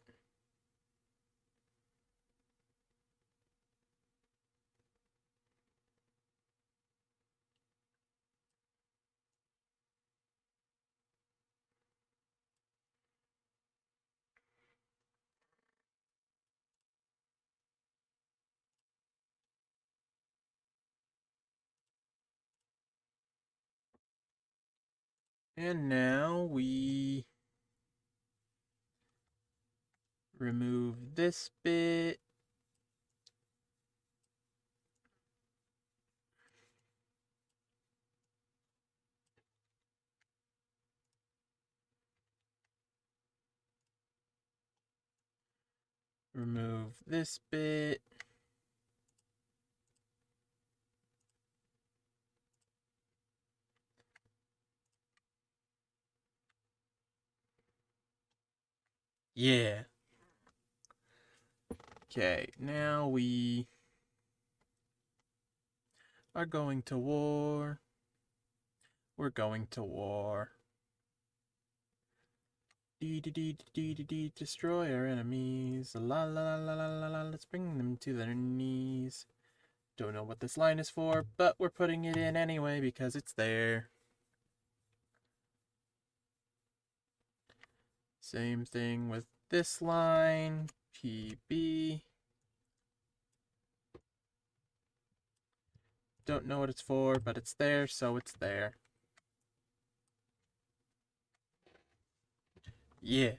And now we remove this bit. Remove this bit. Yeah. Okay, now we are going to war. We're going to war. Destroy our enemies. La la la la la la. Let's bring them to their knees. Don't know what this line is for, but we're putting it in anyway because it's there. Same thing with this line. PB. Don't know what it's for, but it's there, so it's there. Yeah.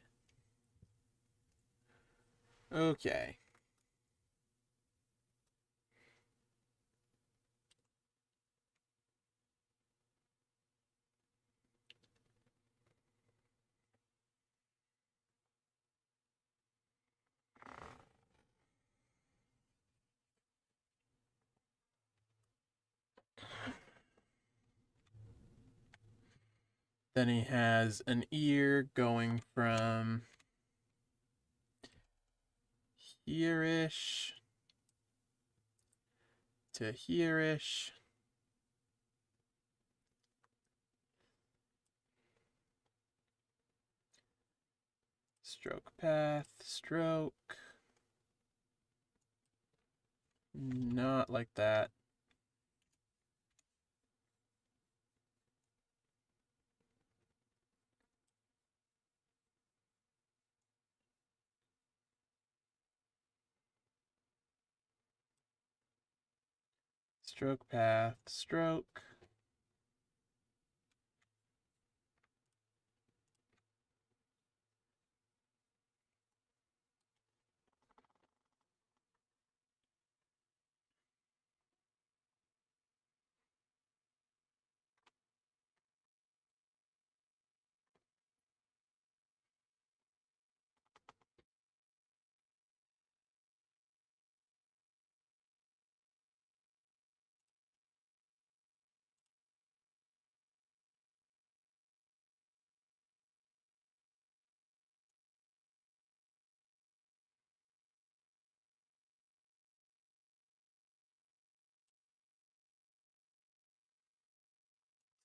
Okay. Then he has an ear going from here-ish to here-ish. Stroke path, stroke. Not like that. Stroke path, stroke.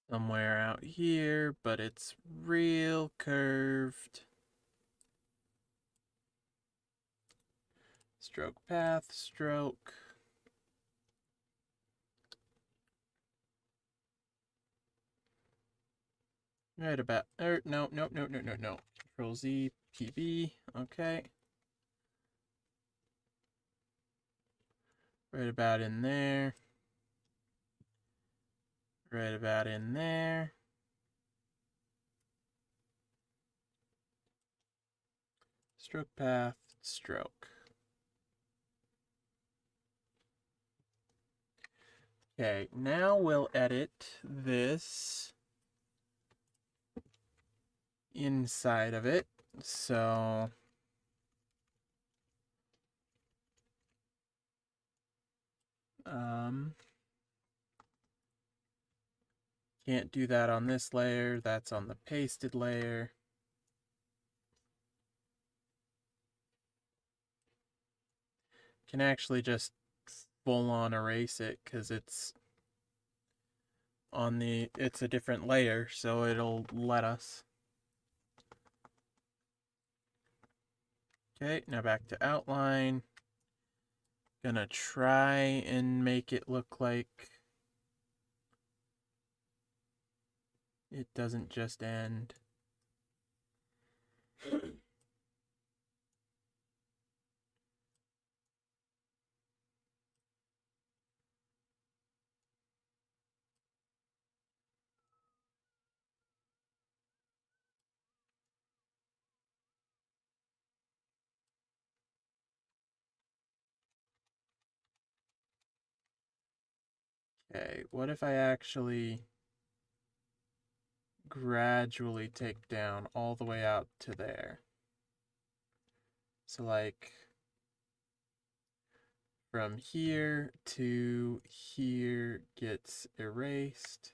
somewhere out here, but it's real curved. Stroke path, stroke. Right about, no. Control Z, PB, okay. Right about in there. Right about in there. Stroke path, stroke. Okay, now we'll edit this inside of it. So can't do that on this layer. That's on the pasted layer. Can actually just full on erase it because it's on the, it's a different layer, so it'll let us. Okay, now back to outline. Gonna try and make it look like it doesn't just end. Okay, what if I actually gradually take down all the way out to there? So like from here to here gets erased.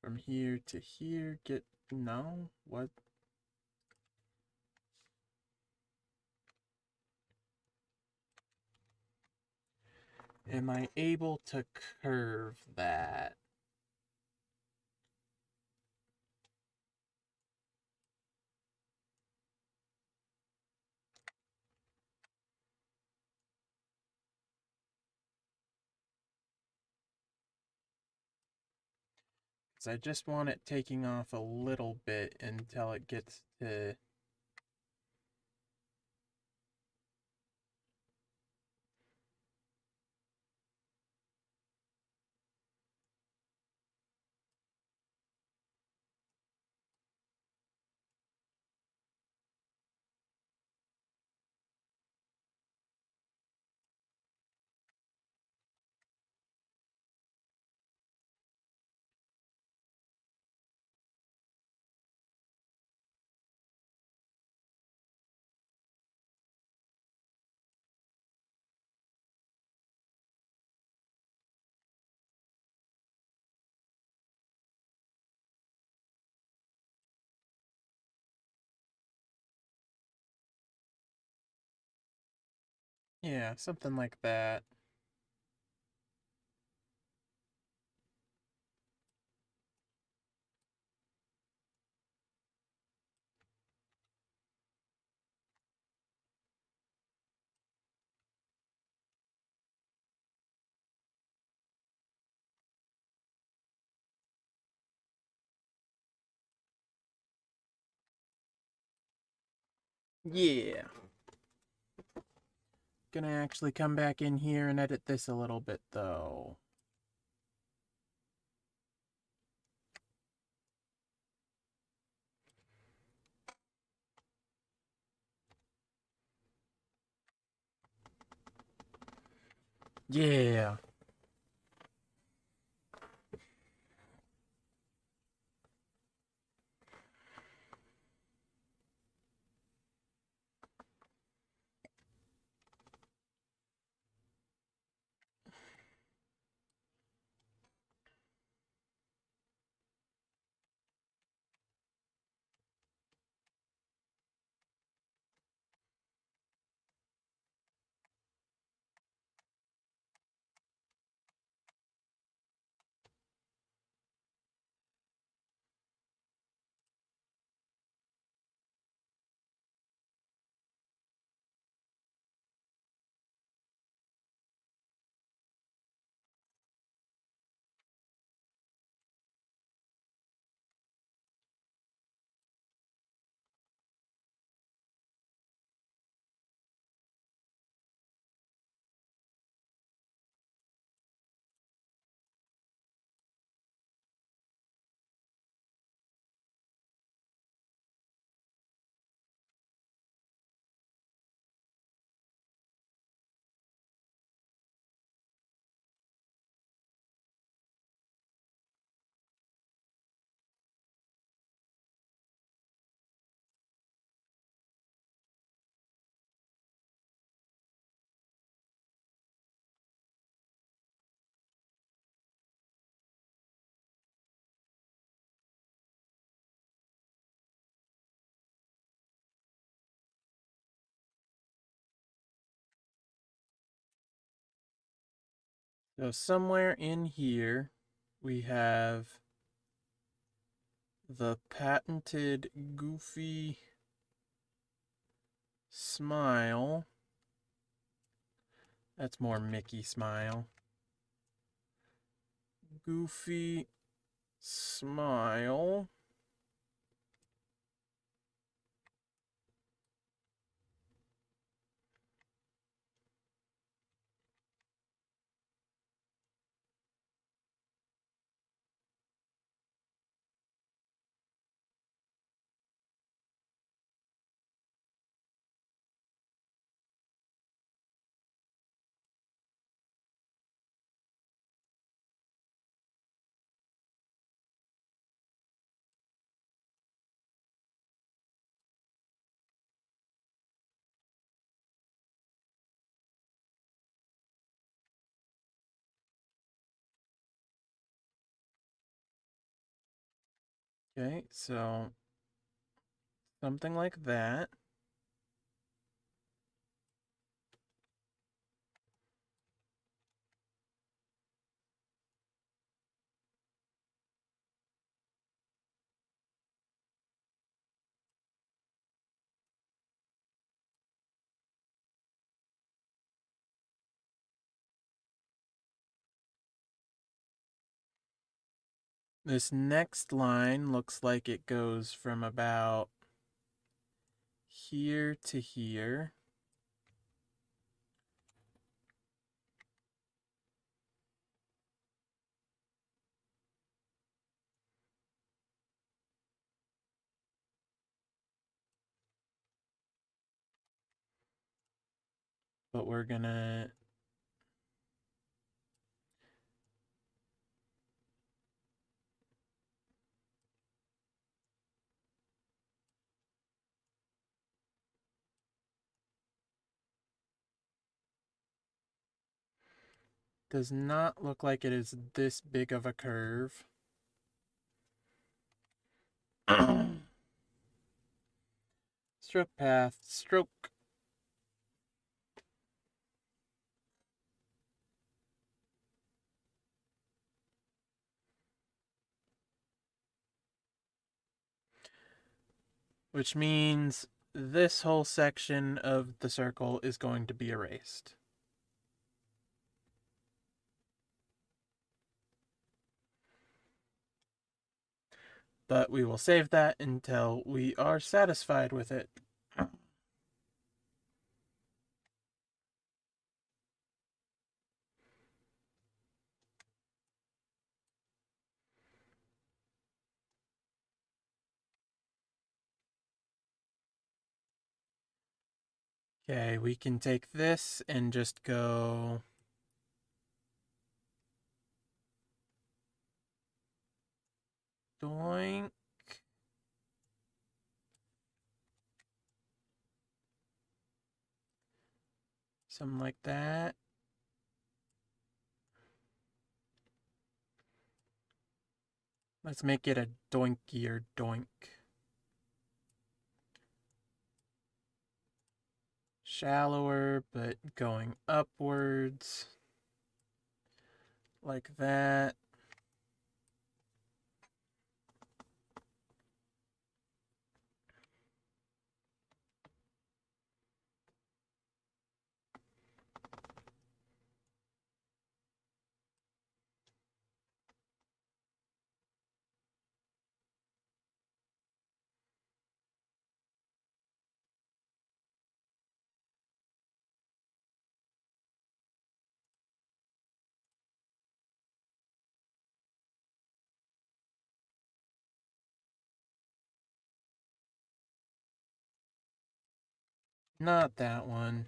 From here to here get, no, what? Am I able to curve that? Because I just want it taking off a little bit until it gets to... Yeah, something like that. Yeah. Gonna actually come back in here and edit this a little bit though. Yeah. So somewhere in here, we have the patented Goofy smile. That's more Mickey smile. Goofy smile. Okay, so something like that. This next line looks like it goes from about here to here. But we're gonna does not look like it is this big of a curve. Stroke path, stroke. Which means this whole section of the circle is going to be erased. But we will save that until we are satisfied with it. Okay, we can take this and just go doink. Something like that. Let's make it a doinkier doink. Shallower, but going upwards. Like that. Not that one.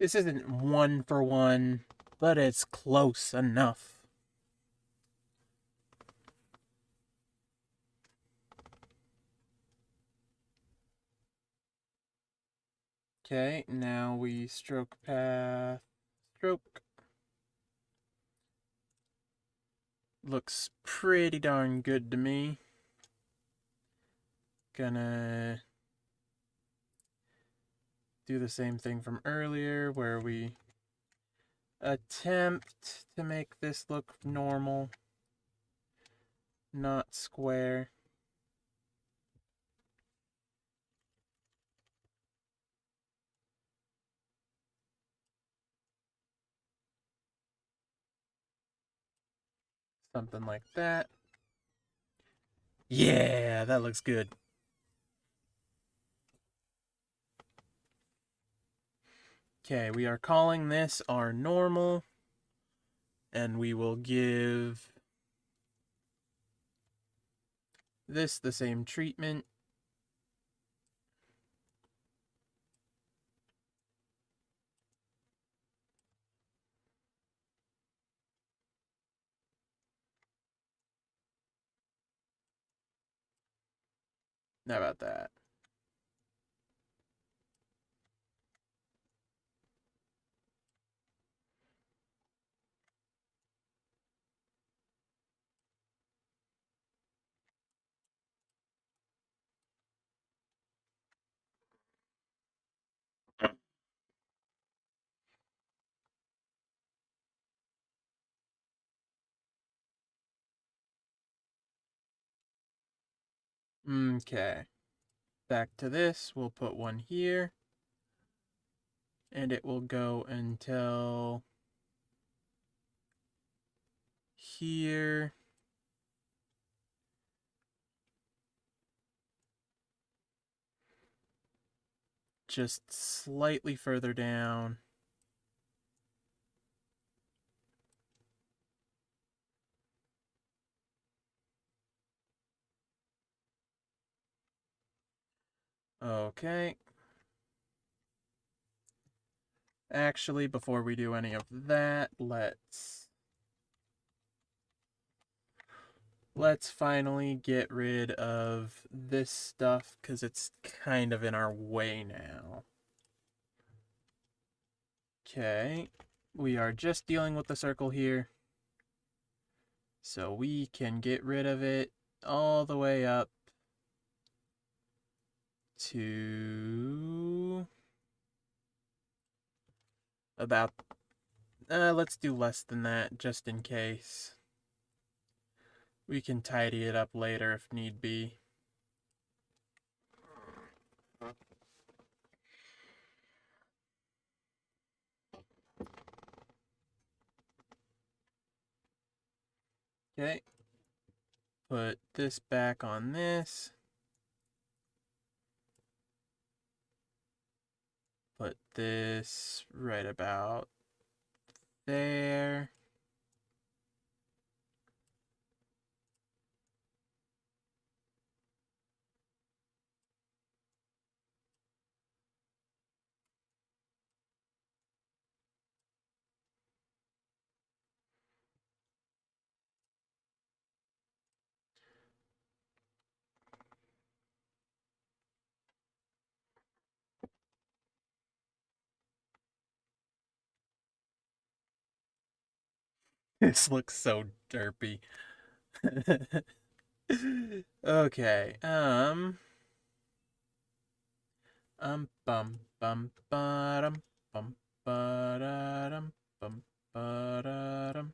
This isn't one for one, but it's close enough. Okay, now we stroke path, stroke. Looks pretty darn good to me. Gonna do the same thing from earlier where we attempt to make this look normal, not square. Something like that. Yeah, that looks good. Okay, we are calling this our normal, and we will give this the same treatment. How about that? Okay. Back to this, we'll put one here. And it will go until here. Just slightly further down. Okay. Actually, before we do any of that, let's finally get rid of this stuff because it's kind of in our way now. Okay. We are just dealing with the circle here. So we can get rid of it all the way up to about, let's do less than that just in case. We can tidy it up later if need be. Okay. Put this back on this. Put this right about there. This looks so derpy. Okay, bum bum ba-dum bum ba-da-dum bum ba-da-dum.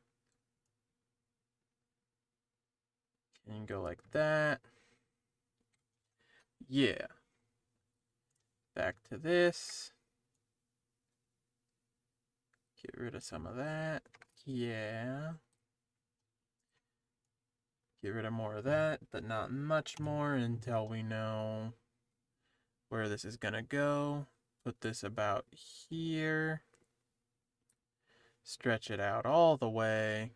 Can go like that. Yeah. Back to this. Get rid of some of that. Yeah. Get rid of more of that, but not much more until we know where this is gonna go. Put this about here. Stretch it out all the way.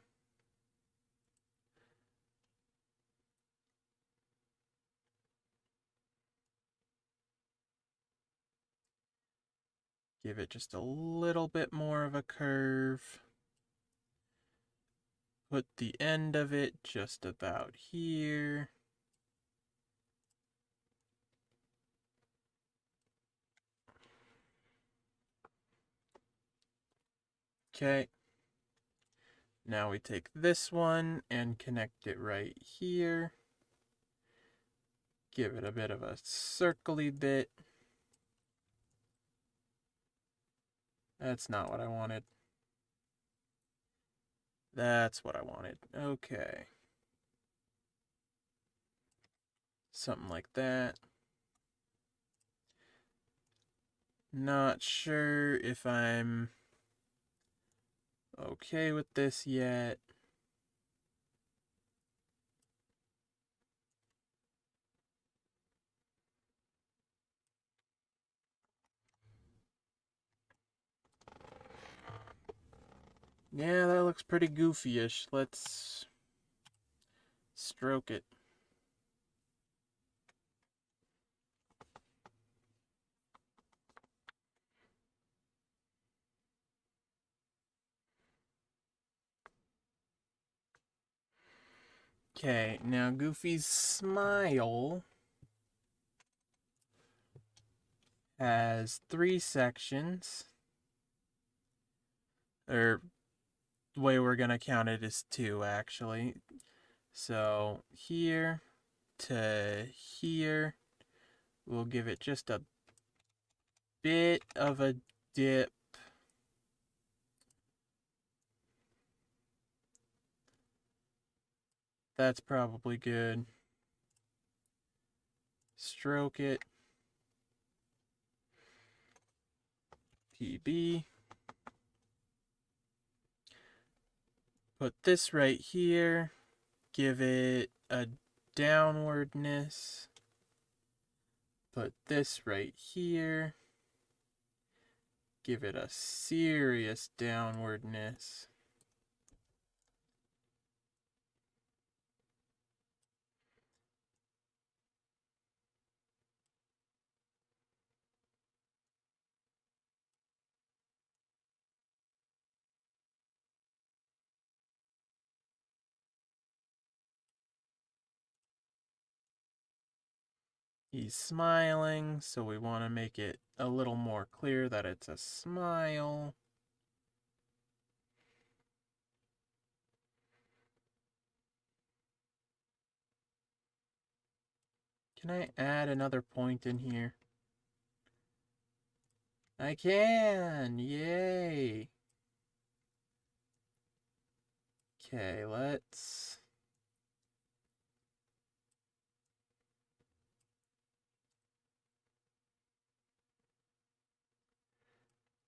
Give it just a little bit more of a curve. Put the end of it just about here. Okay. Now we take this one and connect it right here. Give it a bit of a circly bit. That's not what I wanted. That's what I wanted. Okay. Something like that. Not sure if I'm okay with this yet. Yeah, that looks pretty goofy-ish. Let's stroke it. Okay, now Goofy's smile has 3 sections. Or the way we're gonna count it is 2 actually. So here to here, we'll give it just a bit of a dip. That's probably good. Stroke it. PB. Put this right here. Give it a downwardness. Put this right here. Give it a serious downwardness. He's smiling, so we want to make it a little more clear that it's a smile. Can I add another point in here? I can! Yay! Okay, let's...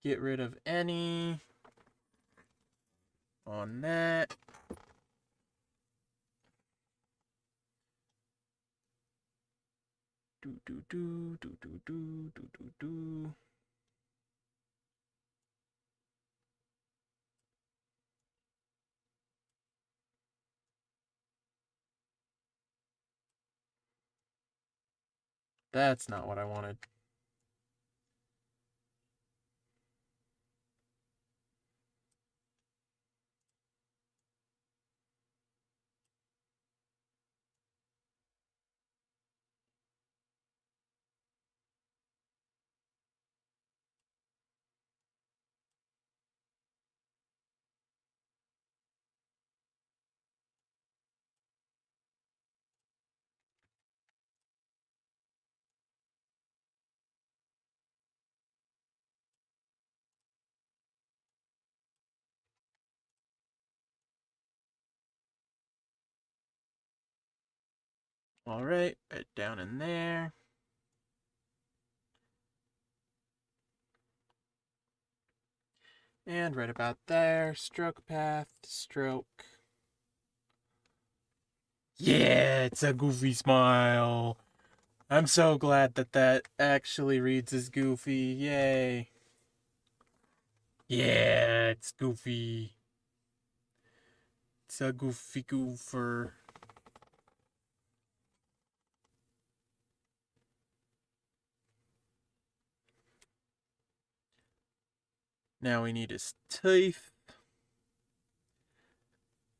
get rid of any on that. Do do do do do do do do do. That's not what I wanted. Alright, right down in there. And right about there, stroke path, stroke. Yeah, it's a goofy smile. I'm so glad that that actually reads as goofy. Yay. Yeah, it's goofy. It's a goofy goofer. Now we need his teeth.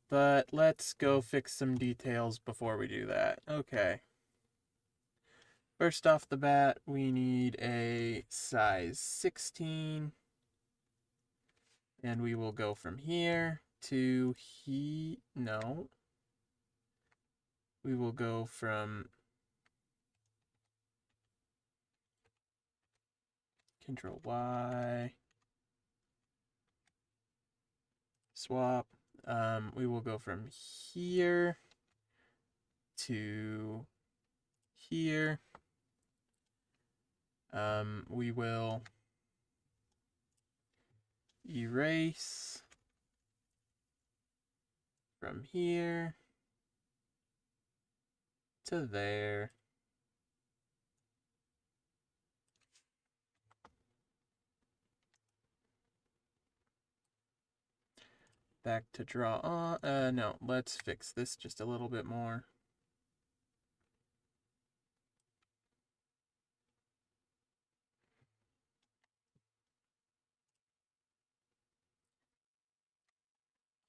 But let's go fix some details before we do that. Okay. First off the bat, we need a size 16. And we will go from here to no. We will go from Control Y. Swap. We will go from here to here. We will erase from here to there. Back to draw on. No, let's fix this just a little bit more.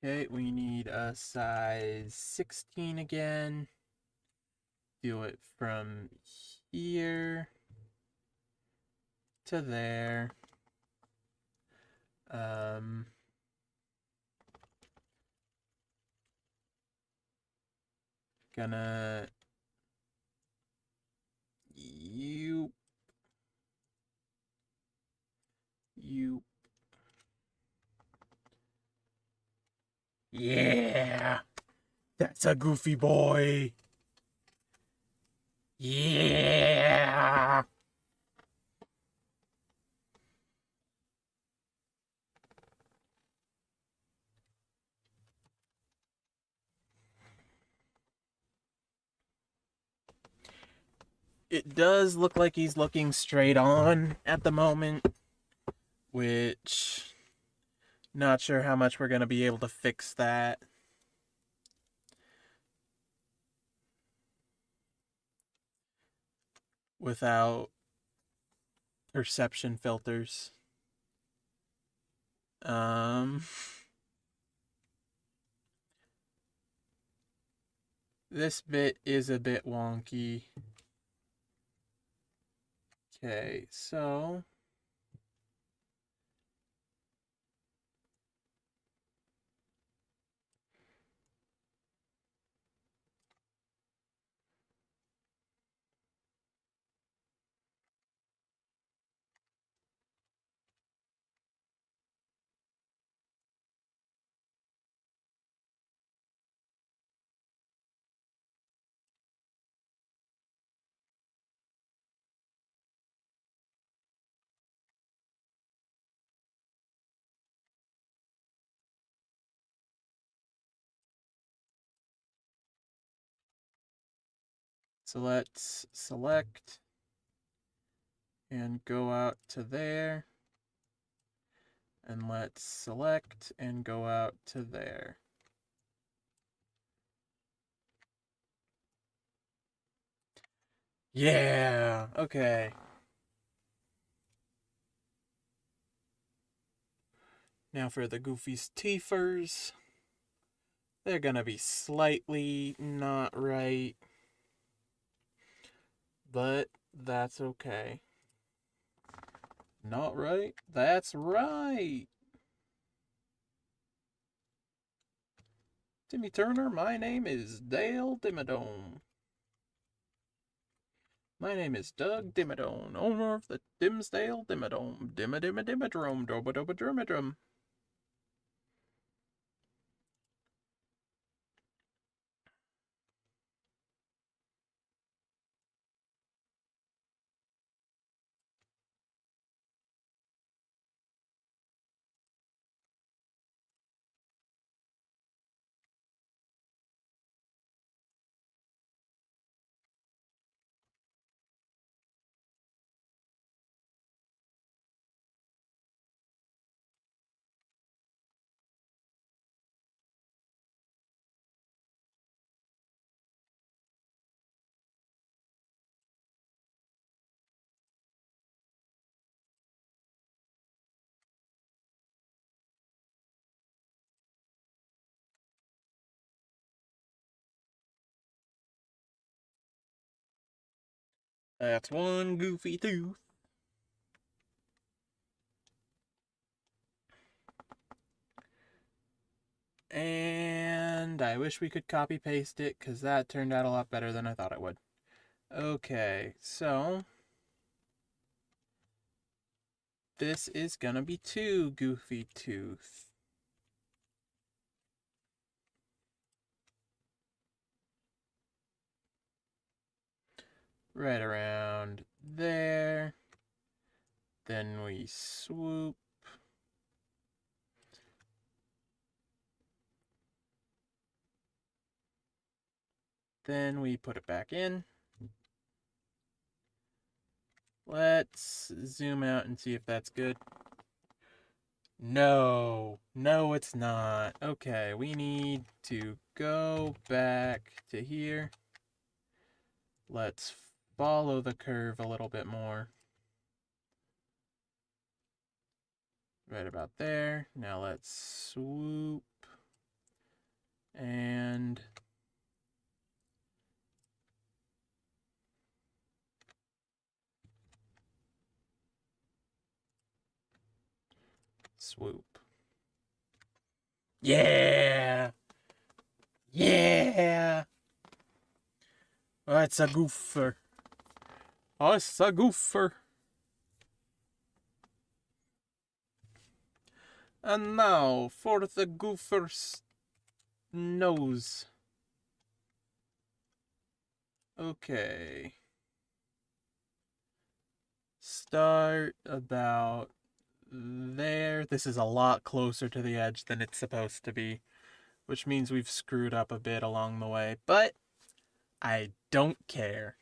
Okay, we need a size 16 again. Do it from here to there. Gonna you yeah, that's a goofy boy. Yeah. It does look like he's looking straight on at the moment, which not sure how much we're going to be able to fix that without perception filters. This bit is a bit wonky. Okay, so let's select and go out to there. And let's select and go out to there. Yeah, okay. Now for the Goofy's teethers. They're gonna be slightly not right, but that's okay. Not right? That's right! Timmy Turner, my name is Dale Dimmadome. My name is Doug Dimmadome, owner of the Dimsdale Dimmadome. Dimmadrome, Dobadobadrumadrum. That's one goofy tooth. And I wish we could copy paste it because that turned out a lot better than I thought it would. Okay, so this is gonna be two goofy tooth. Right around there. Then we swoop. Then we put it back in. Let's zoom out and see if that's good. No, it's not. Okay, we need to go back to here. Let's follow the curve a little bit more. Right about there. Now let's swoop and swoop. Yeah! Yeah! Oh, it's a goofer. Oh, it's a goofer. And now for the goofer's nose. Okay. Start about there. This is a lot closer to the edge than it's supposed to be, which means we've screwed up a bit along the way, but I don't care.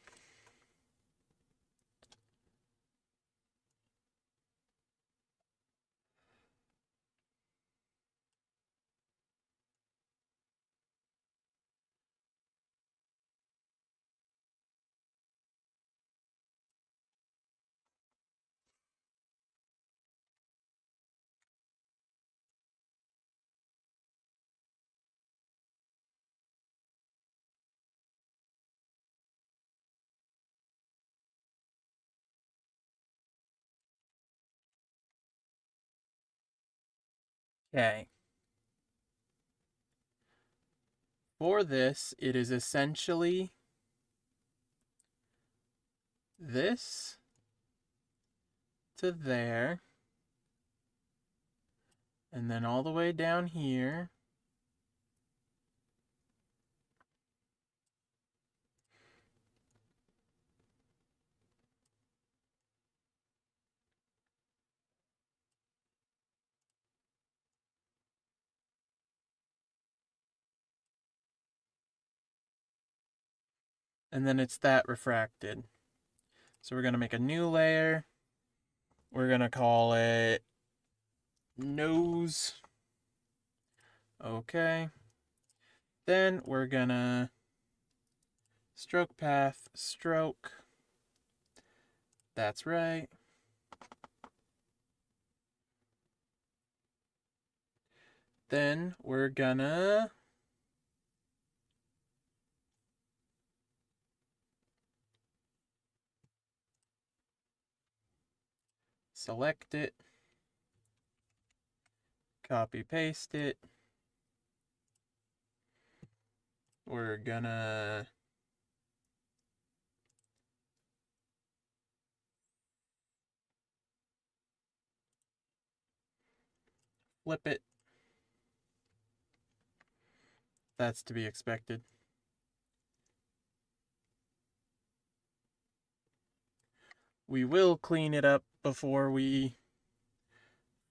Okay. For this, it is essentially this to there, and then all the way down here. And then it's that refracted. So we're going to make a new layer. We're going to call it nose. Okay. Then we're going to stroke path, stroke. That's right. Then we're gonna select it, copy paste it. We're gonna flip it. That's to be expected. We will clean it up before we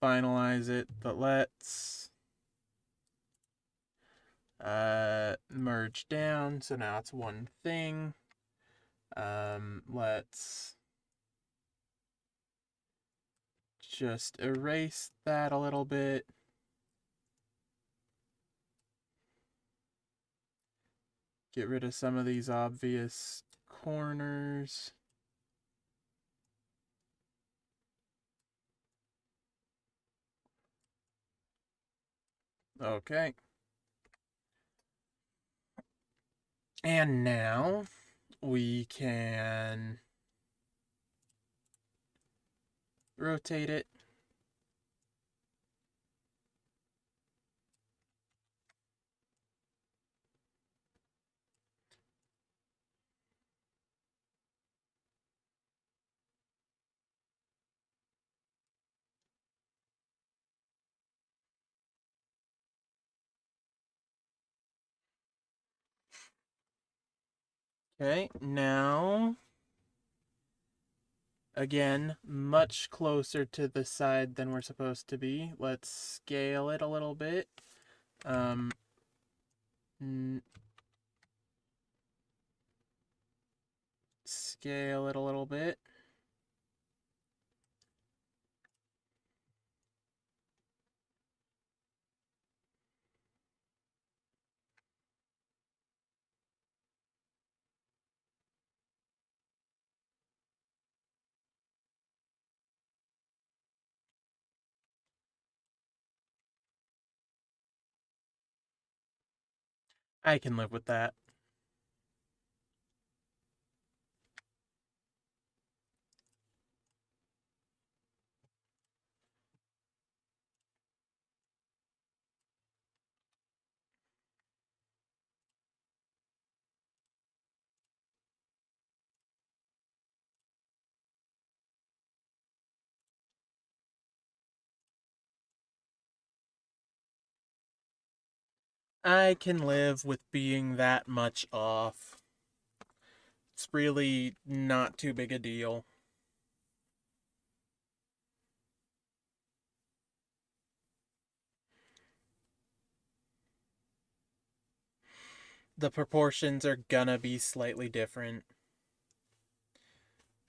finalize it, but let's merge down. So now it's one thing. Let's just erase that a little bit. Get rid of some of these obvious corners. Okay. And now we can rotate it. Okay, now, again, much closer to the side than we're supposed to be. Let's scale it a little bit. Scale it a little bit. I can live with that. I can live with being that much off. It's really not too big a deal. The proportions are gonna be slightly different.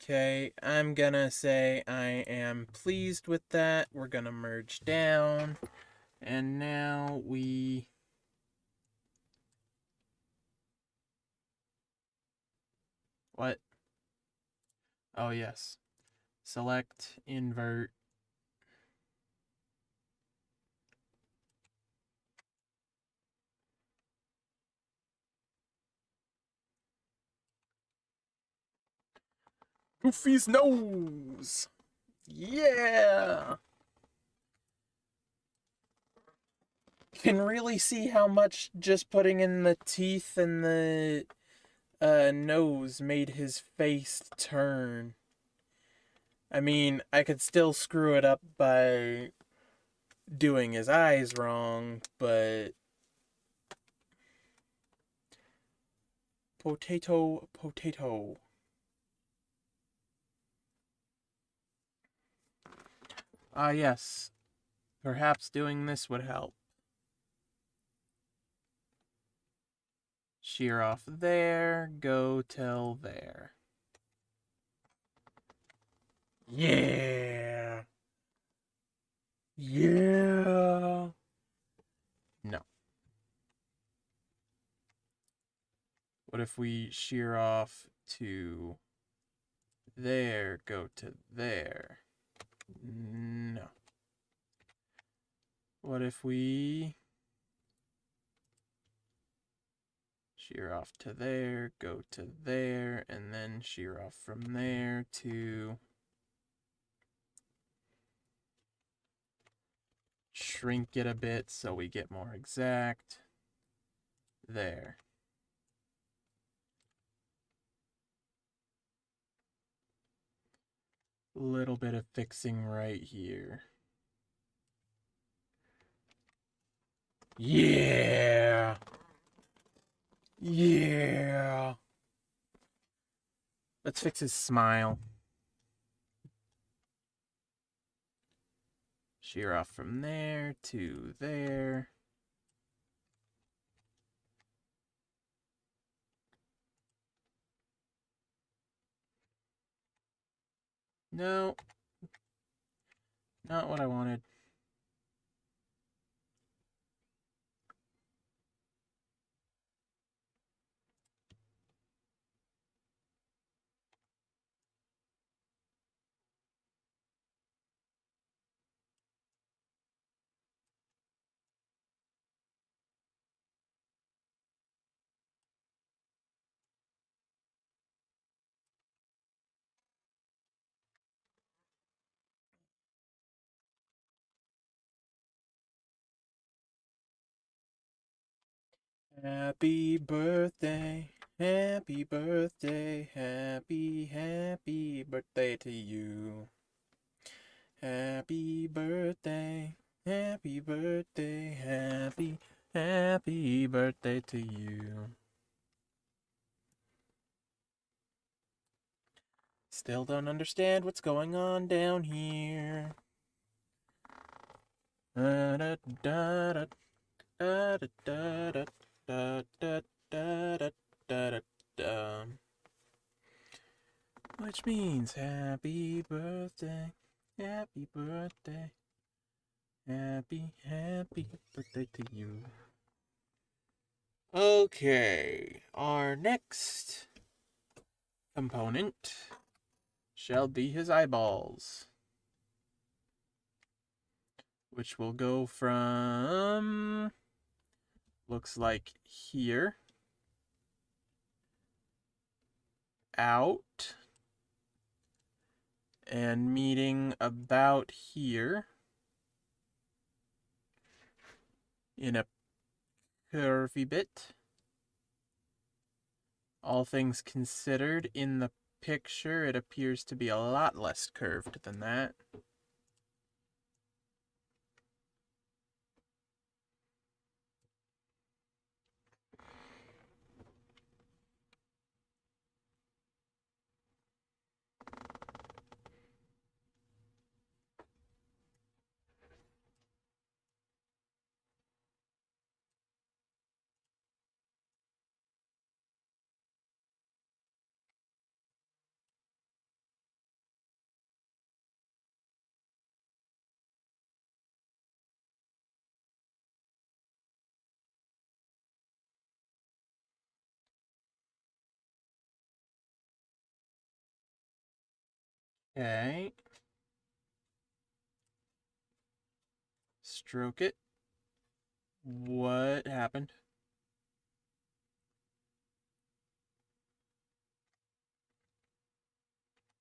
Okay, I'm gonna say I am pleased with that. We're gonna merge down. And now we... What? Oh, yes. Select, invert. Goofy's nose! Yeah! Can really see how much just putting in the teeth and the nose made his face turn. I mean, I could still screw it up by doing his eyes wrong, but... Potato, potato. Ah, yes. Perhaps doing this would help. Shear off there, go till there. Yeah! Yeah! No. What if we shear off to there, go to there? No. What if we shear off to there, go to there, and then shear off from there to... Shrink it a bit so we get more exact. There. A little bit of fixing right here. Yeah! Yeah! Let's fix his smile. Shear off from there to there. No. Not what I wanted. Happy birthday, happy birthday, happy birthday to you. Happy birthday, happy birthday, happy birthday to you. Still don't understand what's going on down here. Da da da da da da da da da da da da da. Which means happy birthday, happy birthday, happy birthday to you. Okay, our next component shall be his eyeballs, which will go from, looks like here, out, and meeting about here in a curvy bit. All things considered, in the picture it appears to be a lot less curved than that. Okay. Stroke it. What happened?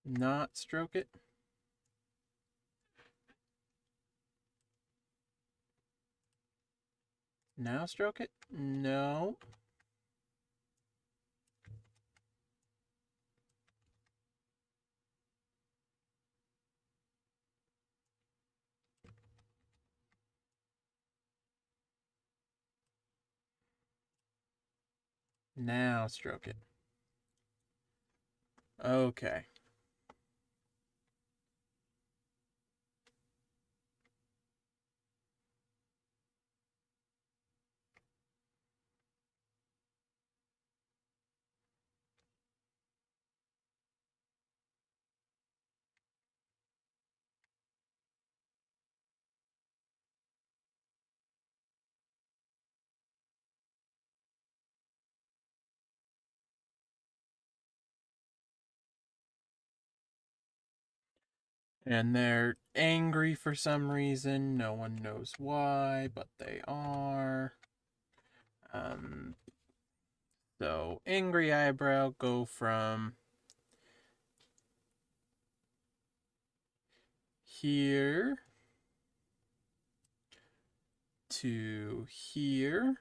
Not stroke it. Now stroke it. No. Now stroke it. Okay. And they're angry for some reason. No one knows why, but they are. Um, so angry eyebrow go from here to here.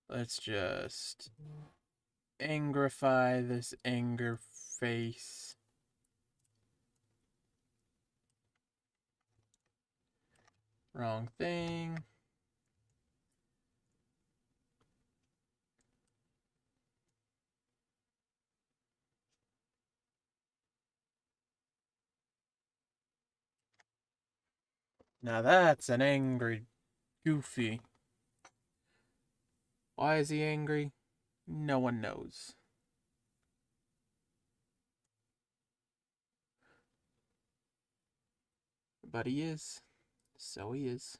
Let's just angrify this anger face. Wrong thing. Now that's an angry Goofy. Why is he angry? No one knows. But he is. So he is.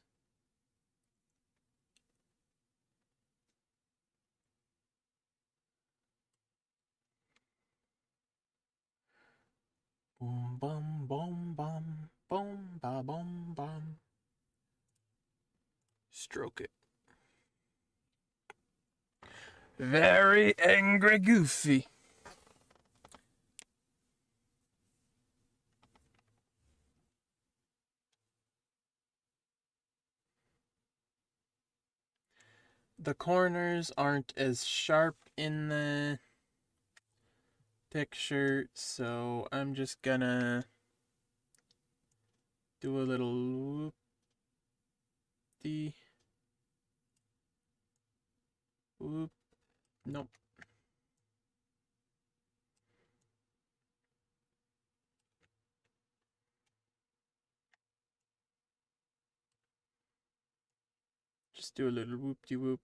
Boom, bum, boom, bum, boom, ba, boom, bum. Stroke it. Very angry Goofy. the corners aren't as sharp in the picture, so I'm just gonna do a little whoop-dee. Whoop. Nope. Just do a little whoop-de-whoop.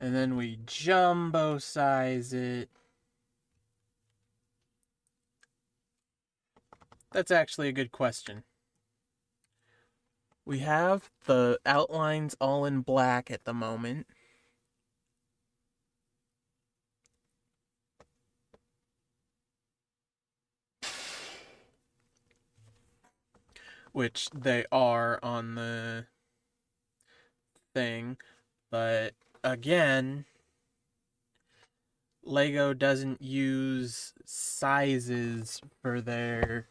And then we jumbo size it. That's actually a good question. We have the outlines all in black at the moment. Which they are on the thing. But again, Lego doesn't use sizes for their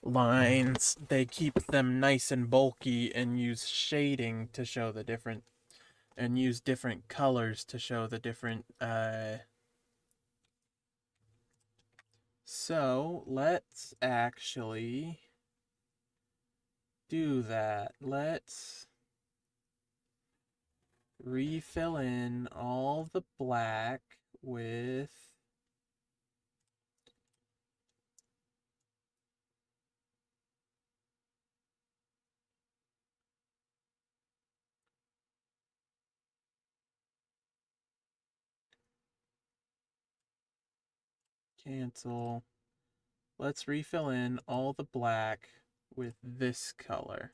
lines. They keep them nice and bulky and use shading to show the different, and use different colors to show the different. So let's actually do that. Let's refill in all the black with cancel. Let's refill in all the black with this color.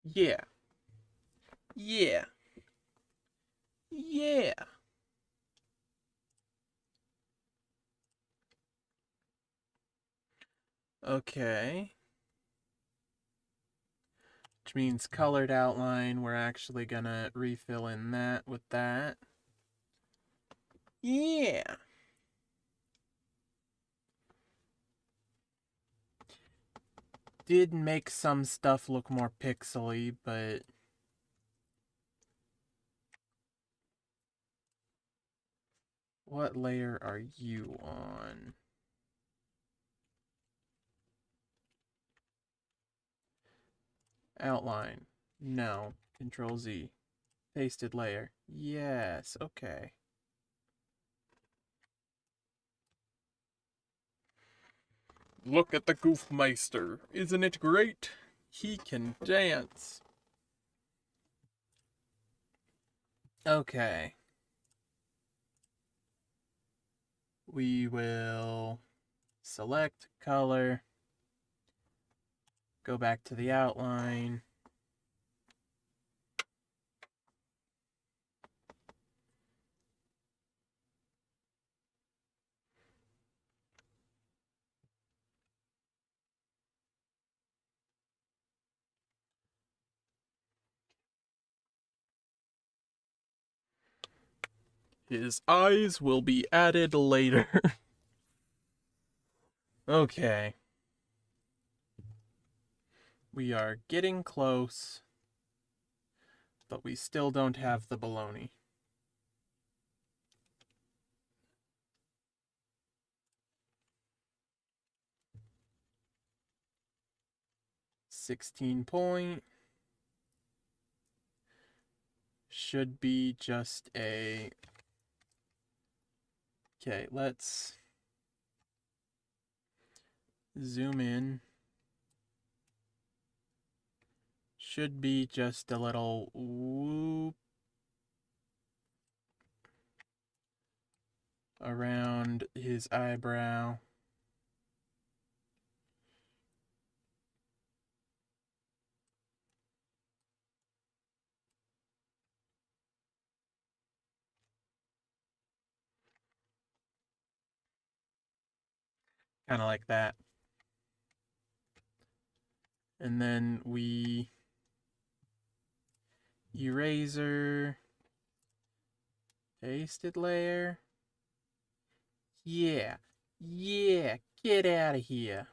Yeah. Yeah. Yeah. Okay. Which means colored outline. We're actually gonna refill in that with that. Yeah. Did make some stuff look more pixely, but what layer are you on? Outline. No. Control Z. Pasted layer. Yes. Okay. Look at the Goofmeister. Isn't it great? He can dance. Okay. We will select color. Go back to the outline. His eyes will be added later. Okay. We are getting close, but we still don't have the baloney. .16 should be just a. Okay, let's zoom in. Should be just a little whoop. around his eyebrow. Kind of like that. And then we eraser, pasted layer. Yeah, yeah, get out of here.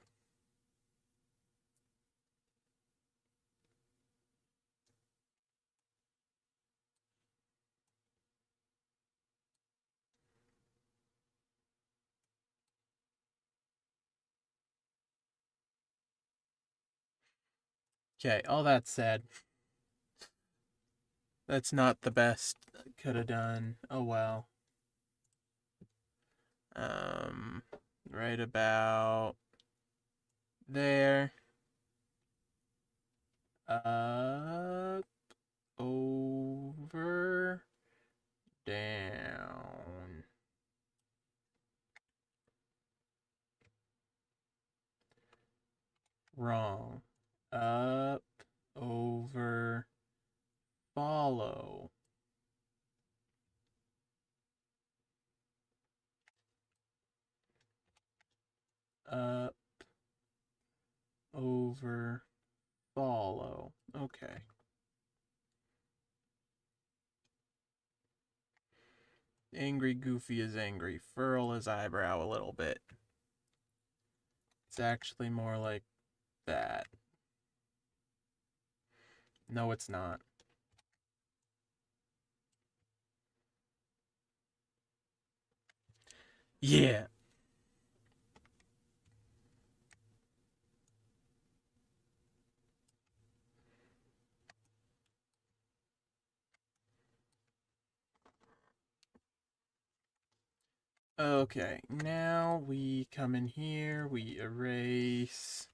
Okay, all that said, that's not the best could have done. Oh well. Um, right about there. Up, over, down. Wrong. Up, over, follow. Up, over, follow. Okay. Angry Goofy is angry. Furl his eyebrow a little bit. It's actually more like that. No, it's not. Yeah. Okay, now we come in here, we erase.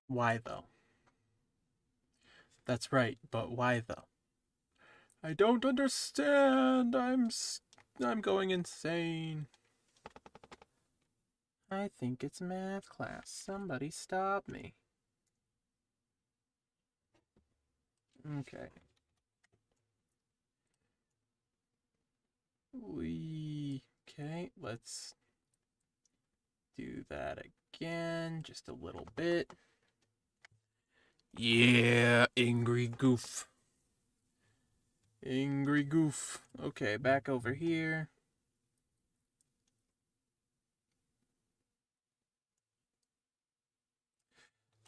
Why though? That's right, but why though? I don't understand. I'm going insane. I think it's math class. Somebody stop me. Okay. Okay, let's do that again, just a little bit. Yeah, angry goof. Angry goof. Okay, back over here.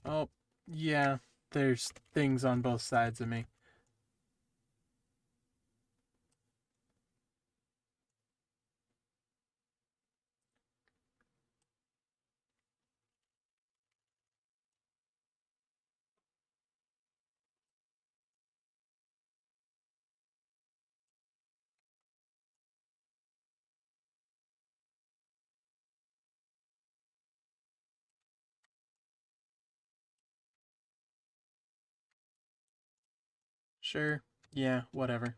Oh, yeah, there's things on both sides of me. Sure, yeah, whatever.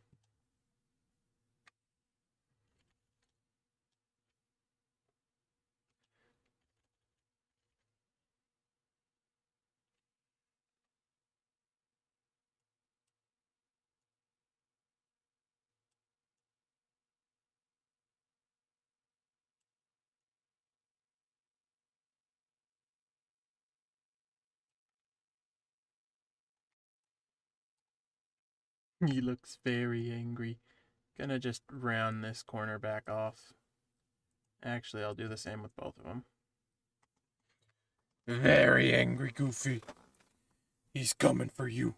He looks very angry. Gonna just round this corner back off. Actually, I'll do the same with both of them. Very angry, Goofy. He's coming for you.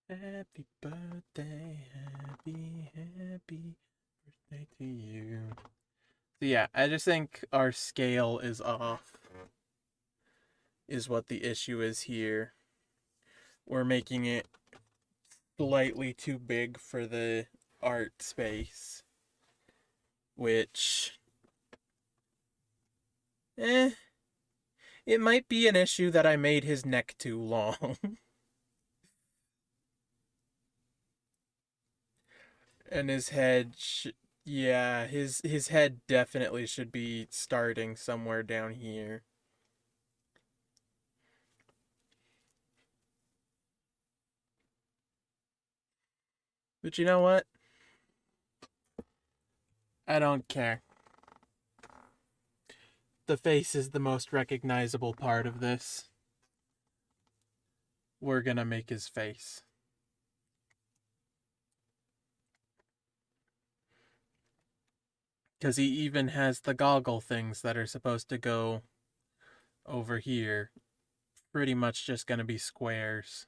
Happy birthday, happy birthday to you. So yeah, I just think our scale is off, is what the issue is here. We're making it slightly too big for the art space, which, it might be an issue that I made his neck too long. And his head, yeah, his head definitely should be starting somewhere down here. But you know what? I don't care. The face is the most recognizable part of this. We're gonna make his face. Because he even has the goggle things that are supposed to go over here. Pretty much just gonna be squares.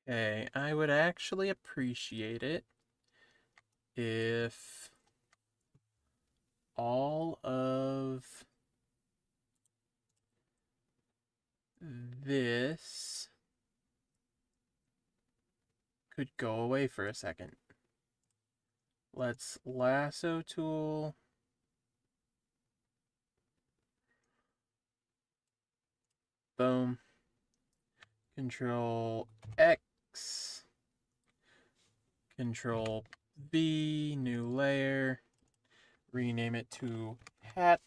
Okay, I would actually appreciate it if all of this could go away for a second. Let's lasso tool. Boom. Control X. Control V, new layer. Rename it to hat.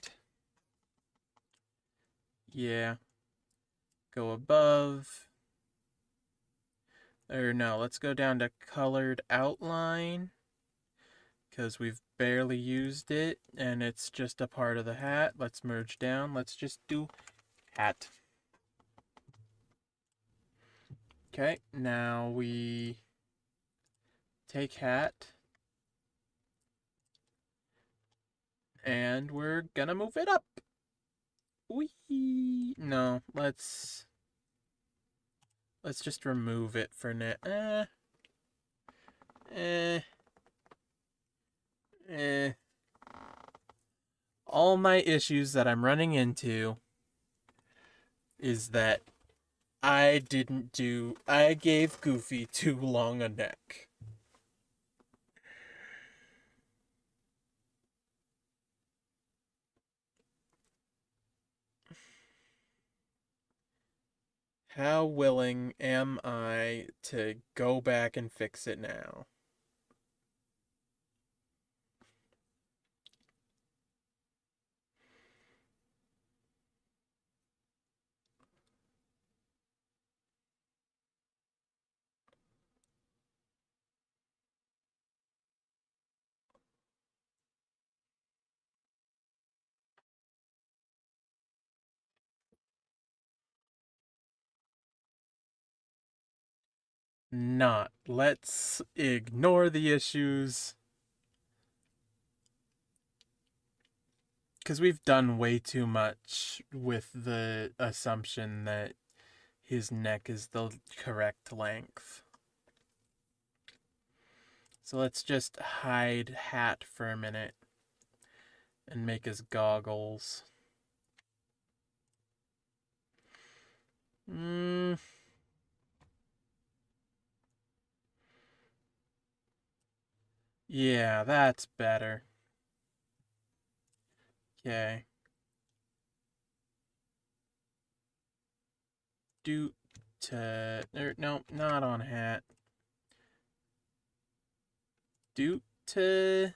Yeah. Go above. Or no, let's go down to colored outline. Because we've barely used it and it's just a part of the hat. Let's merge down. Let's just do hat. Okay, now we take hat. And we're gonna move it up. Whee! No, let's just remove it for now. All my issues that I'm running into is that I gave Goofy too long a neck. How willing am I to go back and fix it now? Not. Let's ignore the issues. Because we've done way too much with the assumption that his neck is the correct length. So let's just hide hat for a minute and make his goggles. Yeah, that's better. Okay. Do to no, not on hat. Do to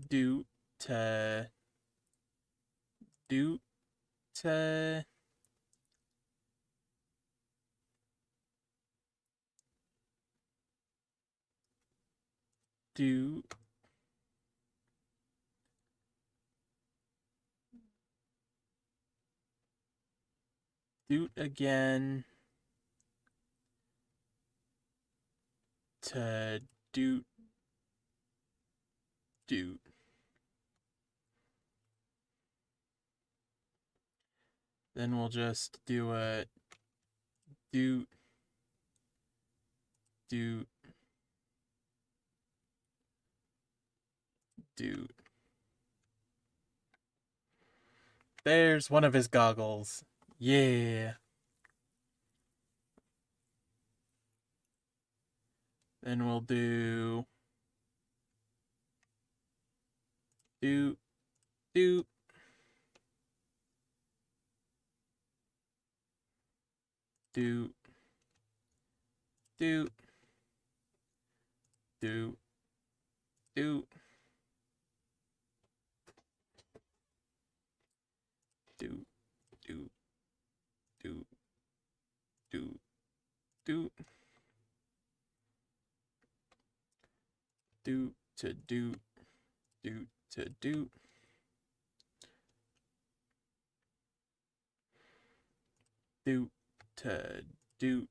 do to do to do do again to do do. Then we'll just do a do do do. There's one of his goggles. Yeah. Then we'll do do do do do do do do do do do do do to do do to do do to do.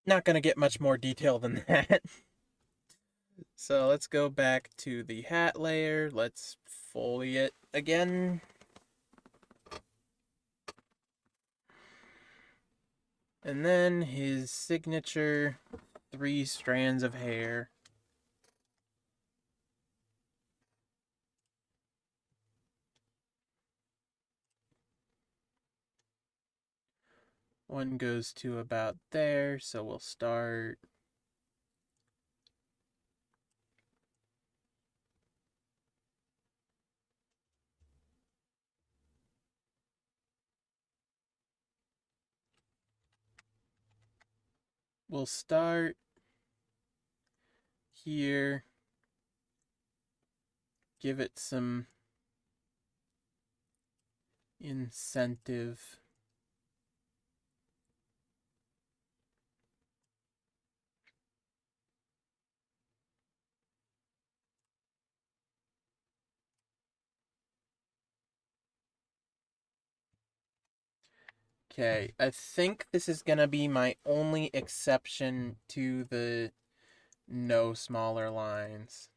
Not gonna get much more detail than that. So let's go back to the hat layer. Let's foley it again. And then his signature 3 strands of hair. One goes to about there, so we'll start we'll start here, give it some incentive. Okay, I think this is gonna be my only exception to the no smaller lines.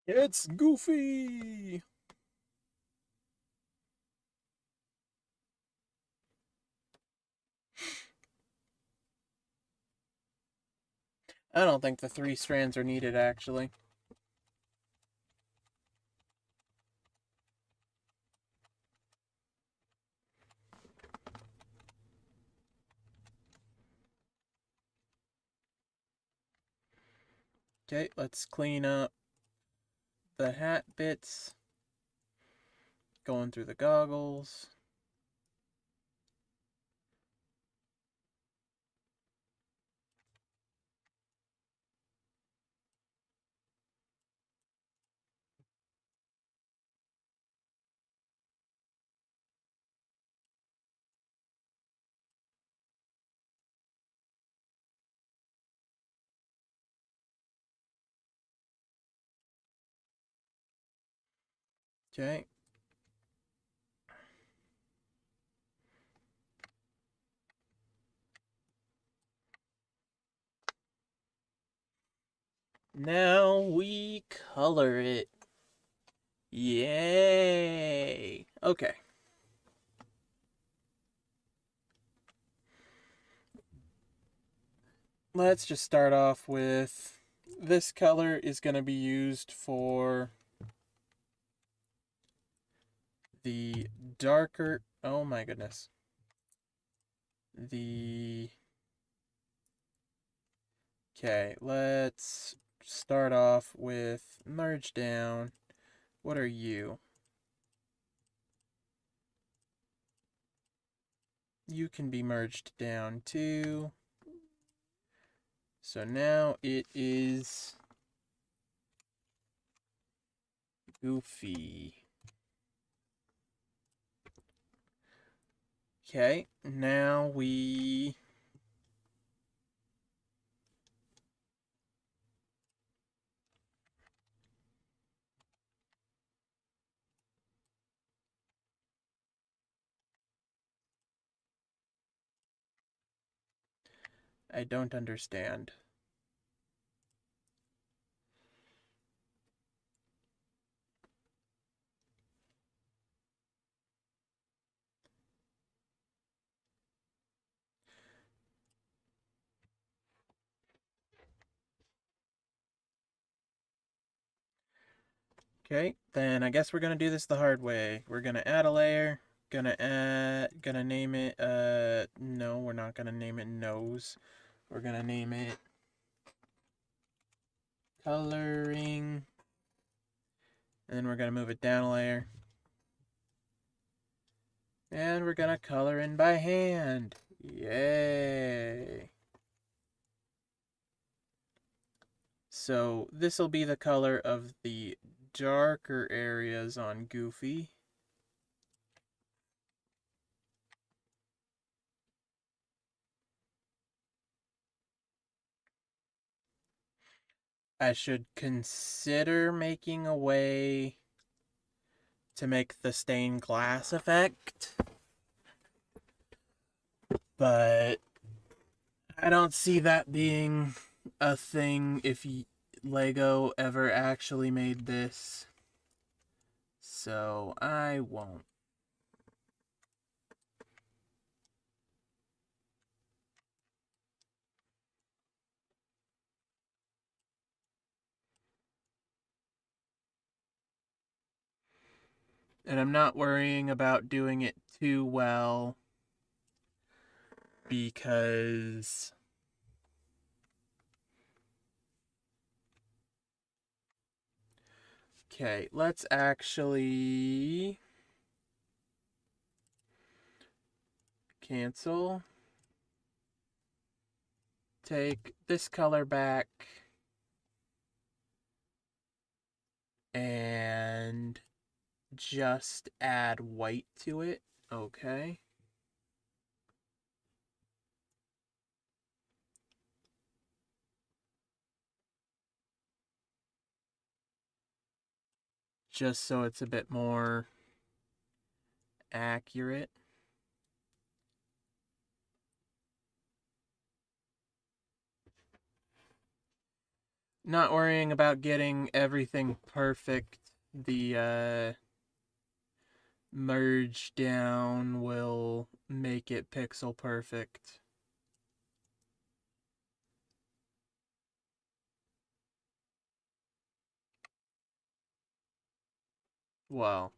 It's Goofy! I don't think the 3 strands are needed, actually. Okay, let's clean up the hat bits. Going through the goggles. Okay. Now we color it. Yay! Okay. Let's just start off with this color is going to be used for the darker. Oh my goodness. Okay, let's start off with merge down. What are you? You can be merged down too. So now it is Goofy. Okay, now we I don't understand. Okay, then I guess we're gonna do this the hard way. We're gonna add a layer. Gonna name it, no, we're not gonna name it nose. We're gonna name it coloring. And then we're gonna move it down a layer. And we're gonna color in by hand. Yay! So this will be the color of the darker areas on Goofy. I should consider making a way to make the stained glass effect, but I don't see that being a thing if Lego ever actually made this, so I won't. And I'm not worrying about doing it too well because okay, let's actually cancel. Take this color back and just add white to it. Okay. Just so it's a bit more accurate. Not worrying about getting everything perfect. The merge down will make it pixel perfect. Well,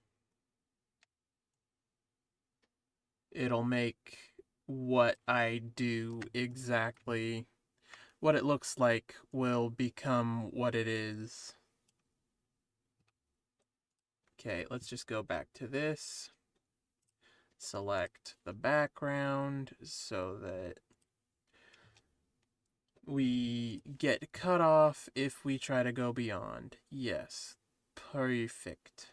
it'll make what I do exactly what it looks like will become what it is. Okay, let's just go back to this. Select the background so that we get cut off if we try to go beyond. Yes, perfect.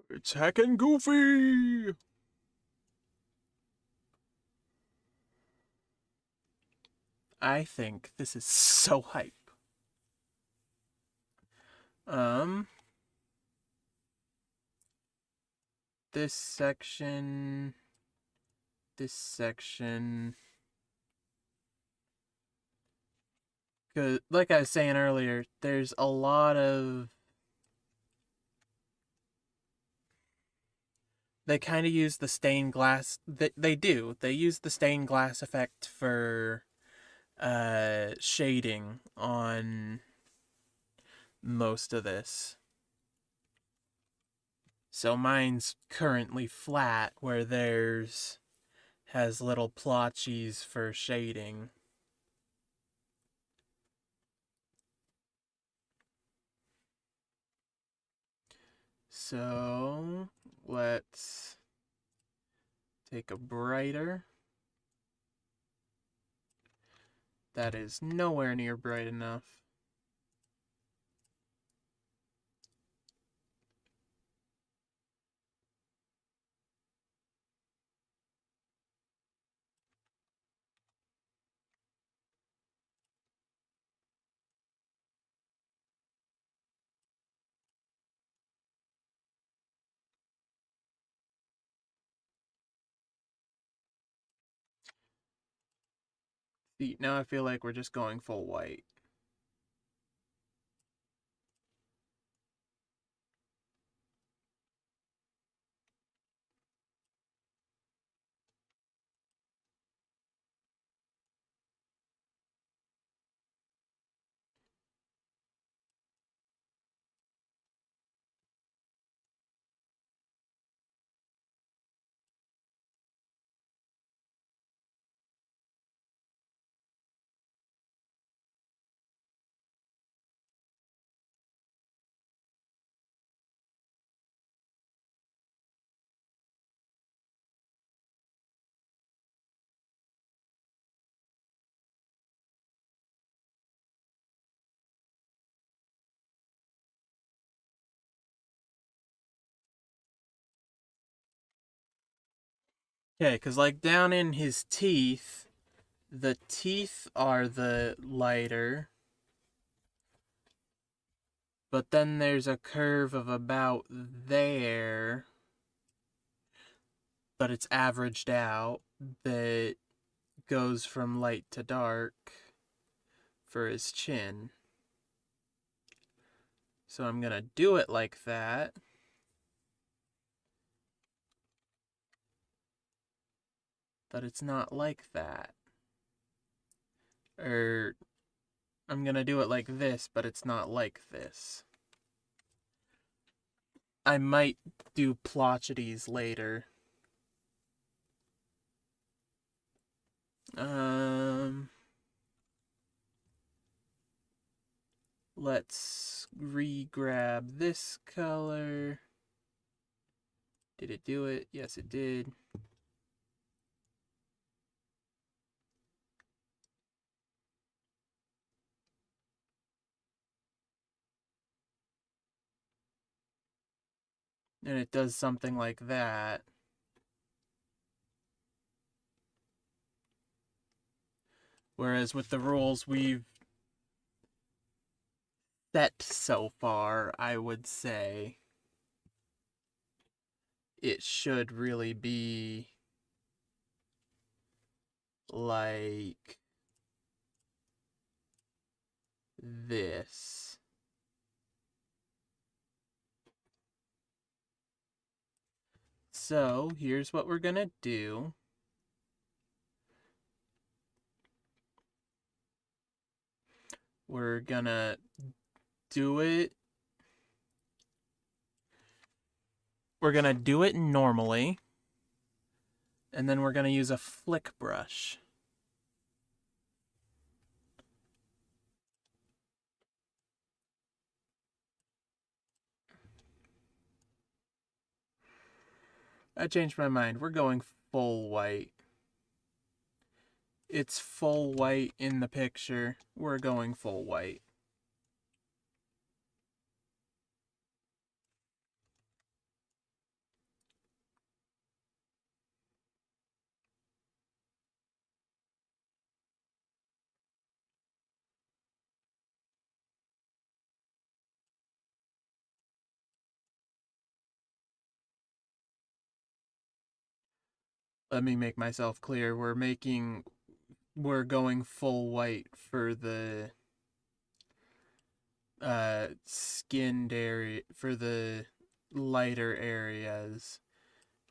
It's heckin' goofy! I think this is so hype. Um, this section, this section. Cause, like I was saying earlier, there's a lot of. They kind of use the stained glass. They do. They use the stained glass effect for shading on most of this. So mine's currently flat, where theirs has little plotches for shading. So let's take a brighter. That is nowhere near bright enough. See, now I feel like we're just going full white. Okay, because like down in his teeth, the teeth are the lighter, but then there's a curve of about there, but it's averaged out, that goes from light to dark for his chin. So I'm gonna do it like that. But it's not like that. Or I'm gonna do it like this, but it's not like this. I might do plotchities later. Let's re-grab this color. Did it do it? Yes, it did. And it does something like that. Whereas with the rules we've set so far, I would say it should really be like this. So here's what we're gonna do. We're gonna do it. We're gonna do it normally. And then we're gonna use a flick brush. I changed my mind. We're going full white. It's full white in the picture. We're going full white. Let me make myself clear. We're going full white for the skinned area, for the lighter areas.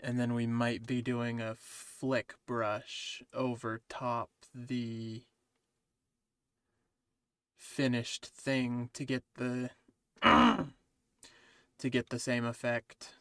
And then we might be doing a flick brush over top the finished thing to get the same effect.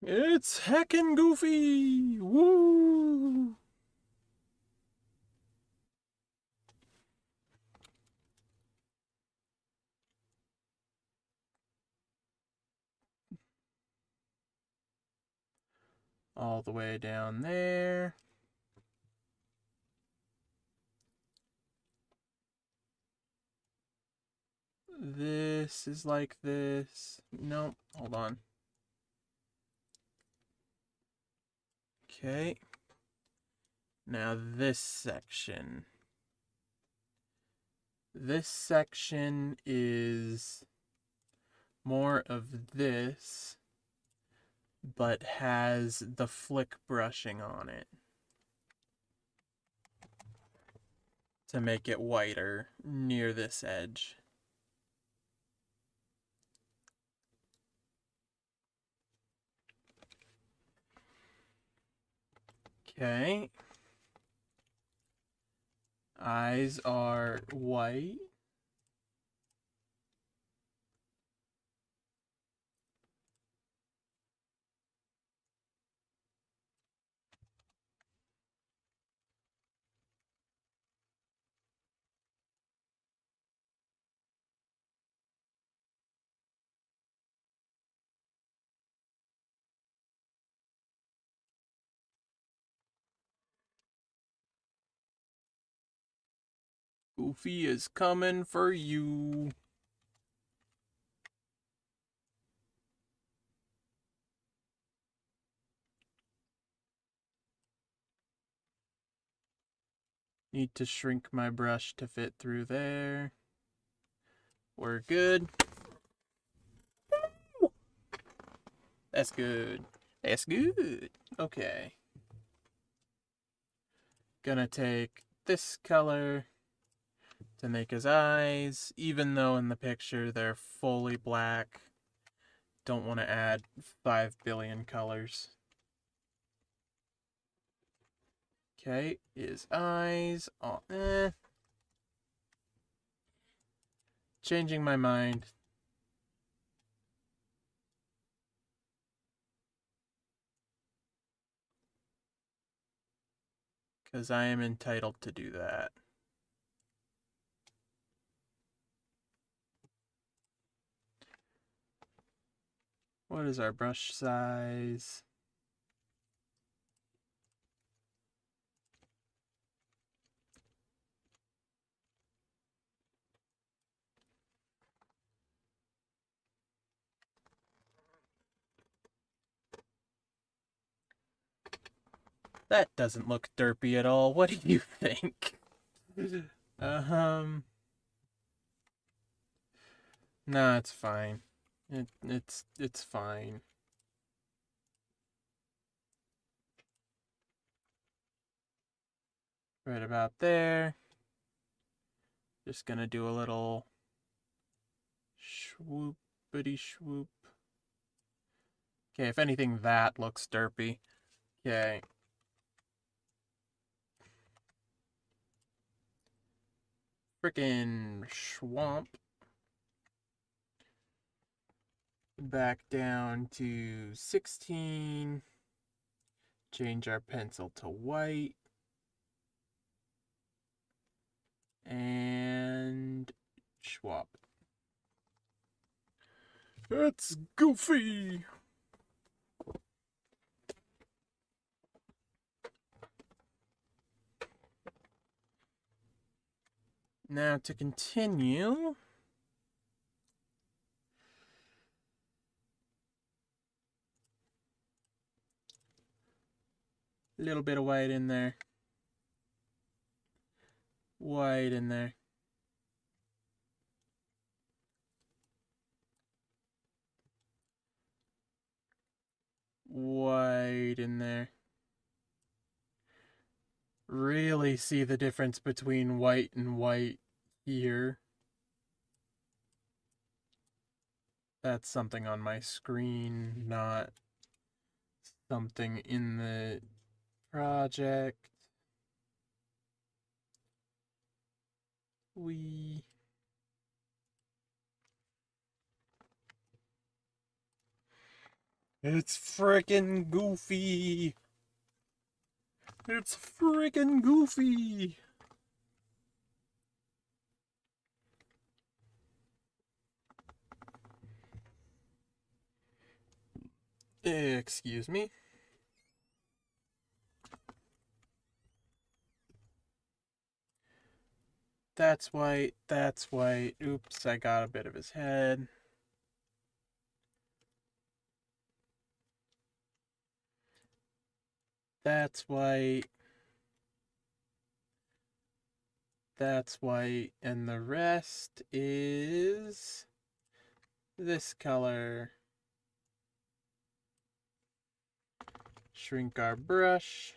It's heckin' goofy! Woo! All the way down there. This is like this. Nope, hold on. Okay. Now this section. This section is more of this, but has the flick brushing on it to make it whiter near this edge. Okay. Eyes are white. Goofy is coming for you. Need to shrink my brush to fit through there. We're good. That's good. That's good. Okay. Gonna take this color to make his eyes, even though in the picture they're fully black. Don't want to add 5 billion colors. Okay, his eyes. Oh, Changing my mind. Because I am entitled to do that. What is our brush size? That doesn't look derpy at all. What do you think? Nah, it's fine. It's fine. Right about there. Just gonna do a little swoopity swoop. Okay, if anything, that looks derpy. Okay. Frickin' swamp. Back down to 16. Change our pencil to white. And swap. That's goofy. Now to continue, a little bit of white in there. White in there. White in there. Really see the difference between white and white here. That's something on my screen, not something in the project. It's frickin' goofy. It's frickin' goofy. Excuse me. That's white, that's white. Oops, I got a bit of his head. That's white. That's white. And the rest is this color. Shrink our brush.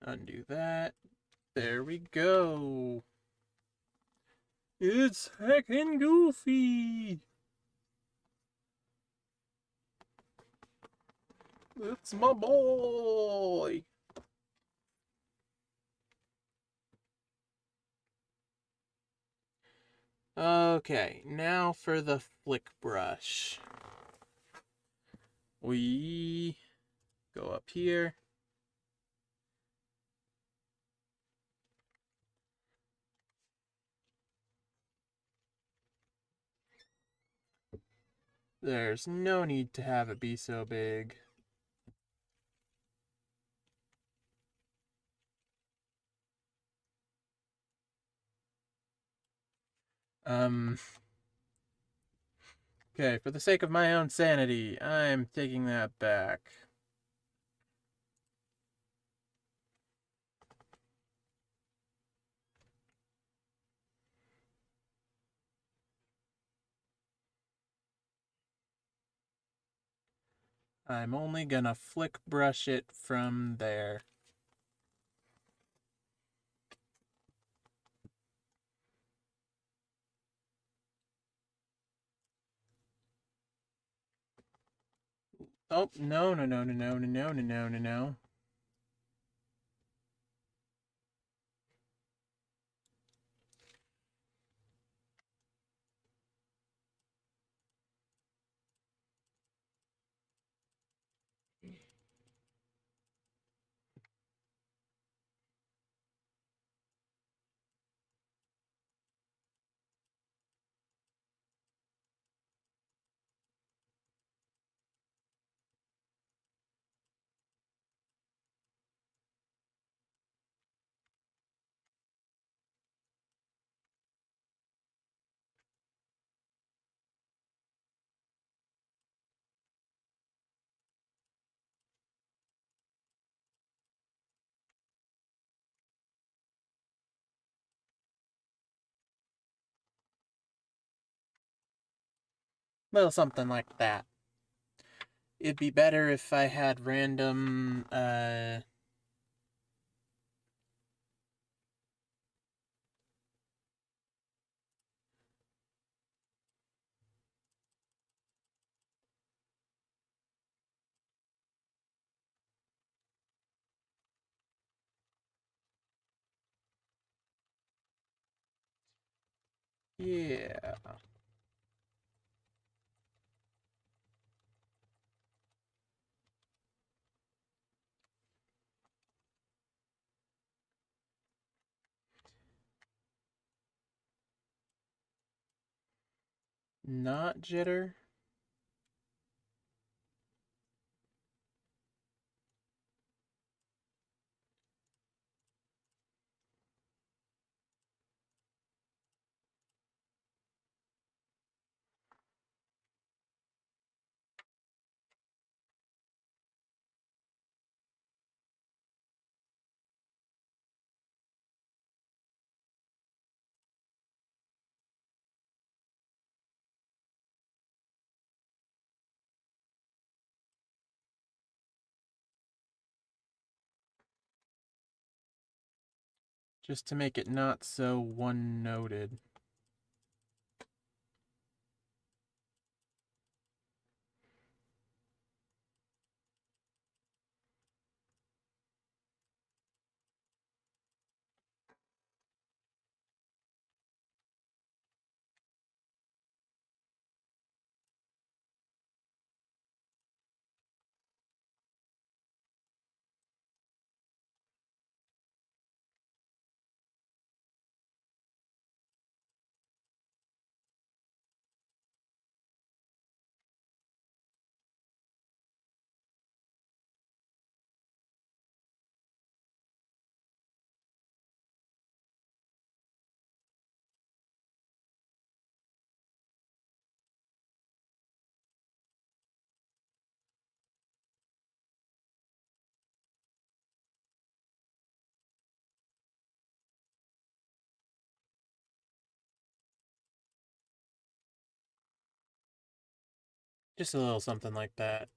Undo that. There we go. It's heckin' goofy. It's my boy. Okay, now for the flick brush. We go up here. There's no need to have it be so big. Okay, for the sake of my own sanity, I'm taking that back. I'm only gonna flick brush it from there. Oh, no, no, no, no, no, no, no, no, no, no. Little something like that. It'd be better if I had random, yeah. Not jitter. Just to make it not so one-noted. Just a little something like that.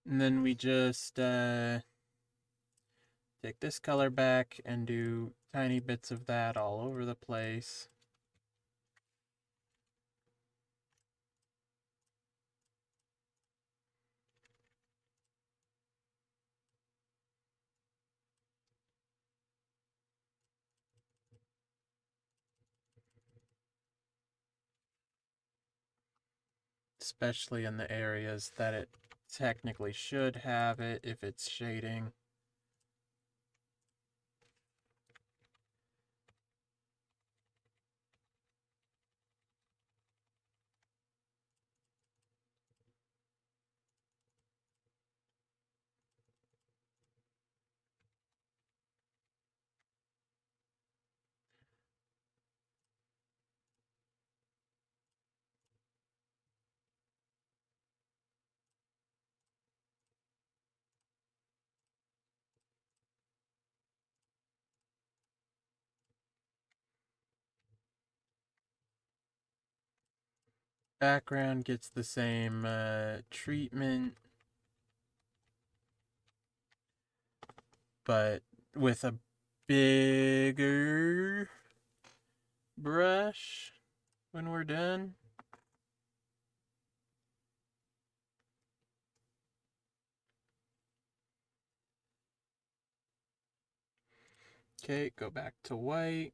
And then we just take this color back and do tiny bits of that all over the place. Especially in the areas that it technically should have it if it's shading. Background gets the same treatment, but with a bigger brush when we're done. Okay, go back to white.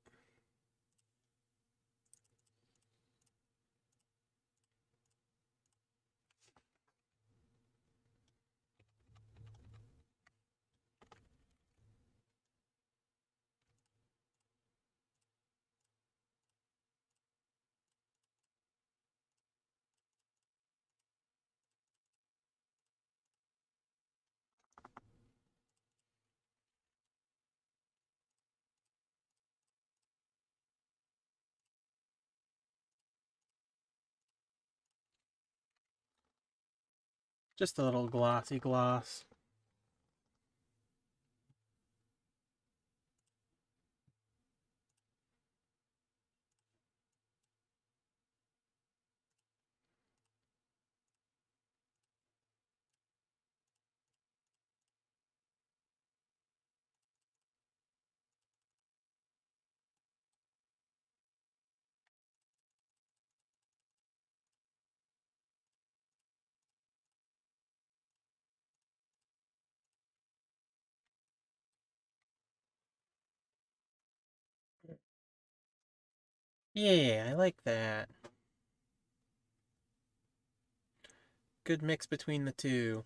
Just a little glossy gloss. Yeah, I like that. Good mix between the two.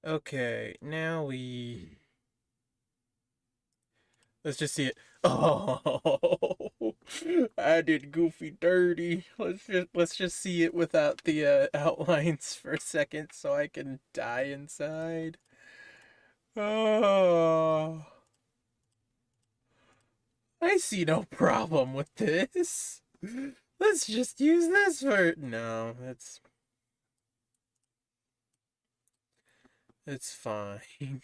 Okay, now let's just see it. Oh, I did Goofy dirty. Let's just see it without the outlines for a second so I can die inside. Oh, I see no problem with this. Let's just use this for no, it's fine.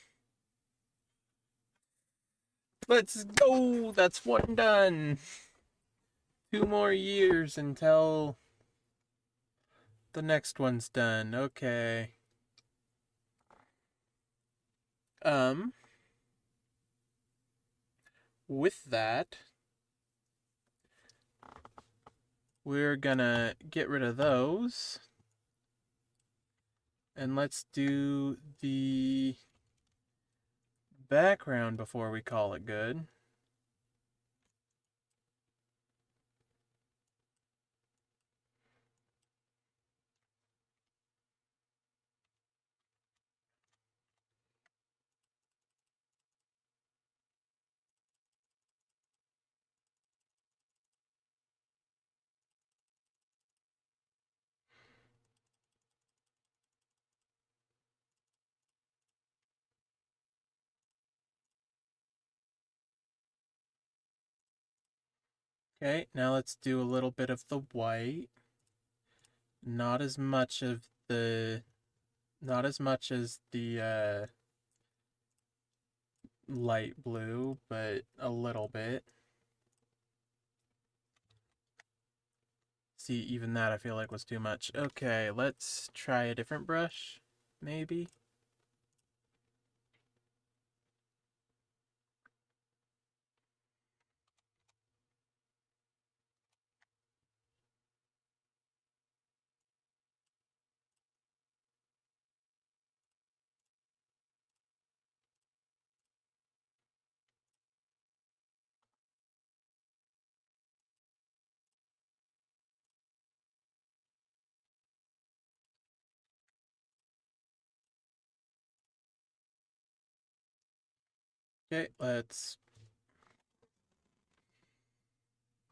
Let's go. That's one done. 2 more years until the next one's done. Okay. Um, with that, we're gonna get rid of those. And let's do the background before we call it good. Okay, now let's do a little bit of the white. Not as much of the not as much as the light blue, but a little bit. See, even that I feel like was too much. Okay, let's try a different brush, maybe. Okay, let's...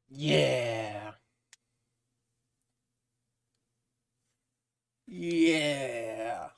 Yeah! Yeah!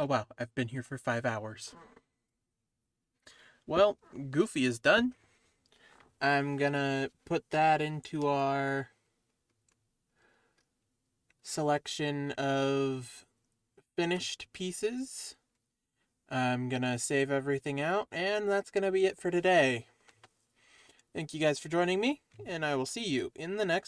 Oh wow, I've been here for 5 hours. Well, Goofy is done. I'm gonna put that into our selection of finished pieces. I'm gonna save everything out, and that's gonna be it for today. Thank you guys for joining me, and I will see you in the next one.